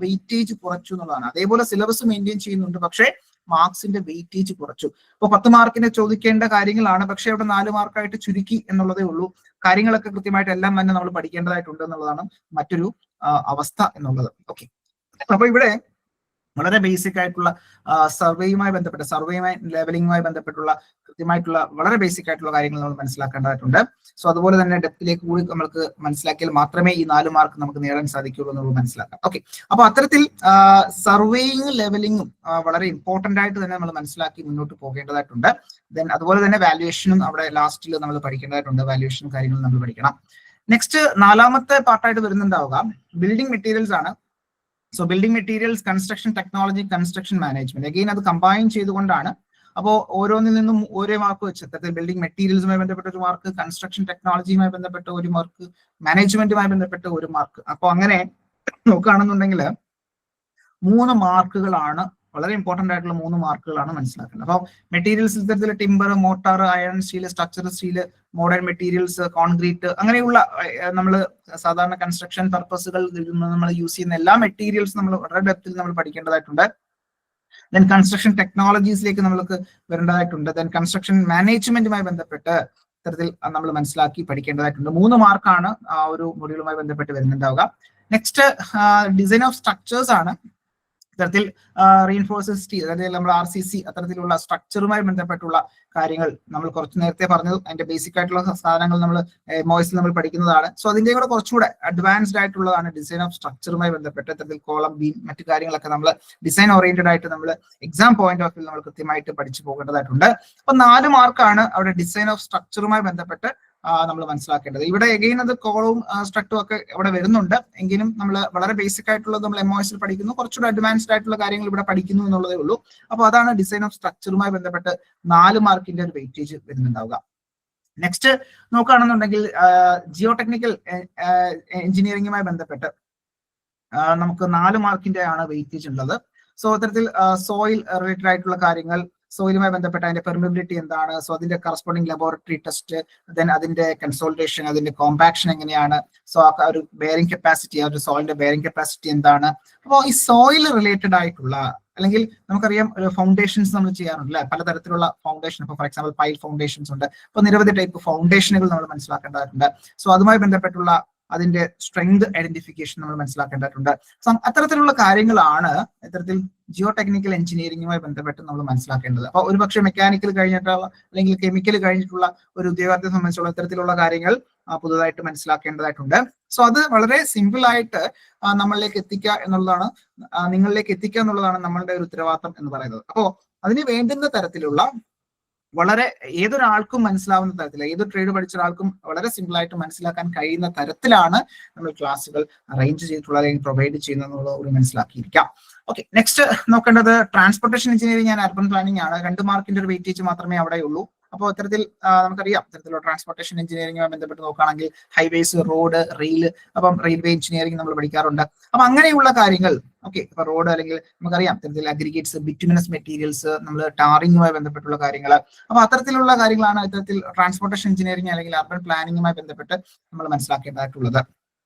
വെയിറ്റേജ് കുറച്ചു എന്നുള്ളതാണ്. അതേപോലെ സിലബസ് മെയിൻറ്റെയിൻ ചെയ്യുന്നുണ്ട്, പക്ഷേ മാർക്സിന്റെ വെയിറ്റേജ് കുറച്ചു. ഇപ്പൊ 10 മാർക്കിന് ചോദിക്കേണ്ട കാര്യങ്ങളാണ്, പക്ഷെ അവിടെ 4 മാർക്കായിട്ട് ചുരുക്കി എന്നുള്ളതേ ഉള്ളൂ. കാര്യങ്ങളൊക്കെ കൃത്യമായിട്ട് എല്ലാം തന്നെ നമ്മൾ പഠിക്കേണ്ടതായിട്ടുണ്ട് എന്നുള്ളതാണ് മറ്റൊരു അവസ്ഥ എന്നുള്ളത്. ഓക്കെ, അപ്പൊ ഇവിടെ വളരെ ബേസിക് ആയിട്ടുള്ള സർവേയുമായി ബന്ധപ്പെട്ട ലെവലിംഗുമായി ബന്ധപ്പെട്ടുള്ള കൃത്യമായിട്ടുള്ള വളരെ ബേസിക് ആയിട്ടുള്ള കാര്യങ്ങൾ നമ്മൾ മനസ്സിലാക്കേണ്ടതായിട്ടുണ്ട്. സോ അതുപോലെ തന്നെ ഡെപ്തിലേക്ക് കൂടി നമുക്ക് മനസ്സിലാക്കിയാൽ മാത്രമേ ഈ 4 മാർക്ക് നമുക്ക് നേടാൻ സാധിക്കുള്ളൂ എന്നുള്ളത് മനസ്സിലാക്കാം. ഓക്കെ, അപ്പൊ അത്തരത്തിൽ സർവേയിങ് ലെവലിംഗും വളരെ ഇമ്പോർട്ടന്റ് ആയിട്ട് തന്നെ നമ്മൾ മനസ്സിലാക്കി മുന്നോട്ട് പോകേണ്ടതായിട്ടുണ്ട്. ദെൻ അതുപോലെ തന്നെ വാല്യുവേഷനും അവിടെ ലാസ്റ്റിൽ നമ്മൾ പഠിക്കേണ്ടതായിട്ടുണ്ട്. വാല്യുവേഷനും കാര്യങ്ങളും നമ്മൾ പഠിക്കണം. നെക്സ്റ്റ് 4ാമത്തെ പാർട്ടായിട്ട് വരുന്നുണ്ടാവുക ബിൽഡിംഗ് മെറ്റീരിയൽസ് ആണ്. So building materials, construction technology, construction management, again അത് കമ്പൈൻ ചെയ്തുകൊണ്ടാണ്. അപ്പോൾ ഓരോന്നിൽ നിന്നും ഓരോ മാർക്ക് വെച്ച് ബിൽഡിംഗ് മെറ്റീരിയൽസുമായി ബന്ധപ്പെട്ട ഒരു മാർക്ക്, കൺസ്ട്രക്ഷൻ ടെക്നോളജിയുമായി ബന്ധപ്പെട്ട ഒരു മാർക്ക്, മാനേജ്മെന്റുമായി ബന്ധപ്പെട്ട ഒരു മാർക്ക്. അപ്പോൾ അങ്ങനെ നോക്കുകയാണെന്നുണ്ടെങ്കിൽ 3 മാർക്കുകളാണ്, വളരെ ഇമ്പോർട്ടന്റ് ആയിട്ടുള്ള 3 മാർക്കുകളാണ് മനസ്സിലാക്കുന്നത്. അപ്പോൾ മെറ്റീരിയൽസ് ഇത്തരത്തിൽ timber, motor, iron, steel, structure steel, modern materials, concrete, അങ്ങനെയുള്ള നമ്മൾ സാധാരണ കൺസ്ട്രക്ഷൻ പർപ്പസുകൾ നമ്മൾ യൂസ് ചെയ്യുന്ന എല്ലാ മെറ്റീരിയൽസും നമ്മൾ വളരെ ഡെപ്തിൽ നമ്മൾ പഠിക്കേണ്ടതായിട്ടുണ്ട്. ദെൻ കൺസ്ട്രക്ഷൻ ടെക്നോളജീസിലേക്ക് നമ്മൾക്ക് വരേണ്ടതായിട്ടുണ്ട്. ദെൻ കൺസ്ട്രക്ഷൻ മാനേജ്മെന്റുമായി ബന്ധപ്പെട്ട് ഇത്തരത്തിൽ നമ്മൾ മനസ്സിലാക്കി പഠിക്കേണ്ടതായിട്ടുണ്ട്. 3 മാർക്കാണ് ആ ഒരു മൊഡ്യൂളുമായി ബന്ധപ്പെട്ട് വരുന്നുണ്ടാവുക. നെക്സ്റ്റ് ഡിസൈൻ ഓഫ് സ്ട്രക്ചേഴ്സ് ആണ്. ഇത്തരത്തിൽ റീഇൻഫോഴ്സ്ഡ് സ്റ്റീൽ, അതായത് നമ്മൾ RCC അത്തരത്തിലുള്ള സ്ട്രക്ചറുമായി ബന്ധപ്പെട്ടുള്ള കാര്യങ്ങൾ നമ്മൾ കുറച്ച് നേരത്തെ പറഞ്ഞു. അതിന്റെ ബേസിക് ആയിട്ടുള്ള സാധനങ്ങൾ നമ്മൾ MOSൽ നമ്മൾ പഠിക്കുന്നതാണ്. സോ അതിന്റെ കൂടെ കുറച്ചുകൂടെ അഡ്വാൻസ്ഡ് ആയിട്ടുള്ളതാണ് ഡിസൈൻ ഓഫ് സ്ട്രക്ചറുമായി ബന്ധപ്പെട്ട്. ഇത്തരത്തിൽ കോളം, ബീം, മറ്റു കാര്യങ്ങളൊക്കെ നമ്മൾ ഡിസൈൻ ഓറിയന്റഡ് ആയിട്ട് നമ്മൾ എക്സാം പോയിന്റ് ഓഫ് വ്യൂ നമ്മൾ കൃത്യമായിട്ട് പഠിച്ചു പോകേണ്ടതായിട്ടുണ്ട്. അപ്പൊ 4 മാർക്കാണ് അവിടെ ഡിസൈൻ ഓഫ് സ്ട്രക്ചറുമായി ബന്ധപ്പെട്ട് നമ്മൾ മനസ്സിലാക്കേണ്ടത്. ഇവിടെ എഗെയിൻ അത് കോളവും സ്ട്രക്റ്റും ഒക്കെ ഇവിടെ വരുന്നുണ്ട്. എങ്കിലും നമ്മൾ വളരെ ബേസിക് ആയിട്ടുള്ളത് നമ്മൾ MOSൽ പഠിക്കുന്നു, കുറച്ചുകൂടെ അഡ്വാൻസ്ഡ് ആയിട്ടുള്ള കാര്യങ്ങൾ ഇവിടെ പഠിക്കുന്നു എന്നുള്ളതേ ഉള്ളൂ. അപ്പൊ അതാണ് ഡിസൈൻ ഓഫ് സ്ട്രക്ചറുമായി ബന്ധപ്പെട്ട് 4 മാർക്കിന്റെ ഒരു വെയിറ്റേജ് വരുന്നുണ്ടാവുക. നെക്സ്റ്റ് നോക്കുകയാണെന്നുണ്ടെങ്കിൽ ജിയോ ടെക്നിക്കൽ എഞ്ചിനീയറിംഗുമായി ബന്ധപ്പെട്ട് നമുക്ക് 4 മാർക്കിന്റെ ആണ് വെയിറ്റേജ് ഉള്ളത്. സോ അത്തരത്തിൽ സോയിൽ റിലേറ്റഡ് ആയിട്ടുള്ള കാര്യങ്ങൾ, സോയിലുമായി ബന്ധപ്പെട്ട അതിന്റെ പെർമിബിലിറ്റി എന്താണ്, സോ അതിന്റെ കറസ്പോണ്ടിങ് ലബോറട്ടറി ടെസ്റ്റ്, ദെൻ അതിന്റെ കൺസോൾട്ടേഷൻ, അതിന്റെ കോമ്പാക്ഷൻ എങ്ങനെയാണ്, സോ ആ ഒരു ബെയറിംഗ് കപ്പാസിറ്റി, ആ ഒരു സോയിലിന്റെ ബെയറിംഗ് കപ്പാസിറ്റി എന്താണ്. അപ്പോൾ ഈ സോയിൽ റിലേറ്റഡ് ആയിട്ടുള്ള, അല്ലെങ്കിൽ നമുക്കറിയാം ഒരു ഫൗണ്ടേഷൻസ് നമ്മൾ ചെയ്യാറുണ്ട് അല്ലെ, പലതരത്തിലുള്ള ഫൗണ്ടേഷൻ. ഇപ്പൊ ഫോർ എക്സാമ്പിൾ പൈൽ ഫൗണ്ടേഷൻസ് ഉണ്ട്. അപ്പൊ നിരവധി ടൈപ്പ് ഫൗണ്ടേഷനുകൾ നമ്മൾ മനസ്സിലാക്കേണ്ടതായിട്ടുണ്ട്. സോ അതുമായി ബന്ധപ്പെട്ടുള്ള അതിന്റെ സ്ട്രെങ്ത് ഐഡന്റിഫിക്കേഷൻ നമ്മൾ മനസ്സിലാക്കേണ്ടതായിട്ടുണ്ട്. സോ അത്തരത്തിലുള്ള കാര്യങ്ങളാണ് ഇത്തരത്തിൽ ജിയോ ടെക്നിക്കൽ എഞ്ചിനീയറിംഗുമായി ബന്ധപ്പെട്ട് നമ്മൾ മനസ്സിലാക്കേണ്ടത്. അപ്പൊ ഒരുപക്ഷെ മെക്കാനിക്കൽ കഴിഞ്ഞിട്ടുള്ള അല്ലെങ്കിൽ കെമിക്കൽ കഴിഞ്ഞിട്ടുള്ള ഒരു ഉദ്യോഗാർത്ഥിയെ സംബന്ധിച്ചുള്ള ഇത്തരത്തിലുള്ള കാര്യങ്ങൾ പുതുതായിട്ട് മനസ്സിലാക്കേണ്ടതായിട്ടുണ്ട്. സോ അത് വളരെ സിമ്പിൾ ആയിട്ട് നമ്മളിലേക്ക് എത്തിക്കുക എന്നുള്ളതാണ്, നിങ്ങളിലേക്ക് എത്തിക്കുക എന്നുള്ളതാണ് നമ്മളുടെ ഒരു ഉത്തരവാദിത്തം എന്ന് പറയുന്നത്. അപ്പോ അതിന് വേണ്ടുന്ന തരത്തിലുള്ള വളരെ ഏതൊരാൾക്കും മനസ്സിലാവുന്ന തരത്തിൽ, ഏത് ട്രേഡ് പഠിച്ച ഒരാൾക്കും വളരെ സിമ്പിൾ ആയിട്ട് മനസ്സിലാക്കാൻ കഴിയുന്ന തരത്തിലാണ് നമ്മൾ ക്ലാസ്സുകൾ അറേഞ്ച് ചെയ്തിട്ടുള്ളത് അല്ലെങ്കിൽ പ്രൊവൈഡ് ചെയ്യുന്നത് കൂടി മനസ്സിലാക്കിയിരിക്കാം. ഓക്കെ, നെക്സ്റ്റ് നോക്കേണ്ടത് transportation engineering and urban planning ആണ്. 2 മാർക്കിന്റെ ഒരു വെയിറ്റേജ് മാത്രമേ അവിടെ ഉള്ളൂ. അപ്പോൾ ഇത്തരത്തിൽ നമുക്കറിയാം, ഇത്തരത്തിലുള്ള ട്രാൻസ്പോർട്ടേഷൻ എഞ്ചിനീയറിംഗുമായി ബന്ധപ്പെട്ട് നോക്കുകയാണെങ്കിൽ ഹൈവേസ്, റോഡ്, റെയിൽ, അപ്പം റെയിൽവേ എഞ്ചിനീയറിംഗ് നമ്മൾ പഠിക്കാറുണ്ട്. അപ്പൊ അങ്ങനെയുള്ള കാര്യങ്ങൾ, ഓക്കെ, ഇപ്പൊ റോഡ് അല്ലെങ്കിൽ നമുക്കറിയാം ഇത്തരത്തിൽ അഗ്രിഗേറ്റ്സ്, ബിറ്റുമിനസ് മെറ്റീരിയൽസ്, നമ്മൾ ടാറിങ്ങുമായി ബന്ധപ്പെട്ടുള്ള കാര്യങ്ങൾ. അപ്പൊ അത്തരത്തിലുള്ള കാര്യങ്ങളാണ് ഇത്തരത്തിൽ ട്രാൻസ്പോർട്ടേഷൻ എഞ്ചിനീയറിംഗ് അല്ലെങ്കിൽ അർബൻ പ്ലാനിങ്ങുമായി ബന്ധപ്പെട്ട് നമ്മൾ മനസ്സിലാക്കേണ്ടതായിട്ടുള്ളത്.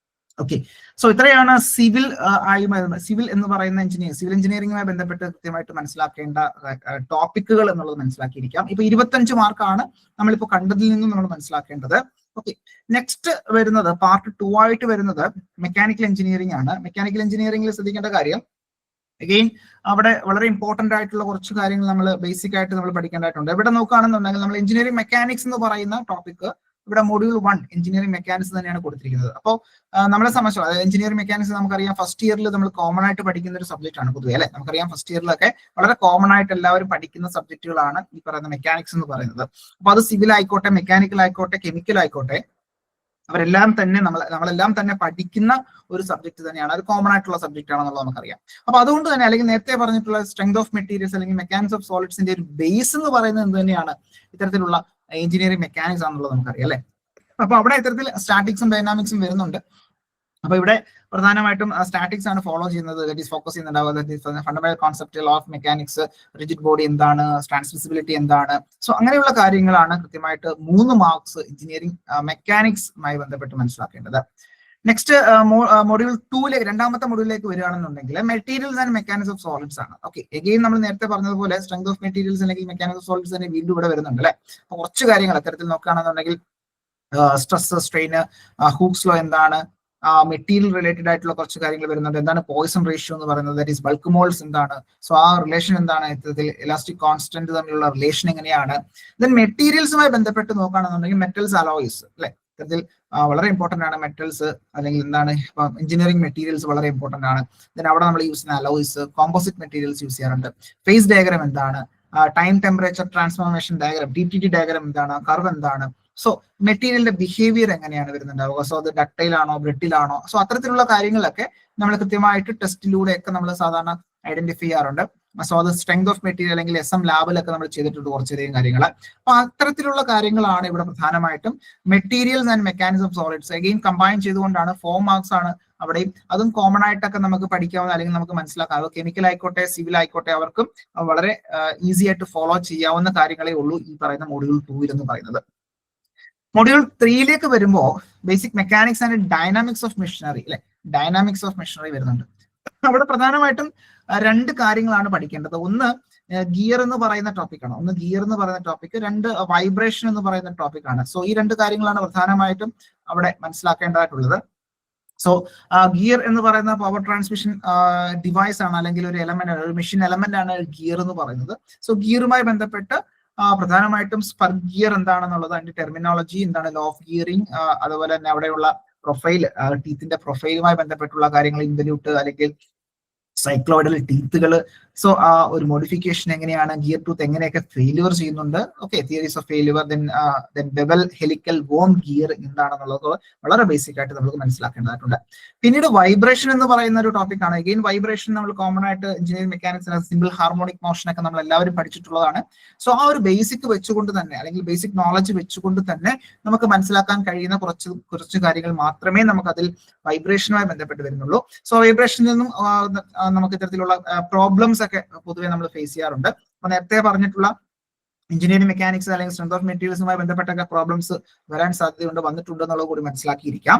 ഓക്കെ, സോ ഇത്രയാണ് സിവിൽ സിവിൽ എന്ന് പറയുന്ന സിവിൽ എഞ്ചിനീയറിംഗുമായി ബന്ധപ്പെട്ട് കൃത്യമായിട്ട് മനസ്സിലാക്കേണ്ട ടോപ്പിക്കുകൾ എന്നുള്ളത് മനസ്സിലാക്കിയിരിക്കാം. ഇപ്പൊ 25 മാർക്കാണ് നമ്മളിപ്പോ കണ്ടതിൽ നിന്നും നമ്മൾ മനസ്സിലാക്കേണ്ടത്. ഓക്കെ, നെക്സ്റ്റ് വരുന്നത് പാർട്ട് 2 ആയിട്ട് വരുന്നത് മെക്കാനിക്കൽ എഞ്ചിനീയറിംഗ് ആണ്. മെക്കാനിക്കൽ എഞ്ചിനീയറിംഗിൽ ശ്രദ്ധിക്കേണ്ട കാര്യം, അഗെയിൻ അവിടെ വളരെ ഇമ്പോർട്ടന്റ് ആയിട്ടുള്ള കുറച്ച് കാര്യങ്ങൾ നമ്മൾ ബേസിക് ആയിട്ട് നമ്മൾ പഠിക്കേണ്ടതായിട്ടുണ്ട്. ഇവിടെ നോക്കുകയാണെന്നുണ്ടെങ്കിൽ നമ്മൾ എഞ്ചിനീയറിംഗ് മെക്കാനിക്സ് എന്ന് പറയുന്ന ടോപ്പിക് ഇവിടെ മൊഡ്യൂൾ 1 എഞ്ചിനീയറിംഗ് മെക്കാനിക്സ് തന്നെയാണ് കൊടുത്തിരിക്കുന്നത്. അപ്പോൾ നമ്മളെ സംബന്ധിച്ച് അതായത് എഞ്ചിനീയറിംഗ് മെക്കാനിക്സ് നമുക്കറിയാം ഫസ്റ്റ് ഇയറിൽ നമ്മൾ കോമൺ ആയിട്ട് പഠിക്കുന്ന ഒരു സബ്ജക്റ്റ് ആണ് പൊതുവെ അല്ലെ. നമുക്കറിയാം ഫസ്റ്റ് ഇയറിലൊക്കെ വളരെ കോമൺ ആയിട്ട് എല്ലാവരും പഠിക്കുന്ന സബ്ജക്റ്റുകളാണ് ഈ പറയുന്ന മെക്കാനിക്സ് എന്ന് പറയുന്നത്. അപ്പൊ അത് സിവിൽ ആയിക്കോട്ടെ, മെക്കാനിക്കൽ ആയിക്കോട്ടെ, കെമിക്കൽ ആയിക്കോട്ടെ, അവരെല്ലാം തന്നെ നമ്മളെല്ലാം തന്നെ പഠിക്കുന്ന ഒരു സബ്ജക്ട് തന്നെയാണ്. അത് കോമൺ ആയിട്ടുള്ള സബ്ജക്ട് ആണെന്നുള്ളത് നമുക്കറിയാം. അപ്പൊ അതുകൊണ്ട് തന്നെ അല്ലെങ്കിൽ നേരത്തെ പറഞ്ഞിട്ടുള്ള സ്ട്രെങ്ത് ഓഫ് മെറ്റീരിയൽസ് അല്ലെങ്കിൽ മെക്കാനിക്സ് ഓഫ് സോളിഡ്സിന്റെ ഒരു ബേസ് എന്ന് പറയുന്നത് എന്ത് തന്നെയാണ്, ഇത്തരത്തിലുള്ള എഞ്ചിനീയറിംഗ് മെക്കാനിക്സ് ആണെന്നുള്ളത് നമുക്കറിയാം അല്ലെ. അപ്പൊ അവിടെ ഇത്തരത്തിൽ സ്റ്റാറ്റിക്സും ഡൈനാമിക്സും വരുന്നുണ്ട്. അപ്പൊ ഇവിടെ പ്രധാനമായിട്ടും സ്റ്റാറ്റിക്സ് ആണ് ഫോളോ ചെയ്യുന്നത്, ദാറ്റ് ഈസ് ഫോക്കസ് ചെയ്യുന്നുണ്ടാവുക fundamental concept of mechanics, rigid body എന്താണ്, ട്രാൻസ്മിസിബിലിറ്റി എന്താണ്. സോ അങ്ങനെയുള്ള കാര്യങ്ങളാണ് കൃത്യമായിട്ട് 3 മാർക്സ് എഞ്ചിനീയറിംഗ് മെക്കാനിക്സുമായി ബന്ധപ്പെട്ട് മനസ്സിലാക്കേണ്ടത്. നെക്സ്റ്റ് മൊഡ്യൂൾ 2 രണ്ടാമത്തെ മൊഡ്യൂളിലേക്ക് വരികയാണെന്നുണ്ടെങ്കിൽ materials and mechanics of solids ആണ്. ഓക്കെ, എഗെയിൻ നമ്മൾ നേരത്തെ പറഞ്ഞതുപോലെ സ്ട്രെങ്ത് ഓഫ് മെറ്റീരിയൽസ് അല്ലെങ്കിൽ മെക്കാനിക്സ് ഓഫ് സോളിഡ്സ് തന്നെ വീണ്ടും ഇവിടെ വരുന്നുണ്ട് അല്ലെ. അപ്പൊ കുറച്ച് കാര്യങ്ങൾ അത്തരത്തിൽ നോക്കുകയാണെന്നുണ്ടെങ്കിൽ സ്ട്രെസ്, സ്ട്രെയിന്, ഹൂക്സ് ലോ എന്താണ്, മെറ്റീരിയൽ റിലേറ്റഡ് ആയിട്ടുള്ള കുറച്ച് കാര്യങ്ങൾ വരുന്നുണ്ട്. എന്താണ് പോയിസൺ റേഷ്യോ എന്ന് പറയുന്നത്, ദാറ്റ് ഈസ് ബൾക്ക് മോൾസ് എന്താണ്, സോ ആ റിലേഷൻ എന്താണ്, ഇത്തരത്തിൽ ഇലാസ്റ്റിക് കോൺസ്റ്റന്റ് തമ്മിലുള്ള റിലേഷൻ എങ്ങനെയാണ്. ദെൻ മെറ്റീരിയൽസുമായി ബന്ധപ്പെട്ട് നോക്കുകയാണെന്നുണ്ടെങ്കിൽ മെറ്റൽസ്, അലോയ്സ് അല്ലെ, ഇത്തരത്തിൽ വളരെ ഇമ്പോർട്ടന്റ് ആണ് മെറ്റൽസ് അല്ലെങ്കിൽ എന്താണ് എഞ്ചിനീയറിംഗ് മെറ്റീരിയൽസ് വളരെ ഇമ്പോർട്ടന്റ് ആണ്. ദെൻ അവിടെ നമ്മൾ യൂസ് ചെയ്യുന്ന അലോയ്സ്, കോമ്പോസിറ്റ് മെറ്റീരിയൽസ് യൂസ് ചെയ്യാറുണ്ട്. ഫേസ് ഡയഗ്രാം എന്താണ്, time temperature transformation diagram, DTT diagram എന്താണ്, കർവ് എന്താണ്, സോ മെറ്റീരിയലിന്റെ ബിഹേവിയർ എങ്ങനെയാണ് വരുന്നുണ്ടാവുക, സോ അത് ഡക്ടൈൽ ആണോ, ബ്രിട്ടിൽ ആണോ, സോ അത്തരത്തിലുള്ള കാര്യങ്ങളൊക്കെ നമ്മൾ കൃത്യമായിട്ട് ടെസ്റ്റിലൂടെയൊക്കെ നമ്മൾ സാധാരണ ഐഡന്റിഫൈ ചെയ്യാറുണ്ട്. സോ അത് സ്ട്രെങ്ത് ഓഫ് മെറ്റീരിയൽ അല്ലെങ്കിൽ SM ലാബിലൊക്കെ നമ്മൾ ചെയ്തിട്ടുണ്ട് കുറച്ചധികം കാര്യങ്ങൾ. അപ്പൊ അത്തരത്തിലുള്ള കാര്യങ്ങളാണ് ഇവിടെ പ്രധാനമായിട്ടും materials and mechanics of solids again combine ചെയ്തുകൊണ്ടാണ് 4 മാർക്സ് ആണ് അവിടെയും. അതും കോമൺ ആയിട്ടൊക്കെ നമുക്ക് പഠിക്കാവുന്ന അല്ലെങ്കിൽ നമുക്ക് മനസ്സിലാക്കാം. അത് കെമിക്കൽ ആയിക്കോട്ടെ, സിവിൽ ആയിക്കോട്ടെ, അവർക്കും വളരെ ഈസി ആയിട്ട് ഫോളോ ചെയ്യാവുന്ന കാര്യങ്ങളേ ഉള്ളൂ ഈ പറയുന്ന മൊഡ്യൂൾ 2 എന്ന് പറയുന്നത്. മൊഡ്യൂൾ 3 വരുമ്പോൾ basic mechanics and dynamics of machinery അല്ലെ, ഡൈനാമിക്സ് ഓഫ് മെഷീനറി വരുന്നുണ്ട്. അവിടെ പ്രധാനമായിട്ടും 2 കാര്യങ്ങളാണ് പഠിക്കേണ്ടത്. ഒന്ന് ഗിയർ എന്ന് പറയുന്ന ടോപ്പിക്കാണ്. ഒന്ന് ഗിയർ എന്ന് പറയുന്ന ടോപ്പിക്, രണ്ട് വൈബ്രേഷൻ എന്ന് പറയുന്ന ടോപ്പിക്കാണ്. സോ ഈ രണ്ട് കാര്യങ്ങളാണ് പ്രധാനമായിട്ടും അവിടെ മനസ്സിലാക്കേണ്ടതായിട്ടുള്ളത്. സോ ഗിയർ എന്ന് പറയുന്ന പവർ ട്രാൻസ്മിഷൻ ഡിവൈസ് ആണ്, അല്ലെങ്കിൽ ഒരു എലമെന്റ് ആണ്, ഒരു മെഷീൻ എലമെന്റ് ആണ് ഗിയർ എന്ന് പറയുന്നത്. സോ ഗിയറുമായി ബന്ധപ്പെട്ട് പ്രധാനമായിട്ടും സ്പർ ഗിയർ എന്താണെന്നുള്ളത്, അതിന്റെ ടെർമിനോളജി എന്താണ്, ലോ ഓഫ് ഗിയറിംഗ്, അതുപോലെ തന്നെ അവിടെയുള്ള പ്രൊഫൈൽ, ടീത്തിന്റെ പ്രൊഫൈലുമായി ബന്ധപ്പെട്ടുള്ള കാര്യങ്ങൾ, ഇൻവല്യൂട്ട് അല്ലെങ്കിൽ സൈക്ലോയിഡൽ ടീത്തുകൾ. സോ ഒരു മോഡിഫിക്കേഷൻ എങ്ങനെയാണ്, ഗിയർ ടൂത്ത് എങ്ങനെയൊക്കെ ഫെയിലുവർ ചെയ്യുന്നുണ്ട്, okay, theories of failure, then bevel helical worm gear എന്താണെന്നുള്ളത് വളരെ ബേസിക് ആയിട്ട് നമുക്ക് മനസ്സിലാക്കേണ്ടതായിട്ടുണ്ട്. പിന്നീട് വൈബ്രേഷൻ എന്ന് പറയുന്ന ഒരു ടോപ്പിക് ആണ്. അഗെയിൻ വൈബ്രേഷൻ നമ്മൾ കോമൺ ആയിട്ട് engineering mechanics simple harmonic motion ഒക്കെ നമ്മൾ എല്ലാവരും പഠിച്ചിട്ടുള്ളതാണ്. സോ ആ ഒരു ബേസിക് വെച്ചുകൊണ്ട് തന്നെ, അല്ലെങ്കിൽ ബേസിക് നോളജ് വെച്ചുകൊണ്ട് തന്നെ നമുക്ക് മനസ്സിലാക്കാൻ കഴിയുന്ന കുറച്ച് കാര്യങ്ങൾ മാത്രമേ നമുക്ക് അതിൽ വൈബ്രേഷനുമായി ബന്ധപ്പെട്ട് വരുന്നുള്ളൂ. സോ വൈബ്രേഷനിൽ നിന്നും നമുക്ക് ഇത്തരത്തിലുള്ള പ്രോബ്ലംസ് ഒക്കെ പൊതുവെ നമ്മൾ ഫേസ് ചെയ്യാറുണ്ട്. അപ്പൊ നേരത്തെ പറഞ്ഞിട്ടുള്ള എഞ്ചിനീയറിംഗ് മെക്കാനിക്സ് അല്ലെങ്കിൽ സ്ട്രെങ്ത് ഓഫ് മെറ്റീരിയൽസുമായി ബന്ധപ്പെട്ട പ്രോബ്ലംസ് വരാൻ സാധ്യതയുണ്ട്, വന്നിട്ടുണ്ട് എന്നുള്ളത് കൂടി മനസ്സിലാക്കിയിരിക്കാം.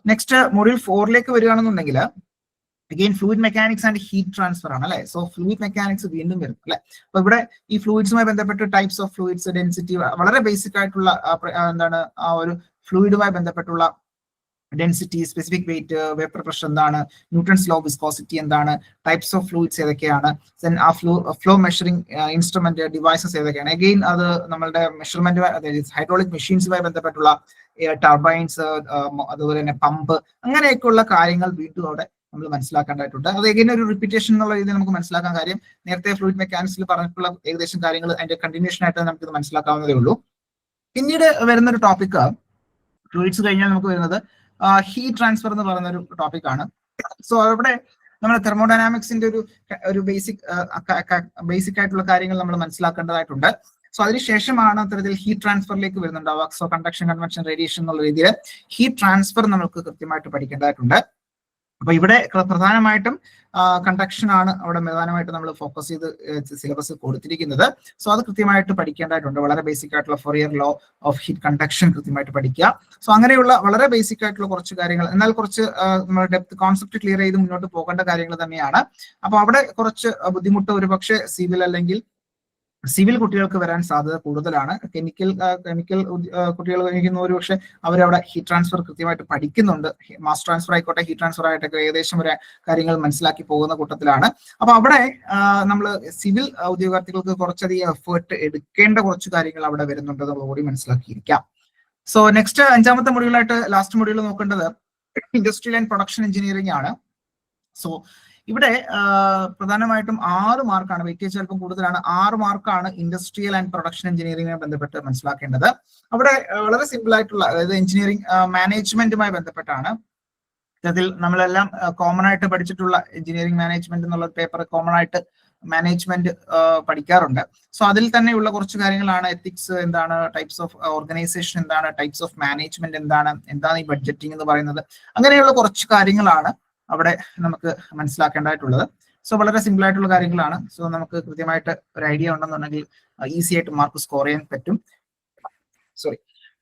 നെക്സ്റ്റ് മൊഡ്യൂൾ 4 വരികയാണെന്നുണ്ടെങ്കിൽ again fluid mechanics and heat transfer ആണ് അല്ലെ. സോ ഫ്ലൂയിഡ് മെക്കാനിക്സ് വീണ്ടും വരും അല്ലെ. അപ്പൊ ഇവിടെ ഈ ഫ്ലൂയിഡ്സുമായി ബന്ധപ്പെട്ട് ടൈപ്സ് ഓഫ് ഫ്ലൂയിഡ്സ്, ഡെൻസിറ്റി, വളരെ ബേസിക് ആയിട്ടുള്ള എന്താണ് ആ ഒരു ഫ്ലൂയിഡുമായി ബന്ധപ്പെട്ടുള്ള density, specific weight, vapour pressure എന്താണ്, ന്യൂട്ടൺസ് ലോ ഓഫ് വിസ്കോസിറ്റി എന്താണ്, ടൈപ്സ് ഓഫ് ഫ്ലൂയിഡ്സ് ഏതൊക്കെയാണ്, ദെൻ ആ ഫ്ലോ മെഷറിംഗ് ഇൻസ്ട്രുമെന്റ് ഡിവൈസസ് ഏതൊക്കെയാണ്. അഗെയിൻ അത് നമ്മളുടെ മെഷർമെന്റ്, അതായത് ഹൈഡ്രോളിക് മെഷീൻസുമായി ബന്ധപ്പെട്ടുള്ള ടർബൈൻസ്, അതുപോലെ തന്നെ പമ്പ്, അങ്ങനെയൊക്കെയുള്ള കാര്യങ്ങൾ വീണ്ടും അവിടെ നമ്മൾ മനസ്സിലാക്കേണ്ടതായിട്ടുണ്ട്. അത് എഗെയിൻ ഒരു റിപ്പീറ്റേഷൻ എന്നുള്ള രീതിയിൽ നമുക്ക് മനസ്സിലാക്കാൻ കാര്യം, നേരത്തെ ഫ്ലൂയിഡ് മെക്കാനിക്സിൽ പറഞ്ഞിട്ടുള്ള ഏകദേശം കാര്യങ്ങൾ അതിന്റെ കണ്ടിന്യൂഷൻ ആയിട്ട് നമുക്ക് ഇത് മനസ്സിലാക്കാവുന്നതേ ഉള്ളൂ. പിന്നീട് വരുന്നൊരു ടോപ്പിക്, ഫ്ലൂയിഡ്സ് കഴിഞ്ഞാൽ നമുക്ക് വരുന്നത് ഹീറ്റ് ട്രാൻസ്ഫർ എന്ന് പറയുന്ന ഒരു ടോപ്പിക് ആണ്. സോ അവിടെ നമ്മൾ തെർമോഡൈനാമിക്സിന്റെ ഒരു ബേസിക് ആയിട്ടുള്ള കാര്യങ്ങൾ നമ്മൾ മനസ്സിലാക്കേണ്ടതായിട്ടുണ്ട്. സോ അതിനുശേഷമാണ് അത്തരത്തിൽ ഹീറ്റ് ട്രാൻസ്ഫറിലേക്ക് വരുന്നുണ്ടാവുക. സോ കണ്ടക്ഷൻ, കൺവെക്ഷൻ, റേഡിയേഷൻ എന്നുള്ള രീതിയിൽ ഹീറ്റ് ട്രാൻസ്ഫർ നമുക്ക് കൃത്യമായിട്ട് പഠിക്കേണ്ടതായിട്ടുണ്ട്. അപ്പൊ ഇവിടെ പ്രധാനമായിട്ടും കണ്ടക്ഷൻ ആണ് അവിടെ പ്രധാനമായിട്ട് നമ്മൾ ഫോക്കസ് ചെയ്ത് സിലബസ് കൊടുത്തിരിക്കുന്നത്. സോ അത് കൃത്യമായിട്ട് പഠിക്കേണ്ടതായിട്ടുണ്ട്. വളരെ ബേസിക് ആയിട്ടുള്ള Fourier law of heat conduction കൃത്യമായിട്ട് പഠിക്കുക. സോ അങ്ങനെയുള്ള വളരെ ബേസിക് ആയിട്ടുള്ള കുറച്ച് കാര്യങ്ങൾ, എന്നാൽ കുറച്ച് നമ്മുടെ ഡെപ്ത് കോൺസെപ്റ്റ് ക്ലിയർ ചെയ്ത് മുന്നോട്ട് പോകേണ്ട കാര്യങ്ങൾ തന്നെയാണ്. അപ്പൊ അവിടെ കുറച്ച് ബുദ്ധിമുട്ട് ഒരുപക്ഷെ സിവിൽ കുട്ടികൾക്ക് വരാൻ സാധ്യത കൂടുതലാണ്. കെമിക്കൽ കുട്ടികൾ കഴിക്കുന്ന ഒരു പക്ഷെ അവരവിടെ ഹീറ്റ് ട്രാൻസ്ഫർ കൃത്യമായിട്ട് പഠിക്കുന്നുണ്ട്. മാസ് ട്രാൻസ്ഫർ ആയിക്കോട്ടെ, ഹീറ്റ് ട്രാൻസ്ഫർ ആയിട്ടൊക്കെ ഏകദേശം ഒരു കാര്യങ്ങൾ മനസ്സിലാക്കി പോകുന്ന കൂട്ടത്തിലാണ്. അപ്പൊ അവിടെ നമ്മൾ സിവിൽ ഉദ്യോഗാർത്ഥികൾക്ക് കുറച്ചധികം എഫേർട്ട് എടുക്കേണ്ട കുറച്ച് കാര്യങ്ങൾ അവിടെ വരുന്നുണ്ടെന്ന് കൂടി മനസ്സിലാക്കിയിരിക്കാം. സോ നെക്സ്റ്റ് 5ാമത്തെ മൊഡ്യൂളായിട്ട് ലാസ്റ്റ് മൊഡ്യൂൾ നോക്കേണ്ടത് ഇൻഡസ്ട്രിയൽ ആൻഡ് പ്രൊഡക്ഷൻ എഞ്ചിനീയറിംഗ് ആണ്. സോ ഇവിടെ പ്രധാനമായിട്ടും 6 മാർക്കാണ്, വെയിറ്റേജ് ചിലപ്പം കൂടുതലാണ്, 6 മാർക്കാണ് ഇൻഡസ്ട്രിയൽ ആൻഡ് പ്രൊഡക്ഷൻ എഞ്ചിനീയറിംഗുമായി ബന്ധപ്പെട്ട് മനസ്സിലാക്കേണ്ടത്. അവിടെ വളരെ സിമ്പിൾ ആയിട്ടുള്ള, അതായത് എഞ്ചിനീയറിംഗ് മാനേജ്മെന്റുമായി ബന്ധപ്പെട്ടാണ്. അതിൽ നമ്മളെല്ലാം കോമൺ ആയിട്ട് പഠിച്ചിട്ടുള്ള എഞ്ചിനീയറിംഗ് മാനേജ്മെന്റ് എന്നുള്ള പേപ്പർ കോമൺ ആയിട്ട് മാനേജ്മെന്റ് പഠിക്കാറുണ്ട്. സോ അതിൽ തന്നെയുള്ള കുറച്ച് കാര്യങ്ങളാണ് എത്തിക്സ് എന്താണ്, ടൈപ്സ് ഓഫ് ഓർഗനൈസേഷൻ എന്താണ്, ടൈപ്സ് ഓഫ് മാനേജ്മെന്റ് എന്താണ് ഈ ബഡ്ജറ്റിംഗ് എന്ന് പറയുന്നത്, അങ്ങനെയുള്ള കുറച്ച് കാര്യങ്ങളാണ് അവിടെ നമുക്ക് മനസ്സിലാക്കേണ്ടതായിട്ടുള്ളത്. സോ വളരെ സിമ്പിൾ ആയിട്ടുള്ള കാര്യങ്ങളാണ്. സോ നമുക്ക് കൃത്യമായിട്ട് ഒരു ഐഡിയ ഉണ്ടെന്നുണ്ടെങ്കിൽ ഈസി ആയിട്ട് മാർക്ക് സ്കോർ ചെയ്യാൻ പറ്റും.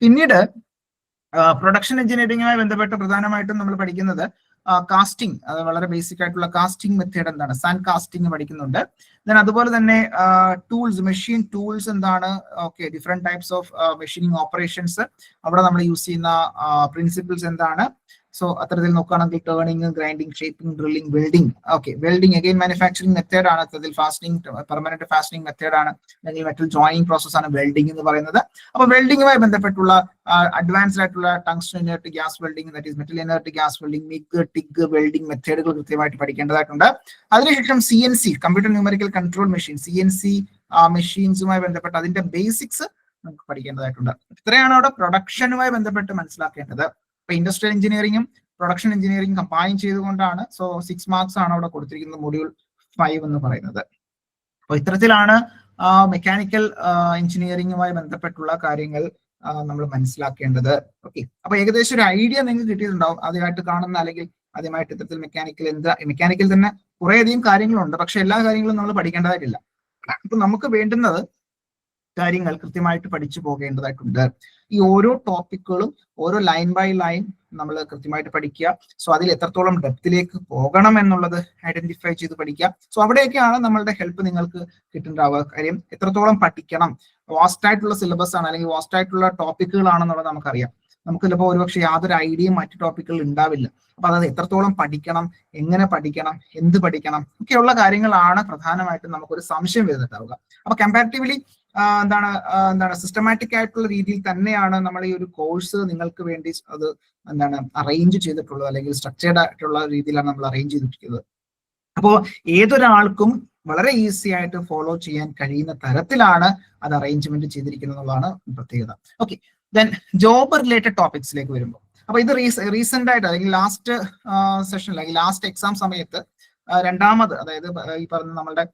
പിന്നീട് പ്രൊഡക്ഷൻ എഞ്ചിനീയറിംഗുമായി ബന്ധപ്പെട്ട് പ്രധാനമായിട്ടും നമ്മൾ പഠിക്കുന്നത് കാസ്റ്റിംഗ്, അത് വളരെ ബേസിക് ആയിട്ടുള്ള കാസ്റ്റിംഗ് മെത്തേഡ് എന്താണ്, സാൻഡ് കാസ്റ്റിംഗ് പഠിക്കുന്നുണ്ട്. ദെൻ അതുപോലെ തന്നെ ടൂൾസ്, മെഷീൻ ടൂൾസ് എന്താണ്, okay, different types of machining operations, അവിടെ നമ്മൾ യൂസ് ചെയ്യുന്ന പ്രിൻസിപ്പിൾസ് എന്താണ്. സോ അത്തരത്തിൽ നോക്കുകയാണെങ്കിൽ turning, grinding, shaping, drilling, welding. Okay, welding again manufacturing method ആണ്. അതിൽ ഫാസ്റ്റനിങ്, പെർമനന്റ് ഫാസ്റ്റനിങ് മെത്തേഡ് ആണ്, അല്ലെങ്കിൽ മെറ്റൽ ജോയിനിങ് പ്രോസസ് ആണ് വെൽഡിംഗ് എന്ന് പറയുന്നത്. അപ്പൊ വെൽഡിംഗുമായി ബന്ധപ്പെട്ടുള്ള അഡ്വാൻസ്ഡ് ആയിട്ടുള്ള tungsten inert gas welding, that is metal inert gas welding, MIG, TIG welding മെത്തേഡുകൾ കൃത്യമായിട്ട് പഠിക്കേണ്ടതായിട്ടുണ്ട്. അതിനുശേഷം CNC, computer numerical control machine, CNC മെഷീൻസുമായി ബന്ധപ്പെട്ട് അതിന്റെ ബേസിക്സ് നമുക്ക് പഠിക്കേണ്ടതായിട്ടുണ്ട്. ഇത്രയാണ് അവിടെ പ്രൊഡക്ഷനുമായി ബന്ധപ്പെട്ട് മനസ്സിലാക്കേണ്ടത്. ഇപ്പൊ ഇൻഡസ്ട്രിയൽ എഞ്ചിനീയറിംഗും പ്രൊഡക്ഷൻ എഞ്ചിനീയറിംഗും കമ്പൈൻ ചെയ്തുകൊണ്ടാണ്. സോ 6 മാർക്സ് ആണ് അവിടെ കൊടുത്തിരിക്കുന്നത് മൊഡ്യൂൾ 5 എന്ന് പറയുന്നത്. അപ്പൊ ഇത്തരത്തിലാണ് മെക്കാനിക്കൽ എഞ്ചിനീയറിംഗുമായി ബന്ധപ്പെട്ടുള്ള കാര്യങ്ങൾ നമ്മൾ മനസ്സിലാക്കേണ്ടത്. ഓക്കെ, അപ്പൊ ഏകദേശം ഒരു ഐഡിയ നിങ്ങൾക്ക് കിട്ടിയിട്ടുണ്ടാവും. ആദ്യമായിട്ട് കാണുന്ന, അല്ലെങ്കിൽ ആദ്യമായിട്ട് ഇത്തരത്തിൽ മെക്കാനിക്കൽ തന്നെ കുറേയധികം കാര്യങ്ങളുണ്ട്, പക്ഷെ എല്ലാ കാര്യങ്ങളും നമ്മൾ പഠിക്കേണ്ടതായിട്ടില്ല. അപ്പൊ നമുക്ക് വേണ്ടുന്നത് കാര്യങ്ങൾ കൃത്യമായിട്ട് പഠിച്ചു പോകേണ്ടതായിട്ടുണ്ട്. ഈ ഓരോ ടോപ്പിക്കുകളും ഓരോ ലൈൻ ബൈ ലൈൻ നമ്മൾ കൃത്യമായിട്ട് പഠിക്കുക. സോ അതിൽ എത്രത്തോളം ഡെപ്തിലേക്ക് പോകണം എന്നുള്ളത് ഐഡന്റിഫൈ ചെയ്ത് പഠിക്കുക. സോ അവിടെയൊക്കെയാണ് നമ്മളുടെ ഹെൽപ്പ് നിങ്ങൾക്ക് കിട്ടുന്നുണ്ടാവുക. കാര്യം എത്രത്തോളം പഠിക്കണം, വാസ്റ്റ് ആയിട്ടുള്ള സിലബസ് ആണ് അല്ലെങ്കിൽ വാസ്റ്റ് ആയിട്ടുള്ള ടോപ്പിക്കുകളാണെന്നുള്ളത് നമുക്കറിയാം. നമുക്ക് ചിലപ്പോൾ ഒരുപക്ഷെ യാതൊരു ഐഡിയയും മറ്റു ടോപ്പിക്കുകൾ ഉണ്ടാവില്ല. അപ്പൊ അത് എത്രത്തോളം പഠിക്കണം, എങ്ങനെ പഠിക്കണം, എന്ത് പഠിക്കണം ഒക്കെയുള്ള കാര്യങ്ങളാണ് പ്രധാനമായിട്ടും നമുക്കൊരു സംശയം വരുന്നുണ്ടാവുക. അപ്പൊ കമ്പാരിറ്റീവ്ലി എന്താണ് സിസ്റ്റമാറ്റിക് ആയിട്ടുള്ള രീതിയിൽ തന്നെയാണ് നമ്മൾ ഈ ഒരു കോഴ്സ് നിങ്ങൾക്ക് വേണ്ടി അത് അറേഞ്ച് ചെയ്തിട്ടുള്ളത്, അല്ലെങ്കിൽ സ്ട്രക്ചേർഡ് ആയിട്ടുള്ള രീതിയിലാണ് നമ്മൾ അറേഞ്ച് ചെയ്തിരിക്കുന്നത്. അപ്പോൾ ഏതൊരാൾക്കും വളരെ ഈസി ആയിട്ട് ഫോളോ ചെയ്യാൻ കഴിയുന്ന തരത്തിലാണ് അത് അറേഞ്ച്മെന്റ് ചെയ്തിരിക്കുന്നത് എന്നുള്ളതാണ് പ്രത്യേകത. ഓക്കെ, ദെൻ ജോബ് റിലേറ്റഡ് ടോപ്പിക്സിലേക്ക് വരുമ്പോൾ, അപ്പൊ ഇത് റീസെന്റ് ആയിട്ട് അല്ലെങ്കിൽ ലാസ്റ്റ് സെഷൻ അല്ലെങ്കിൽ ലാസ്റ്റ് എക്സാം സമയത്ത് രണ്ടാമത്, അതായത് ഈ പറഞ്ഞ നമ്മളുടെ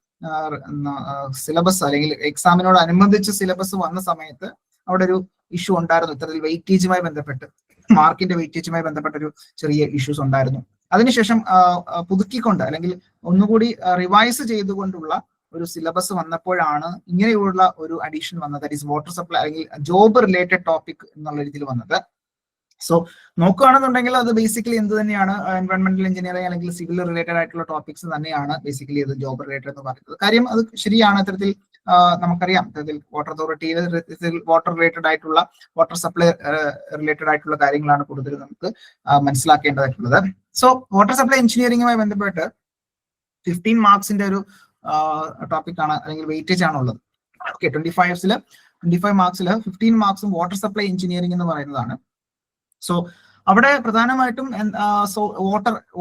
സിലബസ് അല്ലെങ്കിൽ എക്സാമിനോട് അനുബന്ധിച്ച് സിലബസ് വന്ന സമയത്ത് അവിടെ ഒരു ഇഷ്യൂ ഉണ്ടായിരുന്നു. ഇത്തരത്തിൽ വെയിറ്റേജുമായി ബന്ധപ്പെട്ട്, മാർക്കിന്റെ വെയിറ്റേജുമായി ബന്ധപ്പെട്ട ഒരു ചെറിയ ഇഷ്യൂസ് ഉണ്ടായിരുന്നു. അതിനുശേഷം പുതുക്കിക്കൊണ്ട് അല്ലെങ്കിൽ ഒന്നുകൂടി റിവൈസ് ചെയ്തുകൊണ്ടുള്ള ഒരു സിലബസ് വന്നപ്പോഴാണ് ഇങ്ങനെയുള്ള ഒരു അഡീഷൻ വന്നത്. ദാറ്റ് ഈസ് വാട്ടർ സപ്ലൈ അല്ലെങ്കിൽ ജോബ് റിലേറ്റഡ് ടോപ്പിക് എന്നുള്ള രീതിയിൽ വന്നത്. സോ നോക്കുകയാണെന്നുണ്ടെങ്കിൽ അത് ബേസിക്കലി എന്ത് തന്നെയാണ്, എൻവയോൺമെന്റൽ എഞ്ചിനീയറിംഗ് അല്ലെങ്കിൽ സിവിൽ റിലേറ്റഡ് ആയിട്ടുള്ള ടോപ്പിക്സ് തന്നെയാണ് ബേസിക്കലി ഇത് ജോബ് റിലേറ്റഡ് എന്ന് പറയുന്നത്. കാര്യം അത് ശരിയാണ്. ഇത്തരത്തിൽ നമുക്കറിയാം, ഇത്തരത്തിൽ വാട്ടർ അതോറിറ്റിയിൽ വാട്ടർ റിലേറ്റഡ് ആയിട്ടുള്ള, വാട്ടർ സപ്ലൈ റിലേറ്റഡ് ആയിട്ടുള്ള കാര്യങ്ങളാണ് കൂടുതൽ നമുക്ക് മനസ്സിലാക്കേണ്ടതായിട്ടുള്ളത്. സോ വാട്ടർ സപ്ലൈ എഞ്ചിനീയറിംഗുമായി ബന്ധപ്പെട്ട് 15 മാർക്സിന്റെ ഒരു ടോപ്പിക് ആണ് അല്ലെങ്കിൽ വെയിറ്റേജ് ആണുള്ളത്. ഓക്കെ, 25 മാർക്സിൽ 15 മാർക്സും വാട്ടർ സപ്ലൈ എഞ്ചിനീയറിംഗ് എന്ന് പറയുന്നതാണ്. സോ അവിടെ പ്രധാനമായിട്ടും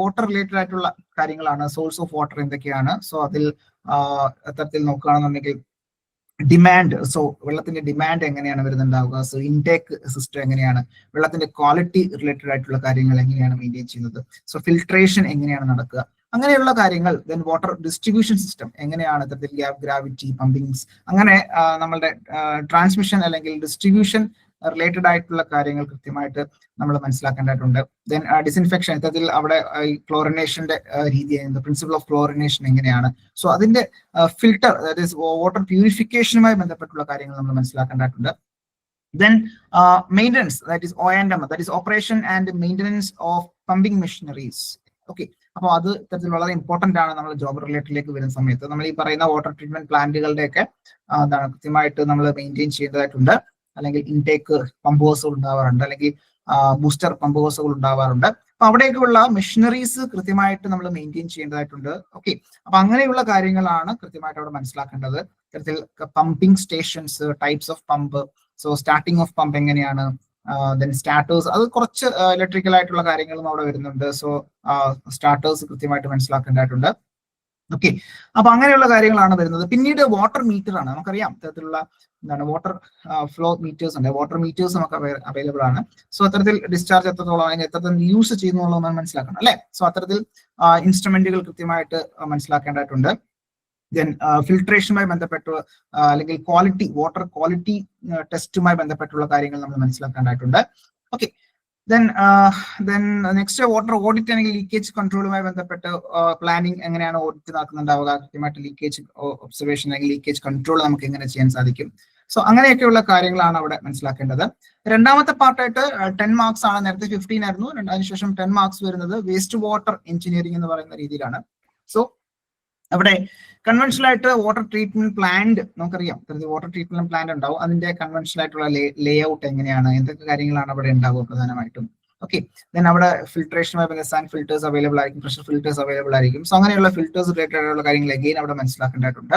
വാട്ടർ റിലേറ്റഡ് ആയിട്ടുള്ള കാര്യങ്ങളാണ്. സോഴ്സ് ഓഫ് വാട്ടർ എന്തൊക്കെയാണ്, സോ അതിൽ അത്തരത്തിൽ നോക്കുകയാണെന്നുണ്ടെങ്കിൽ ഡിമാൻഡ്, സോ വെള്ളത്തിന്റെ ഡിമാൻഡ് എങ്ങനെയാണ് വരുന്നുണ്ടാവുക, സോ ഇൻടേക്ക് സിസ്റ്റം എങ്ങനെയാണ്, വെള്ളത്തിന്റെ ക്വാളിറ്റി റിലേറ്റഡ് ആയിട്ടുള്ള കാര്യങ്ങൾ എങ്ങനെയാണ് മെയിൻറ്റെയിൻ ചെയ്യുന്നത്, സോ ഫിൽട്രേഷൻ എങ്ങനെയാണ് നടക്കുക, അങ്ങനെയുള്ള കാര്യങ്ങൾ. ദെൻ വാട്ടർ ഡിസ്ട്രിബ്യൂഷൻ സിസ്റ്റം എങ്ങനെയാണ്, ഇത്തരത്തിൽ ഗ്രാവിറ്റി, പമ്പിങ്സ്, അങ്ങനെ നമ്മളുടെ ട്രാൻസ്മിഷൻ അല്ലെങ്കിൽ ഡിസ്ട്രിബ്യൂഷൻ റിലേറ്റഡ് ആയിട്ടുള്ള കാര്യങ്ങൾ കൃത്യമായിട്ട് നമ്മൾ മനസ്സിലാക്കേണ്ടതായിട്ടുണ്ട്. ദെൻ ഡിസിൻഫെക്ഷൻ, ഇത്തരത്തിൽ അവിടെ ക്ലോറിനേഷന്റെ രീതി, പ്രിൻസിപ്പിൾ ഓഫ് ക്ലോറിനേഷൻ എങ്ങനെയാണ്, സോ അതിന്റെ ഫിൽട്ടർ, ദാറ്റ് ഈസ് വാട്ടർ പ്യൂരിഫിക്കേഷനുമായി ബന്ധപ്പെട്ടുള്ള കാര്യങ്ങൾ നമ്മൾ മനസ്സിലാക്കേണ്ടതായിട്ടുണ്ട്. Then maintenance, that is O&M, that is operation and maintenance of pumping machineries. Okay, അപ്പോൾ അത് ഇത്തരത്തിൽ വളരെ ഇമ്പോർട്ടന്റ് ആണ്. നമ്മൾ ജോബ് റിലേറ്റഡിലേക്ക് വരുന്ന സമയത്ത് നമ്മൾ ഈ പറയുന്ന വാട്ടർ ട്രീറ്റ്മെന്റ് പ്ലാന്റുകളുടെ ഒക്കെ കൃത്യമായിട്ട് നമ്മൾ മെയിൻറ്റെയിൻ ചെയ്യേണ്ടതായിട്ടുണ്ട്. അല്ലെങ്കിൽ ഇൻടേക്ക് പമ്പ് ഹൗസുകൾ ഉണ്ടാവാറുണ്ട്, അല്ലെങ്കിൽ ബൂസ്റ്റർ പമ്പ് ഹൗസുകൾ ഉണ്ടാവാറുണ്ട്. അപ്പൊ അവിടേക്കുള്ള മെഷീനറീസ് കൃത്യമായിട്ട് നമ്മൾ മെയിൻറ്റെയിൻ ചെയ്യേണ്ടതായിട്ടുണ്ട്. ഓക്കെ, അപ്പൊ അങ്ങനെയുള്ള കാര്യങ്ങളാണ് കൃത്യമായിട്ട് അവിടെ മനസ്സിലാക്കേണ്ടത്. ഇത്തരത്തിൽ pumping stations, types of pump, so starting of pump എങ്ങനെയാണ്, ദെൻ സ്റ്റാർട്ടേഴ്സ്, അത് കുറച്ച് ഇലക്ട്രിക്കൽ ആയിട്ടുള്ള കാര്യങ്ങളും അവിടെ വരുന്നുണ്ട്. സോ സ്റ്റാർട്ടേഴ്സ് കൃത്യമായിട്ട് മനസ്സിലാക്കേണ്ടതായിട്ടുണ്ട്. ഓക്കെ, അപ്പൊ അങ്ങനെയുള്ള കാര്യങ്ങളാണ് വരുന്നത്. പിന്നീട് വാട്ടർ മീറ്റർ ആണ്. നമുക്കറിയാം ഇത്തരത്തിലുള്ള വാട്ടർ ഫ്ലോ മീറ്റേഴ്സ് ഉണ്ട്, വാട്ടർ മീറ്റേഴ്സ് നമുക്ക് അവൈലബിൾ ആണ്. സോ അത്തരത്തിൽ ഡിസ്ചാർജ് എത്രത്തോളം, അതിന് എത്രത്തോളം യൂസ് ചെയ്യുന്നുള്ളത് നമ്മൾ മനസ്സിലാക്കണം അല്ലെ. സോ അത്തരത്തിൽ ഇൻസ്ട്രുമെന്റുകൾ കൃത്യമായിട്ട് മനസ്സിലാക്കേണ്ടതായിട്ടുണ്ട്. ദെൻ ഫിൽട്രേഷനുമായി ബന്ധപ്പെട്ട് അല്ലെങ്കിൽ ക്വാളിറ്റി, വാട്ടർ ക്വാളിറ്റി ടെസ്റ്റുമായി ബന്ധപ്പെട്ടുള്ള കാര്യങ്ങൾ നമ്മൾ മനസ്സിലാക്കേണ്ടതായിട്ടുണ്ട്. Okay, then next water audit അല്ലെങ്കിൽ ലീക്കേജ് കൺട്രോളുമായി ബന്ധപ്പെട്ട് പ്ലാനിങ് എങ്ങനെയാണ് ഓഡിറ്റ് നടക്കുന്നുണ്ടാവുക, കൃത്യമായിട്ട് ലീക്കേജ് ഒബ്സർവേഷൻ അല്ലെങ്കിൽ ലീക്കേജ് കൺട്രോൾ നമുക്ക് എങ്ങനെ ചെയ്യാൻ സാധിക്കും. സോ അങ്ങനെയൊക്കെയുള്ള കാര്യങ്ങളാണ് അവിടെ മനസ്സിലാക്കേണ്ടത്. രണ്ടാമത്തെ പാർട്ടായിട്ട് 10 മാർക്സ് ആണ്. നേരത്തെ 15 ആയിരുന്നു, അതിനുശേഷം 10 മാർക്സ് വരുന്നത് വേസ്റ്റ് വാട്ടർ എഞ്ചിനീയറിംഗ് എന്ന് പറയുന്ന രീതിയിലാണ്. സോ അവിടെ കൺവെൻഷണൽ ആയിട്ട് വാട്ടർ ട്രീറ്റ്മെന്റ് പ്ലാന്റ്, നമുക്കറിയാം വാട്ടർ ട്രീറ്റ്മെന്റ് പ്ലാന്റ് ഉണ്ടാവും. അതിന്റെ കൺവെൻഷണൽ ആയിട്ടുള്ള ലേ ഔട്ട് എങ്ങനെയാണ്, എന്തൊക്കെ കാര്യങ്ങളാണ് അവിടെ ഉണ്ടാവുക പ്രധാനമായിട്ടും. ഓക്കെ, ദെൻ അവിടെ ഫിൽട്രേഷനുമായി ബന്ധപ്പെട്ട സാൻഡ് ഫിൽറ്റേഴ്സ് അവൈലബിൾ ആയിരിക്കും, പ്രഷർ ഫിൽറ്റേഴ്സ് അവൈലബിൾ ആയിരിക്കും. സോ അങ്ങനെയുള്ള ഫിൽറ്റേഴ്സ് റിലേറ്റഡ് ആയിട്ടുള്ള കാര്യങ്ങൾ അഗെയിൻ അവിടെ മനസ്സിലാക്കേണ്ടതായിട്ടുണ്ട്.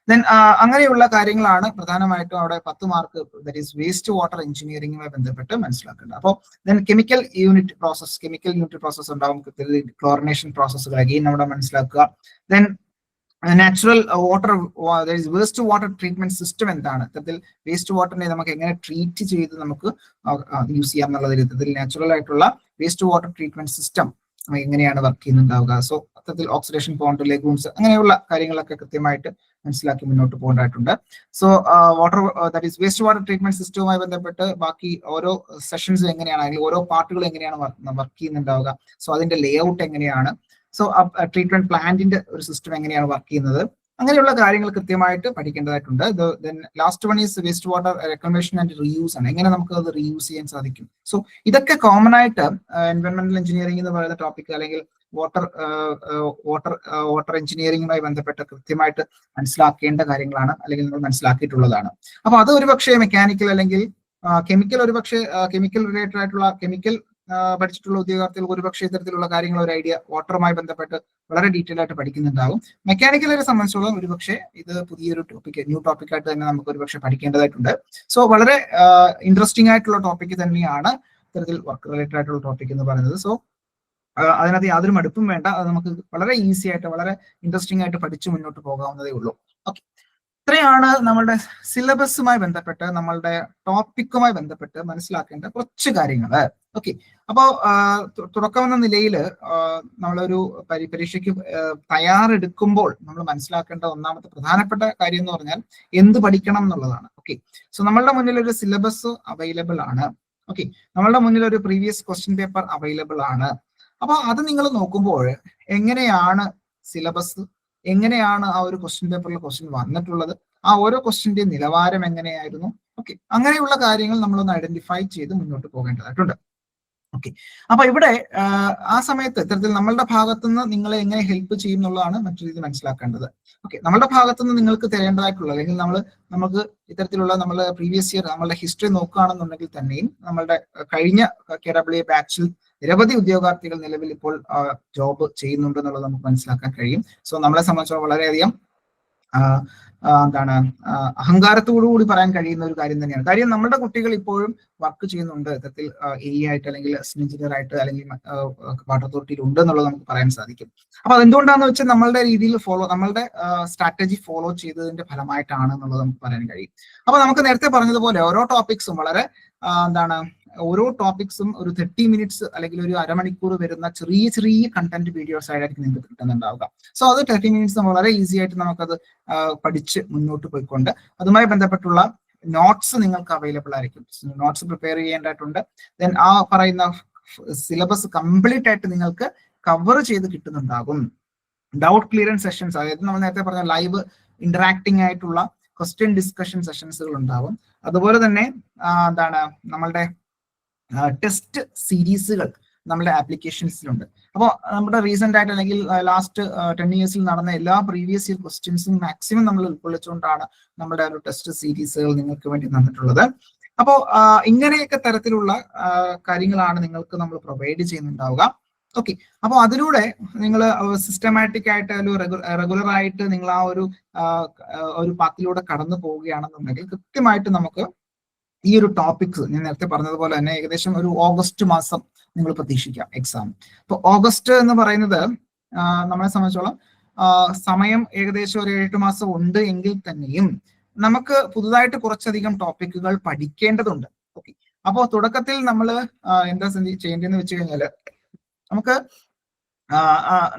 ദെൻ അങ്ങനെയുള്ള കാര്യങ്ങളാണ് പ്രധാനമായിട്ടും അവിടെ 10 mark, that is waste water എഞ്ചിനീയറിംഗുമായി ബന്ധപ്പെട്ട് മനസ്സിലാക്കേണ്ടത്. അപ്പോൾ ദെൻ കെമിക്കൽ യൂണിറ്റ് പ്രോസസ് ഉണ്ടാവും, ക്ലോറിനേഷൻ പ്രോസസ്സുകൾ അഗെയിൻ അവിടെ മനസ്സിലാക്കുക. Then natural water, waste water treatment system എന്താണ്, ഇത്തരത്തിൽ വേസ്റ്റ് വാട്ടറിനെ നമുക്ക് എങ്ങനെ ട്രീറ്റ് ചെയ്ത് നമുക്ക് യൂസ് ചെയ്യാം എന്നുള്ള വിധത്തിൽ നാച്ചുറൽ ആയിട്ടുള്ള വേസ്റ്റ് വാട്ടർ ട്രീറ്റ്മെന്റ് സിസ്റ്റം എങ്ങനെയാണ് വർക്ക് ചെയ്യുന്നുണ്ടാവുക. സോ അത്തരത്തിൽ ഓക്സിഡേഷൻ പോണ്ട്, ലെഗൂൺസ്, അങ്ങനെയുള്ള കാര്യങ്ങളൊക്കെ കൃത്യമായിട്ട് മനസ്സിലാക്കി മുന്നോട്ട് പോകേണ്ടതായിട്ടുണ്ട്. So water, that is waste water treatment സിസ്റ്റവുമായി ബന്ധപ്പെട്ട് ബാക്കി ഓരോ സെഷൻസ് എങ്ങനെയാണ്, അല്ലെങ്കിൽ ഓരോ പാർട്ടുകൾ എങ്ങനെയാണ് വർക്ക് ചെയ്യുന്നുണ്ടാവുക, സോ അതിന്റെ ലേ ഔട്ട് എങ്ങനെയാണ്, സോ ട്രീറ്റ്മെന്റ് പ്ലാന്റിന്റെ ഒരു സിസ്റ്റം എങ്ങനെയാണ് വർക്ക് ചെയ്യുന്നത്, അങ്ങനെയുള്ള കാര്യങ്ങൾ കൃത്യമായിട്ട് പഠിക്കേണ്ടതായിട്ടുണ്ട്. Then last one is waste water recommendation and reuse ആണ്. എങ്ങനെ നമുക്ക് അത് റീയൂസ് ചെയ്യാൻ സാധിക്കും. സോ ഇതൊക്കെ കോമൺ ആയിട്ട് എൻവയോൺമെന്റൽ എഞ്ചിനീയറിംഗ് എന്ന് പറയുന്ന ടോപ്പിക് അല്ലെങ്കിൽ വാട്ടർ എഞ്ചിനീയറിംഗുമായി ബന്ധപ്പെട്ട് കൃത്യമായിട്ട് മനസ്സിലാക്കേണ്ട കാര്യങ്ങളാണ്, അല്ലെങ്കിൽ നമ്മൾ മനസ്സിലാക്കിയിട്ടുള്ളതാണ്. അപ്പൊ അത് ഒരുപക്ഷെ മെക്കാനിക്കൽ അല്ലെങ്കിൽ കെമിക്കൽ, ഒരുപക്ഷെ കെമിക്കൽ റിലേറ്റഡ് ആയിട്ടുള്ള കെമിക്കൽ പഠിച്ചിട്ടുള്ള ഉദ്യോഗാർത്ഥികൾക്ക് ഒരുപക്ഷെ ഇത്തരത്തിലുള്ള കാര്യങ്ങൾ ഒരു ഐഡിയ വാട്ടറുമായി ബന്ധപ്പെട്ട് വളരെ ഡീറ്റെയിൽ ആയിട്ട് പഠിക്കുന്നുണ്ടാവും. മെക്കാനിക്കലിനെ സംബന്ധിച്ചോളം ഒരുപക്ഷെ ഇത് പുതിയൊരു ടോപ്പിക്, ന്യൂ ടോപ്പിക് ആയിട്ട് തന്നെ നമുക്ക് ഒരുപക്ഷെ പഠിക്കേണ്ടതായിട്ടുണ്ട്. സോ വളരെ ഇൻട്രസ്റ്റിംഗ് ആയിട്ടുള്ള ടോപ്പിക് തന്നെയാണ് ഇത്തരത്തിൽ വർക്ക് റിലേറ്റഡ് ആയിട്ടുള്ള ടോപ്പിക് എന്ന് പറയുന്നത്. സോ അതിനകത്ത് യാതൊരു മടുപ്പും വേണ്ട. അത് നമുക്ക് വളരെ ഈസി ആയിട്ട് വളരെ ഇൻട്രസ്റ്റിംഗ് ആയിട്ട് പഠിച്ചു മുന്നോട്ട് പോകാവുന്നതേ ഉള്ളൂ. ഓക്കെ, ഇത്രയാണ് നമ്മളുടെ സിലബസുമായി ബന്ധപ്പെട്ട്, നമ്മളുടെ ടോപ്പിക്കുമായി ബന്ധപ്പെട്ട് മനസ്സിലാക്കേണ്ട കുറച്ച് കാര്യങ്ങൾ. ഓക്കെ, അപ്പോൾ തുടക്കം എന്ന നിലയിൽ നമ്മളൊരു പരീക്ഷയ്ക്ക് തയ്യാറെടുക്കുമ്പോൾ നമ്മൾ മനസ്സിലാക്കേണ്ട ഒന്നാമത്തെ പ്രധാനപ്പെട്ട കാര്യം എന്ന് പറഞ്ഞാൽ എന്ത് പഠിക്കണം എന്നുള്ളതാണ്. ഓക്കെ, സോ നമ്മളുടെ മുന്നിൽ ഒരു സിലബസ് അവൈലബിൾ ആണ്. ഓക്കെ, നമ്മളുടെ മുന്നിൽ ഒരു പ്രീവിയസ് ക്വസ്റ്റ്യൻ പേപ്പർ അവൈലബിൾ ആണ്. അപ്പൊ അത് നിങ്ങൾ നോക്കുമ്പോൾ എങ്ങനെയാണ് സിലബസ്, എങ്ങനെയാണ് ആ ഒരു ക്വസ്റ്റ്യൻ പേപ്പറിൽ ക്വസ്റ്റ്യൻ വന്നിട്ടുള്ളത്, ആ ഓരോ ക്വസ്റ്റ്യന്റെയും നിലവാരം എങ്ങനെയായിരുന്നു, ഓക്കെ, അങ്ങനെയുള്ള കാര്യങ്ങൾ നമ്മളൊന്ന് ഐഡന്റിഫൈ ചെയ്ത് മുന്നോട്ട് പോകേണ്ടതായിട്ടുണ്ട്. ഓക്കെ, അപ്പൊ ഇവിടെ ആ സമയത്ത് ഇത്തരത്തിൽ നമ്മളുടെ ഭാഗത്തുനിന്ന് നിങ്ങളെ എങ്ങനെ ഹെൽപ്പ് ചെയ്യും എന്നുള്ളതാണ് മറ്റൊരു രീതി മനസ്സിലാക്കേണ്ടത്. ഓക്കെ, നമ്മളുടെ ഭാഗത്തുനിന്ന് നിങ്ങൾക്ക് തരേണ്ടതായിട്ടുള്ള, അല്ലെങ്കിൽ നമുക്ക് ഇത്തരത്തിലുള്ള നമ്മളുടെ പ്രീവിയസ് ഇയർ നമ്മളുടെ ഹിസ്റ്ററി നോക്കുകയാണെന്നുണ്ടെങ്കിൽ തന്നെയും നമ്മളുടെ കഴിഞ്ഞ KEE ബാച്ചിൽ നിരവധി ഉദ്യോഗാർത്ഥികൾ നിലവിൽ ഇപ്പോൾ ജോബ് ചെയ്യുന്നുണ്ട് എന്നുള്ളത് നമുക്ക് മനസ്സിലാക്കാൻ കഴിയും. സോ നമ്മളെ സംബന്ധിച്ചോളം വളരെയധികം അഹങ്കാരത്തോടുകൂടി പറയാൻ കഴിയുന്ന ഒരു കാര്യം തന്നെയാണ്. കാര്യം നമ്മുടെ കുട്ടികൾ ഇപ്പോഴും വർക്ക് ചെയ്യുന്നുണ്ട് ഇത്തരത്തിൽ AE ആയിട്ട്, അല്ലെങ്കിൽ അസിസ്റ്റന്റ് എഞ്ചിനീയർ ആയിട്ട്, അല്ലെങ്കിൽ വാട്ടർ അതോറിറ്റിയിൽ ഉണ്ട് എന്നുള്ളത് നമുക്ക് പറയാൻ സാധിക്കും. അപ്പൊ അതെന്തുകൊണ്ടാണെന്ന് വെച്ചാൽ നമ്മളുടെ രീതിയിൽ നമ്മളുടെ സ്ട്രാറ്റജി ഫോളോ ചെയ്തതിന്റെ ഫലമായിട്ടാണ് എന്നുള്ളത് നമുക്ക് പറയാൻ കഴിയും. അപ്പൊ നമുക്ക് നേരത്തെ പറഞ്ഞതുപോലെ ഓരോ ടോപ്പിക്സും വളരെ ഓരോ ടോപ്പിക്സും ഒരു 30 മിനിറ്റ്സ് അല്ലെങ്കിൽ ഒരു അരമണിക്കൂർ വരുന്ന ചെറിയ ചെറിയ കണ്ടന്റ് വീഡിയോസ് ആയിരിക്കും നിങ്ങൾക്ക് കിട്ടുന്നുണ്ടാവുക. സോ അത് 30 മിനിറ്റ്സ് വളരെ ഈസി ആയിട്ട് നമുക്കത് പഠിച്ച് മുന്നോട്ട് പോയിക്കൊണ്ട് അതുമായി ബന്ധപ്പെട്ടുള്ള നോട്ട്സ് നിങ്ങൾക്ക് അവൈലബിൾ ആയിരിക്കും. നോട്ട്സ് പ്രിപ്പയർ ചെയ്യേണ്ടതായിട്ടുണ്ട്. ദെൻ ആ പറയുന്ന സിലബസ് കംപ്ലീറ്റ് ആയിട്ട് നിങ്ങൾക്ക് കവർ ചെയ്ത് കിട്ടുന്നുണ്ടാകും. ഡൗട്ട് ക്ലിയറൻസ് സെഷൻസ്, അതായത് നമ്മൾ നേരത്തെ പറഞ്ഞ ലൈവ് ഇന്ററാക്ടിംഗ് ആയിട്ടുള്ള ക്വസ്റ്റ്യൻ ഡിസ്കഷൻ സെഷൻസുകൾ ഉണ്ടാവും. അതുപോലെ തന്നെ നമ്മളുടെ ടെസ്റ്റ് സീരീസുകൾ നമ്മുടെ ആപ്ലിക്കേഷൻസിലുണ്ട്. അപ്പോൾ നമ്മുടെ റീസെന്റ് ആയിട്ട് അല്ലെങ്കിൽ ലാസ്റ്റ് 10 ഇയേഴ്സിൽ നടന്ന എല്ലാ പ്രീവിയസ് ഇയർ ക്വസ്റ്റ്യൻസും മാക്സിമം നമ്മൾ ഉൾക്കൊള്ളിച്ചുകൊണ്ടാണ് നമ്മുടെ ഒരു ടെസ്റ്റ് സീരീസുകൾ നിങ്ങൾക്ക് വേണ്ടി തന്നിട്ടുള്ളത്. അപ്പോൾ ഇങ്ങനെയൊക്കെ തരത്തിലുള്ള കാര്യങ്ങളാണ് നിങ്ങൾക്ക് നമ്മൾ പ്രൊവൈഡ് ചെയ്യുന്നുണ്ടാവുക. ഓക്കെ, അപ്പോൾ അതിലൂടെ നിങ്ങൾ സിസ്റ്റമാറ്റിക് ആയിട്ട് റെഗുലർ ആയിട്ട് നിങ്ങൾ ആ ഒരു പാത്തിലൂടെ കടന്നു പോവുകയാണെന്നുണ്ടെങ്കിൽ കൃത്യമായിട്ട് നമുക്ക് ഈ ഒരു ടോപ്പിക്സ് ഞാൻ നേരത്തെ പറഞ്ഞതുപോലെ തന്നെ ഏകദേശം ഒരു ഓഗസ്റ്റ് മാസം നിങ്ങൾ പ്രതീക്ഷിക്കാം എക്സാം. അപ്പൊ ഓഗസ്റ്റ് എന്ന് പറയുന്നത് നമ്മളെ സംബന്ധിച്ചോളം സമയം ഏകദേശം ഒരു 7 മാസം ഉണ്ട് എങ്കിൽ തന്നെയും നമുക്ക് പുതുതായിട്ട് കുറച്ചധികം ടോപ്പിക്കുകൾ പഠിക്കേണ്ടതുണ്ട്. ഓക്കെ, അപ്പോൾ തുടക്കത്തിൽ നമ്മൾ എന്താ ചെയ്യേണ്ടതെന്ന് വെച്ച് കഴിഞ്ഞാൽ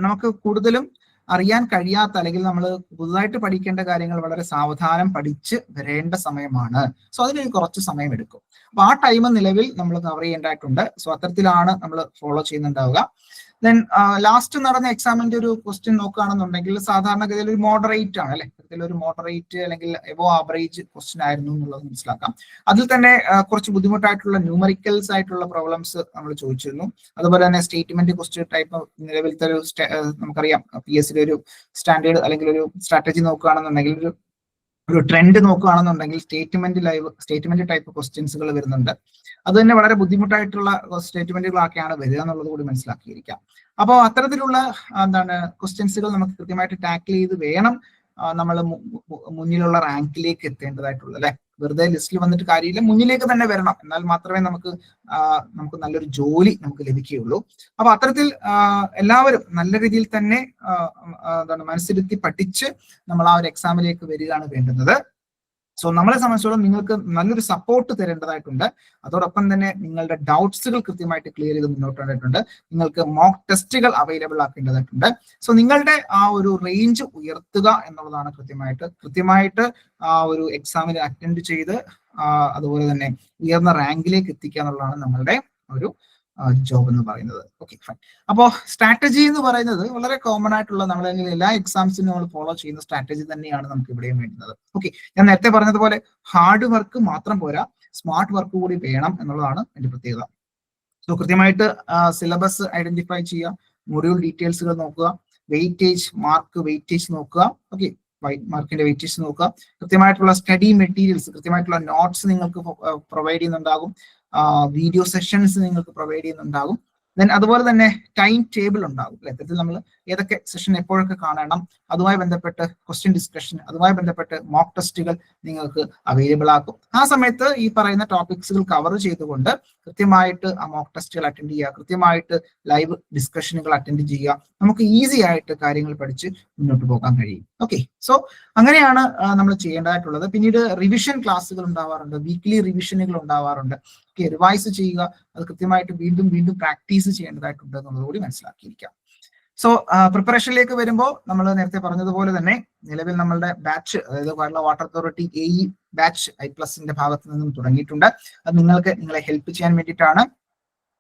നമുക്ക് കൂടുതലും അറിയാൻ കഴിയാത്ത, അല്ലെങ്കിൽ നമ്മൾ പുതുതായിട്ട് പഠിക്കേണ്ട കാര്യങ്ങൾ വളരെ സാവധാനം പഠിച്ച് വരേണ്ട സമയമാണ്. സോ അതിന് കുറച്ച് സമയം എടുക്കും. അപ്പൊ ആ ടൈം നിലവിൽ നമ്മൾ കവർ ചെയ്യേണ്ടതായിട്ടുണ്ട്. സോ അത്തരത്തിലാണ് നമ്മൾ ഫോളോ ചെയ്യുന്നുണ്ടാവുക. ദെൻ ലാസ്റ്റ് നടന്ന എക്സാമിന്റെ ഒരു ക്വസ്റ്റ്യൻ നോക്കുകയാണെന്നുണ്ടെങ്കിൽ സാധാരണഗതിയിൽ ഒരു മോഡറേറ്റ് ആണ് അല്ലെ, ഒരു മോഡറേറ്റ് അല്ലെങ്കിൽ എബോ ആവറേജ് ക്വസ്റ്റ്യൻ ആയിരുന്നു എന്നുള്ളത് മനസ്സിലാക്കാം. അതിൽ തന്നെ കുറച്ച് ബുദ്ധിമുട്ടായിട്ടുള്ള ന്യൂമറിക്കൽസ് ആയിട്ടുള്ള പ്രോബ്ലംസ് നമ്മൾ ചോദിച്ചിരുന്നു. അതുപോലെ തന്നെ സ്റ്റേറ്റ്മെന്റ് ക്വസ്റ്റ്യൻ ടൈപ്പ് നിലവിലത്തെ ഒരു നമുക്കറിയാം PSC ഒരു സ്റ്റാൻഡേർഡ് അല്ലെങ്കിൽ ഒരു സ്ട്രാറ്റജി നോക്കുകയാണെന്നുണ്ടെങ്കിൽ ഒരു ട്രെൻഡ് നോക്കുകയാണെന്നുണ്ടെങ്കിൽ സ്റ്റേറ്റ്മെന്റ് ടൈപ്പ് ക്വസ്റ്റ്യൻസുകൾ വരുന്നുണ്ട്. അത് തന്നെ വളരെ ബുദ്ധിമുട്ടായിട്ടുള്ള സ്റ്റേറ്റ്മെന്റുകളൊക്കെയാണ് വരിക എന്നുള്ളത് കൂടി മനസ്സിലാക്കിയിരിക്കാം. അപ്പോൾ അത്തരത്തിലുള്ള ക്വസ്റ്റ്യൻസുകൾ നമുക്ക് കൃത്യമായിട്ട് ടാക്കിൾ ചെയ്ത് വേണം നമ്മൾ മുന്നിലുള്ള റാങ്കിലേക്ക് എത്തേണ്ടതായിട്ടുള്ളത് അല്ലെ. വെറുതെ ലിസ്റ്റിൽ വന്നിട്ട് കാര്യമില്ല, മുന്നിലേക്ക് തന്നെ വരണം. എന്നാൽ മാത്രമേ നമുക്ക് നല്ലൊരു ജോലി നമുക്ക് ലഭിക്കുകയുള്ളൂ. അപ്പൊ അത്തരത്തിൽ എല്ലാവരും നല്ല രീതിയിൽ തന്നെ മനസ്സിരുത്തി പഠിച്ച് നമ്മൾ ആ ഒരു എക്സാമിലേക്ക് വരികയാണ് വേണ്ടുന്നത്. സോ നമ്മളെ സംബന്ധിച്ചോളം നിങ്ങൾക്ക് നല്ലൊരു സപ്പോർട്ട് തരേണ്ടതായിട്ടുണ്ട്. അതോടൊപ്പം തന്നെ നിങ്ങളുടെ ഡൗട്ട്സുകൾ കൃത്യമായിട്ട് ക്ലിയർ ചെയ്ത് മുന്നോട്ട് വന്നിട്ടുണ്ട്. നിങ്ങൾക്ക് മോക്ക് ടെസ്റ്റുകൾ അവൈലബിൾ ആക്കേണ്ടതായിട്ടുണ്ട്. സോ നിങ്ങളുടെ ആ ഒരു റേഞ്ച് ഉയർത്തുക എന്നുള്ളതാണ് കൃത്യമായിട്ട് ആ ഒരു എക്സാമിന് അറ്റൻഡ് ചെയ്ത് അതുപോലെ തന്നെ ഉയർന്ന റാങ്കിലേക്ക് എത്തിക്കുക എന്നുള്ളതാണ് നമ്മളുടെ ഒരു ജോബ് എന്ന് പറയുന്നത്. Okay fine. അപ്പോൾ സ്ട്രാറ്റജി എന്ന് പറയുന്നത് വളരെ കോമൺ ആയിട്ടുള്ള നമ്മൾ എല്ലാ എക്സാംസിനും നമ്മൾ ഫോളോ ചെയ്യുന്ന സ്ട്രാറ്റജി തന്നെയാണ് നമുക്ക് ഇവിടെയും വേണ്ടുന്നത്. ഓക്കെ, ഞാൻ നേരത്തെ പറഞ്ഞതുപോലെ ഹാർഡ് വർക്ക് മാത്രം പോരാ, സ്മാർട്ട് വർക്ക് കൂടി വേണം എന്നുള്ളതാണ് എന്റെ പ്രത്യേകത. സോ കൃത്യമായിട്ട് സിലബസ് ഐഡന്റിഫൈ ചെയ്യുക, മൊഡ്യൂൾ ഡീറ്റെയിൽസുകൾ നോക്കുക, വെയിറ്റേജ് മാർക്ക് വെയിറ്റേജ് നോക്കുക. ഓക്കെ, മാർക്കിന്റെ വെയിറ്റേജ് നോക്കുക, കൃത്യമായിട്ടുള്ള സ്റ്റഡി മെറ്റീരിയൽസ്, കൃത്യമായിട്ടുള്ള നോട്ട്സ് നിങ്ങൾക്ക് പ്രൊവൈഡ് ചെയ്യുന്നുണ്ടാകും, വീഡിയോ സെഷൻസ് നിങ്ങൾക്ക് പ്രൊവൈഡ് ചെയ്യുന്നുണ്ടാകും. ദെൻ അതുപോലെ തന്നെ ടൈം ടേബിൾ ഉണ്ടാകും. ഇത്തരത്തിൽ നമ്മൾ ഏതൊക്കെ സെഷൻ എപ്പോഴൊക്കെ കാണണം, അതുമായി ബന്ധപ്പെട്ട് ക്വസ്റ്റ്യൻ ഡിസ്കഷൻ, അതുമായി ബന്ധപ്പെട്ട് മോക്ക് ടെസ്റ്റുകൾ നിങ്ങൾക്ക് അവൈലബിൾ ആക്കും. ആ സമയത്ത് ഈ പറയുന്ന ടോപ്പിക്സുകൾ കവർ ചെയ്തുകൊണ്ട് കൃത്യമായിട്ട് ആ മോക്ക് ടെസ്റ്റുകൾ അറ്റൻഡ് ചെയ്യുക, കൃത്യമായിട്ട് ലൈവ് ഡിസ്കഷനുകൾ അറ്റൻഡ് ചെയ്യുക. നമുക്ക് ഈസി ആയിട്ട് കാര്യങ്ങൾ പഠിച്ച് മുന്നോട്ട് പോകാൻ കഴിയും. ഓക്കെ, സോ അങ്ങനെയാണ് നമ്മൾ ചെയ്യേണ്ടതായിട്ടുള്ളത്. പിന്നീട് റിവിഷൻ ക്ലാസ്സുകൾ ഉണ്ടാവാറുണ്ട്, വീക്ക്ലി റിവിഷനുകൾ ഉണ്ടാവാറുണ്ട്. റിവൈസ് ചെയ്യുക, അത് കൃത്യമായിട്ട് വീണ്ടും വീണ്ടും പ്രാക്ടീസ് ചെയ്യേണ്ടതായിട്ടുണ്ട് എന്നുള്ളത് കൂടി മനസ്സിലാക്കിയിരിക്കാം. സോ പ്രിപ്പറേഷനിലേക്ക് വരുമ്പോൾ നമ്മൾ നേരത്തെ പറഞ്ഞതുപോലെ തന്നെ നിലവിൽ നമ്മളുടെ ബാച്ച്, അതായത് Kerala water authority AE batch I+ന്റെ ഭാഗത്ത് നിന്നും തുടങ്ങിയിട്ടുണ്ട്. അത് നിങ്ങളെ ഹെൽപ്പ് ചെയ്യാൻ വേണ്ടിയിട്ടാണ്.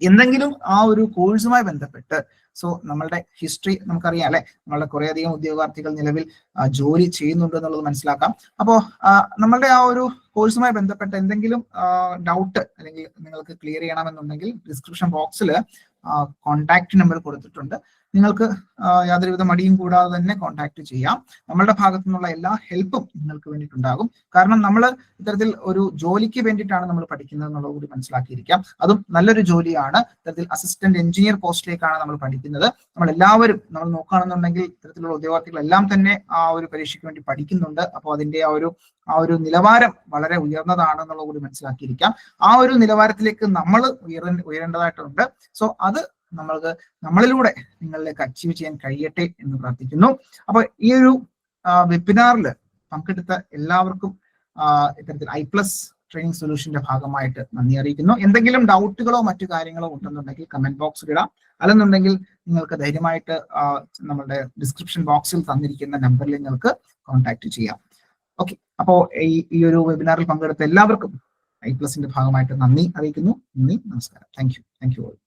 എന്തെങ്കിലും ആ ഒരു കോഴ്സുമായി ബന്ധപ്പെട്ട്, സോ നമ്മളുടെ ഹിസ്റ്ററി നമുക്കറിയാം അല്ലെ, നമ്മളുടെ കുറേയധികം ഉദ്യോഗാർത്ഥികൾ നിലവിൽ ജോലി ചെയ്യുന്നുണ്ട് എന്നുള്ളത് മനസ്സിലാക്കാം. അപ്പോൾ നമ്മളുടെ ആ ഒരു കോഴ്സുമായി ബന്ധപ്പെട്ട എന്തെങ്കിലും ഡൗട്ട് അല്ലെങ്കിൽ നിങ്ങൾക്ക് ക്ലിയർ ചെയ്യണമെന്നുണ്ടെങ്കിൽ ഡിസ്ക്രിപ്ഷൻ ബോക്സിൽ കോൺടാക്ട് നമ്പർ കൊടുത്തിട്ടുണ്ട്. നിങ്ങൾക്ക് യാതൊരുവിധ മടിയും കൂടാതെ തന്നെ കോൺടാക്ട് ചെയ്യാം. നമ്മളുടെ ഭാഗത്തു നിന്നുള്ള എല്ലാ ഹെൽപ്പും നിങ്ങൾക്ക് വേണ്ടിയിട്ടുണ്ടാകും. കാരണം നമ്മൾ ഇത്തരത്തിൽ ഒരു ജോലിക്ക് വേണ്ടിയിട്ടാണ് നമ്മൾ പഠിക്കുന്നത് എന്നുള്ളത് കൂടി മനസ്സിലാക്കിയിരിക്കാം. അതും നല്ലൊരു ജോലിയാണ്. ഇത്തരത്തിൽ അസിസ്റ്റന്റ് എഞ്ചിനീയർ പോസ്റ്റിലേക്കാണ് നമ്മൾ പഠിക്കുന്നത്. നമ്മൾ നോക്കുകയാണെന്നുണ്ടെങ്കിൽ ഇത്തരത്തിലുള്ള ഉദ്യോഗാർത്ഥികളെല്ലാം തന്നെ ആ ഒരു പരീക്ഷയ്ക്ക് വേണ്ടി പഠിക്കുന്നുണ്ട്. അപ്പോൾ അതിന്റെ ആ ഒരു നിലവാരം വളരെ ഉയർന്നതാണെന്നുള്ളത് കൂടി മനസ്സിലാക്കിയിരിക്കാം. ആ ഒരു നിലവാരത്തിലേക്ക് നമ്മൾ ഉയരേണ്ടതായിട്ടുണ്ട്. സോ അത് നമ്മളിലൂടെ നിങ്ങളിലേക്ക് അച്ചീവ് ചെയ്യാൻ കഴിയട്ടെ എന്ന് പ്രാർത്ഥിക്കുന്നു. അപ്പൊ ഈ ഒരു വെബിനാറിൽ പങ്കെടുത്ത എല്ലാവർക്കും ഇത്തരത്തിൽ I+ ട്രെയിനിങ് സൊല്യൂഷന്റെ ഭാഗമായിട്ട് നന്ദി അറിയിക്കുന്നു. എന്തെങ്കിലും ഡൗട്ടുകളോ മറ്റു കാര്യങ്ങളോ ഉണ്ടെന്നുണ്ടെങ്കിൽ കമന്റ് ബോക്സിൽ ഇടാം. അല്ലെന്നുണ്ടെങ്കിൽ നിങ്ങൾക്ക് ധൈര്യമായിട്ട് നമ്മളുടെ ഡിസ്ക്രിപ്ഷൻ ബോക്സിൽ തന്നിരിക്കുന്ന നമ്പറിൽ നിങ്ങൾക്ക് കോൺടാക്ട് ചെയ്യാം. ഓക്കെ, അപ്പോൾ ഈ ഒരു വെബിനാറിൽ പങ്കെടുത്ത എല്ലാവർക്കും I+ന്റെ ഭാഗമായിട്ട് നന്ദി അറിയിക്കുന്നു. നന്ദി, നമസ്കാരം. Thank you all.